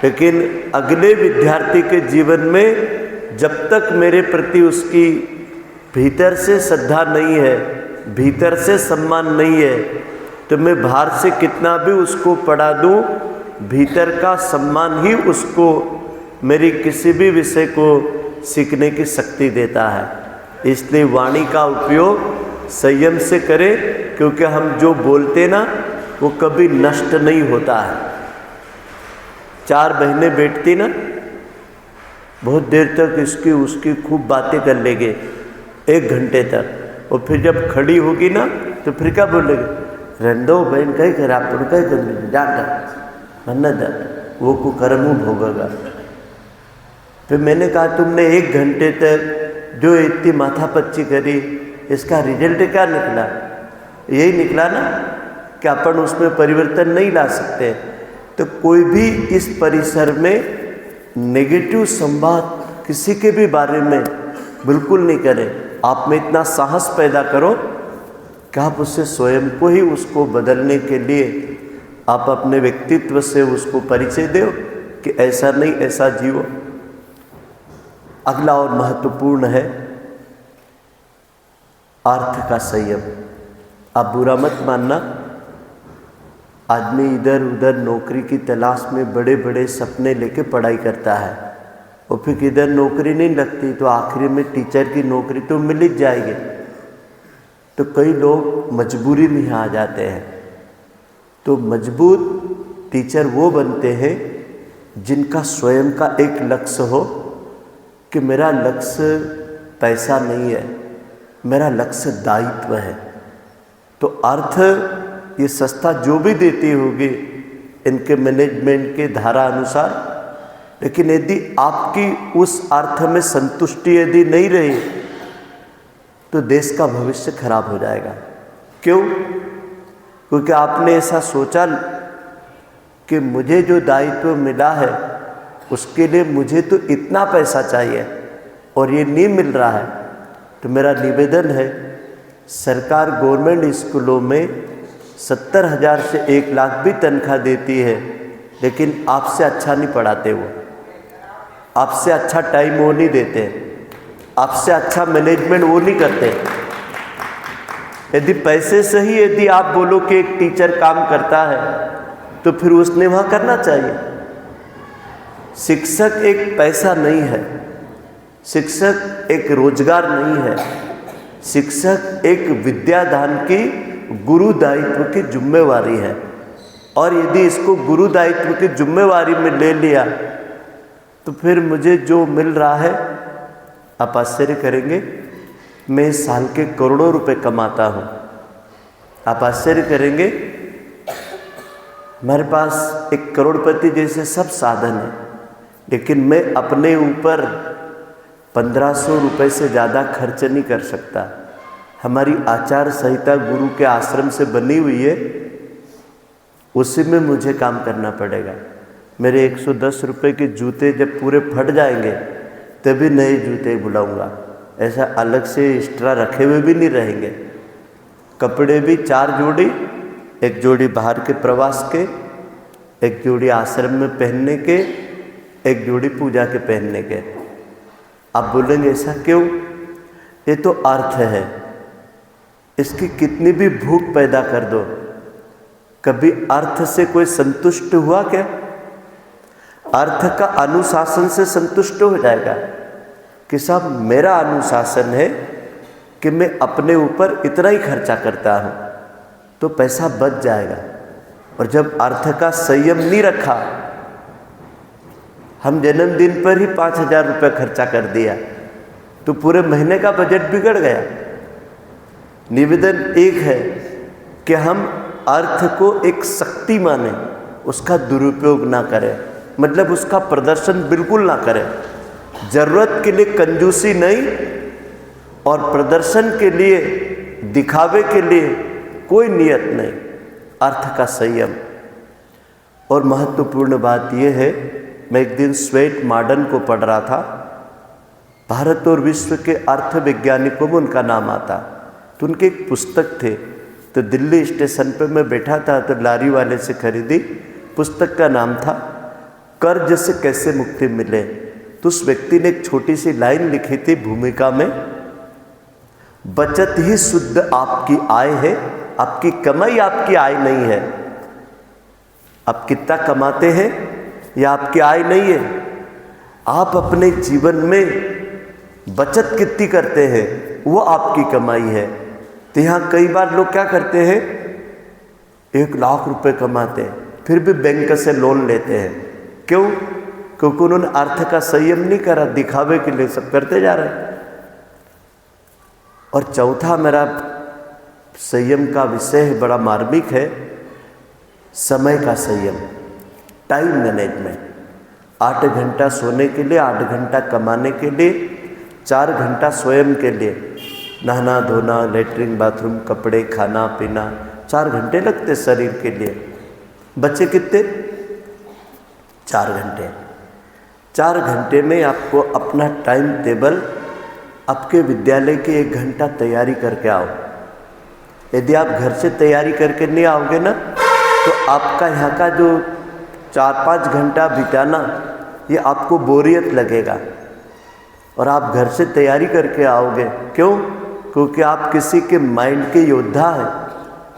[SPEAKER 1] लेकिन अगले विद्यार्थी के जीवन में जब तक मेरे प्रति उसकी भीतर से श्रद्धा नहीं है, भीतर से सम्मान नहीं है, तो मैं बाहर से कितना भी उसको पढ़ा दूँ, भीतर का सम्मान ही उसको मेरी किसी भी विषय को सीखने की शक्ति देता है। इसलिए वाणी का उपयोग संयम से करें, क्योंकि हम जो बोलते ना वो कभी नष्ट नहीं होता है। 4 बहनें बैठती ना, बहुत देर तक इसकी उसकी खूब बातें कर लेंगे, 1 घंटे तक, और फिर जब खड़ी होगी ना तो फिर क्या बोलेंगे, रंदो बहन कहीं कर आप कहीं कर जाकर मन्नत वो कुकर्म भोगेगा। फिर मैंने कहा तुमने 1 घंटे तक जो इतनी माथापच्ची करी, इसका रिजल्ट क्या निकला? यही निकला ना कि अपन उसमें परिवर्तन नहीं ला सकते। तो कोई भी इस परिसर में नेगेटिव संवाद किसी के भी बारे में बिल्कुल नहीं करें। आप में इतना साहस पैदा करो कि आप उससे स्वयं को ही उसको बदलने के लिए आप अपने व्यक्तित्व से उसको परिचय दो कि ऐसा नहीं, ऐसा जियो। अगला और महत्वपूर्ण है अर्थ का संयम। आप बुरा मत मानना, आदमी इधर उधर नौकरी की तलाश में बड़े बड़े सपने लेके पढ़ाई करता है और फिर इधर नौकरी नहीं लगती तो आखिरी में टीचर की नौकरी तो मिल ही जाएगी। तो कई लोग मजबूरी में आ जाते हैं। तो मजबूत टीचर वो बनते हैं जिनका स्वयं का एक लक्ष्य हो कि मेरा लक्ष्य पैसा नहीं है, मेरा लक्ष्य दायित्व है। तो अर्थ ये संस्था जो भी देती होगी इनके मैनेजमेंट के धारा अनुसार, लेकिन यदि आपकी उस अर्थ में संतुष्टि यदि नहीं रही तो देश का भविष्य खराब हो जाएगा। क्यों? क्योंकि आपने ऐसा सोचा कि मुझे जो दायित्व मिला है उसके लिए मुझे तो इतना पैसा चाहिए और ये नहीं मिल रहा है। तो मेरा निवेदन है, सरकार गवर्नमेंट स्कूलों में 70,000 से 1 लाख भी तनख्वाह देती है, लेकिन आपसे अच्छा नहीं पढ़ाते, वो आपसे अच्छा टाइम वो नहीं देते, आपसे अच्छा मैनेजमेंट वो नहीं करते। यदि पैसे से ही यदि आप बोलो कि एक टीचर काम करता है तो फिर उसने वहाँ करना चाहिए। शिक्षक एक पैसा नहीं है, शिक्षक एक रोजगार नहीं है, शिक्षक एक विद्यादान की गुरु दायित्व की जिम्मेवारी है। और यदि इसको गुरु दायित्व की जिम्मेवारी में ले लिया तो फिर मुझे जो मिल रहा है, आप आश्चर्य करेंगे, मैं साल के करोड़ों रुपए कमाता हूँ। आप आश्चर्य करेंगे, मेरे पास एक करोड़पति जैसे सब साधन है, लेकिन मैं अपने ऊपर 1500 रुपये से ज़्यादा खर्च नहीं कर सकता। हमारी आचार संहिता गुरु के आश्रम से बनी हुई है, उसी में मुझे काम करना पड़ेगा। मेरे 110 रुपये के जूते जब पूरे फट जाएंगे तभी नए जूते बुलाऊंगा, ऐसा अलग से एक्स्ट्रा रखे हुए भी नहीं रहेंगे। कपड़े भी 4 जोड़ी, 1 जोड़ी बाहर के प्रवास के, 1 जोड़ी आश्रम में पहनने के, 1 जोड़ी पूजा के पहनने के। आप बोलेंगे ऐसा क्यों? ये तो अर्थ है, इसकी कितनी भी भूख पैदा कर दो, कभी अर्थ से कोई संतुष्ट हुआ क्या? अर्थ का अनुशासन से संतुष्ट हो जाएगा कि साहब मेरा अनुशासन है कि मैं अपने ऊपर इतना ही खर्चा करता हूँ, तो पैसा बच जाएगा। और जब अर्थ का संयम नहीं रखा, हम जन्मदिन पर ही 5,000 रुपये खर्चा कर दिया तो पूरे महीने का बजट बिगड़ गया। निवेदन एक है कि हम अर्थ को एक शक्ति माने, उसका दुरुपयोग ना करें, मतलब उसका प्रदर्शन बिल्कुल ना करें। ज़रूरत के लिए कंजूसी नहीं और प्रदर्शन के लिए, दिखावे के लिए कोई नियत नहीं, अर्थ का संयम। और महत्वपूर्ण बात यह है, मैं एक दिन स्वेट मॉडर्न को पढ़ रहा था, भारत और विश्व के अर्थ वैज्ञानिकों में उनका नाम आता, तो उनके एक पुस्तक थे। तो दिल्ली स्टेशन पे मैं बैठा था तो लारी वाले से खरीदी, पुस्तक का नाम था कर्ज से कैसे मुक्ति मिले। तो उस व्यक्ति ने एक छोटी सी लाइन लिखी थी भूमिका में, बचत ही शुद्ध आपकी आय है, आपकी कमाई आपकी आय नहीं है। आप कितना कमाते हैं यह आपकी आय नहीं है, आप अपने जीवन में बचत कितनी करते हैं वो आपकी कमाई है। तो यहाँ कई बार लोग क्या करते हैं, 1 लाख रुपए कमाते हैं फिर भी बैंक से लोन लेते हैं। क्यों? क्योंकि उन्होंने अर्थ का संयम नहीं करा, दिखावे के लिए सब करते जा रहे हैं। और चौथा मेरा संयम का विषय है, बड़ा मार्मिक है, समय का संयम, टाइम मैनेजमेंट। 8 घंटा सोने के लिए, 8 घंटा कमाने के लिए, 4 घंटा स्वयं के लिए, नहाना धोना, लेटरिन बाथरूम, कपड़े, खाना पीना, 4 घंटे लगते शरीर के लिए। बच्चे कितने? 4 घंटे। 4 घंटे में आपको अपना टाइम टेबल, आपके विद्यालय की 1 घंटा तैयारी करके आओ। यदि आप घर से तैयारी करके नहीं आओगे ना, तो आपका यहाँ का जो 4-5 घंटा बिताना ये आपको बोरियत लगेगा। और आप घर से तैयारी करके आओगे, क्यों? क्योंकि आप किसी के माइंड के योद्धा हैं,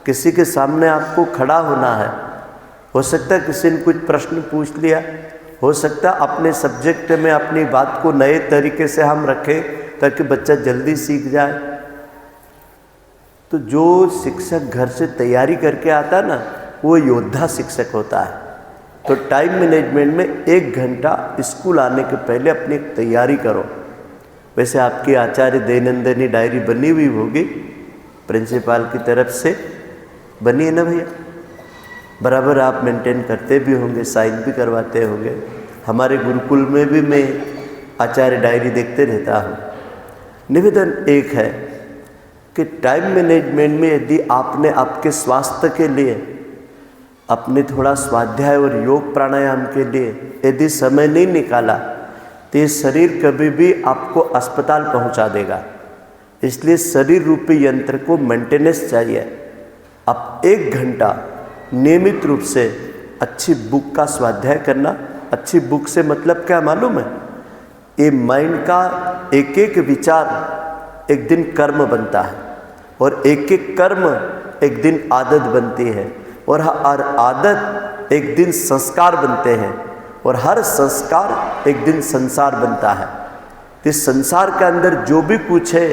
[SPEAKER 1] किसी के सामने आपको खड़ा होना है, हो सकता है किसी ने कुछ प्रश्न पूछ लिया, हो सकता है अपने सब्जेक्ट में अपनी बात को नए तरीके से हम रखें ताकि बच्चा जल्दी सीख जाए। तो जो शिक्षक घर से तैयारी करके आता है ना, वो योद्धा शिक्षक होता है। तो टाइम मैनेजमेंट में 1 घंटा स्कूल आने के पहले अपनी तैयारी करो। वैसे आपकी आचार्य दैनंदिनी डायरी बनी हुई होगी, प्रिंसिपल की तरफ से बनी है ना भैया? बराबर आप मेंटेन करते भी होंगे, साइन भी करवाते होंगे। हमारे गुरुकुल में भी मैं आचार्य डायरी देखते रहता हूँ। निवेदन एक है कि टाइम मैनेजमेंट में यदि आपने आपके स्वास्थ्य के लिए, अपने थोड़ा स्वाध्याय और योग प्राणायाम के लिए यदि समय नहीं निकाला तो ये शरीर कभी भी आपको अस्पताल पहुंचा देगा। इसलिए शरीर रूपी यंत्र को मेंटेनेंस चाहिए। आप 1 घंटा नियमित रूप से अच्छी बुक का स्वाध्याय करना। अच्छी बुक से मतलब क्या मालूम है? ये माइंड का एक एक विचार एक दिन कर्म बनता है, और एक एक कर्म एक दिन आदत बनती है, और हर आदत एक दिन संस्कार बनते हैं, और हर संस्कार एक दिन संसार बनता है। इस संसार के अंदर जो भी कुछ है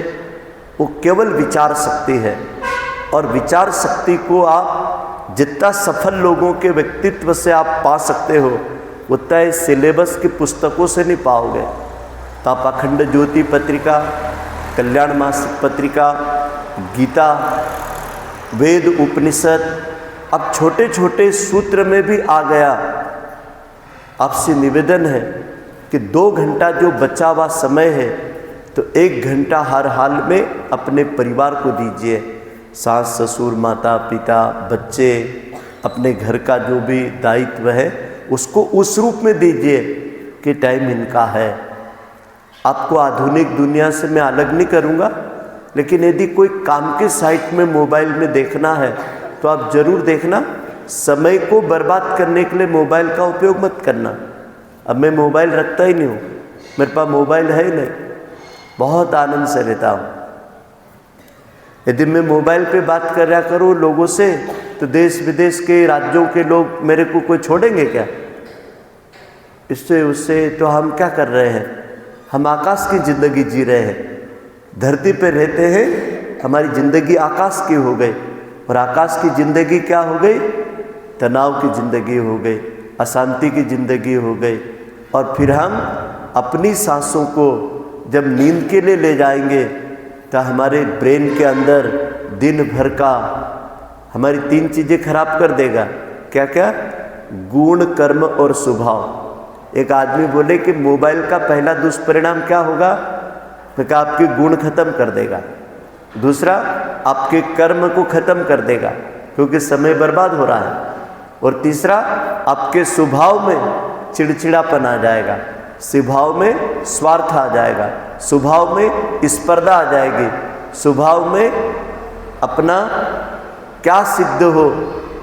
[SPEAKER 1] वो केवल विचार शक्ति है, और विचार शक्ति को आप जितना सफल लोगों के व्यक्तित्व से आप पा सकते हो उतना इस सिलेबस की पुस्तकों से नहीं पाओगे। तो आप अखंड ज्योति पत्रिका, कल्याण मासिक पत्रिका, गीता, वेद, उपनिषद, अब छोटे छोटे सूत्र में भी आ गया। आपसे निवेदन है कि 2 घंटा जो बचा हुआ समय है तो 1 घंटा हर हाल में अपने परिवार को दीजिए। सास ससुर, माता पिता, बच्चे, अपने घर का जो भी दायित्व है उसको उस रूप में दीजिए कि टाइम इनका है। आपको आधुनिक दुनिया से मैं अलग नहीं करूँगा, लेकिन यदि कोई काम के साइट में मोबाइल में देखना है तो आप ज़रूर देखना। समय को बर्बाद करने के लिए मोबाइल का उपयोग मत करना। अब मैं मोबाइल रखता ही नहीं हूँ, मेरे पास मोबाइल है ही नहीं, बहुत आनंद से रहता हूँ। यदि मैं मोबाइल पे बात कर रहा करूँ लोगों से तो देश विदेश के राज्यों के लोग मेरे को कोई छोड़ेंगे क्या? इससे उससे तो हम क्या कर रहे हैं? हम आकाश की ज़िंदगी जी रहे हैं। धरती पे रहते हैं, हमारी ज़िंदगी आकाश की हो गई, और आकाश की ज़िंदगी क्या हो गई? तनाव की ज़िंदगी हो गई, अशांति की ज़िंदगी हो गई। और फिर हम अपनी सांसों को जब नींद के लिए ले जाएंगे तो हमारे ब्रेन के अंदर दिन भर का हमारी 3 चीज़ें खराब कर देगा। क्या क्या? गुण, कर्म और स्वभाव। एक आदमी बोले कि मोबाइल का पहला दुष्परिणाम क्या होगा? तो क्या आपके गुण खत्म कर देगा। दूसरा, आपके कर्म को खत्म कर देगा क्योंकि समय बर्बाद हो रहा है। और तीसरा, आपके स्वभाव में चिड़चिड़ापन आ जाएगा, स्वभाव में स्वार्थ आ जाएगा, स्वभाव में स्पर्धा आ जाएगी, स्वभाव में अपना क्या सिद्ध हो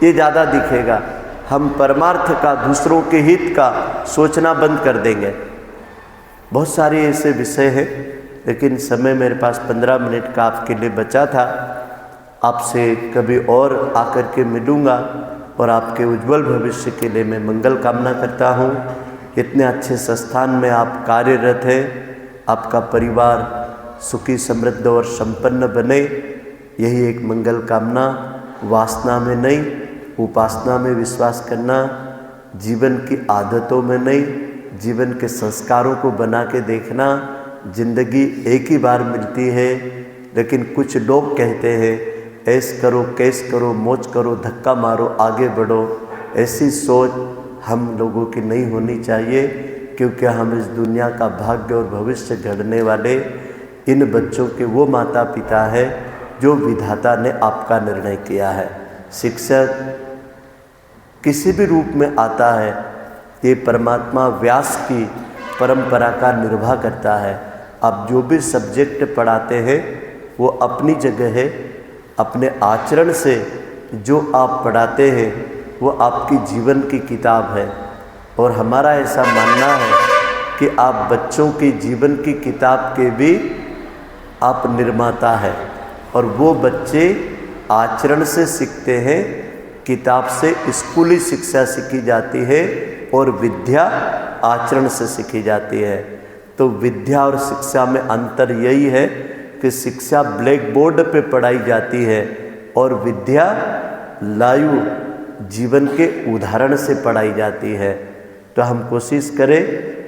[SPEAKER 1] ये ज़्यादा दिखेगा। हम परमार्थ का, दूसरों के हित का सोचना बंद कर देंगे। बहुत सारे ऐसे विषय हैं, लेकिन समय मेरे पास 15 मिनट का आपके लिए बचा था। आपसे कभी और आकर के मिलूँगा, और आपके उज्जवल भविष्य के लिए मैं मंगल कामना करता हूँ। इतने अच्छे संस्थान में आप कार्यरत हैं, आपका परिवार सुखी, समृद्ध और संपन्न बने, यही एक मंगल कामना। वासना में नहीं, उपासना में विश्वास करना, जीवन की आदतों में नहीं, जीवन के संस्कारों को बना के देखना। जिंदगी एक ही बार मिलती है, लेकिन कुछ लोग कहते हैं ऐस करो, कैस करो, मौज करो, धक्का मारो, आगे बढ़ो। ऐसी सोच हम लोगों की नहीं होनी चाहिए, क्योंकि हम इस दुनिया का भाग्य और भविष्य गढ़ने वाले इन बच्चों के वो माता पिता हैं जो विधाता ने आपका निर्णय किया है। शिक्षक किसी भी रूप में आता है, ये परमात्मा व्यास की परंपरा का निर्वाह करता है। आप जो भी सब्जेक्ट पढ़ाते हैं वो अपनी जगह है, अपने आचरण से जो आप पढ़ाते हैं वो आपकी जीवन की किताब है। और हमारा ऐसा मानना है कि आप बच्चों की जीवन की किताब के भी आप निर्माता हैं, और वो बच्चे आचरण से सीखते हैं किताब से स्कूली शिक्षा सीखी जाती है और विद्या आचरण से सीखी जाती है। तो विद्या और शिक्षा में अंतर यही है कि शिक्षा ब्लैक बोर्ड पे पढ़ाई जाती है और विद्या लाइव जीवन के उदाहरण से पढ़ाई जाती है। तो हम कोशिश करें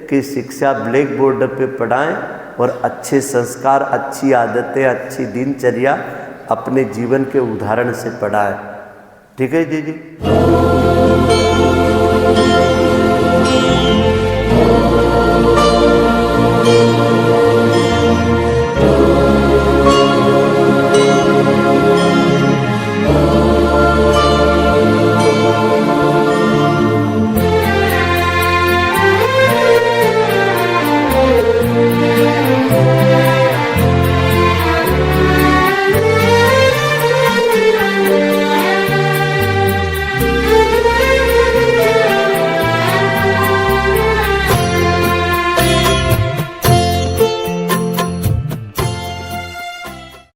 [SPEAKER 1] कि शिक्षा ब्लैक बोर्ड पे पढ़ाएं और अच्छे संस्कार, अच्छी आदतें, अच्छी दिनचर्या अपने जीवन के उदाहरण से पढ़ाएं। ठीक है जी।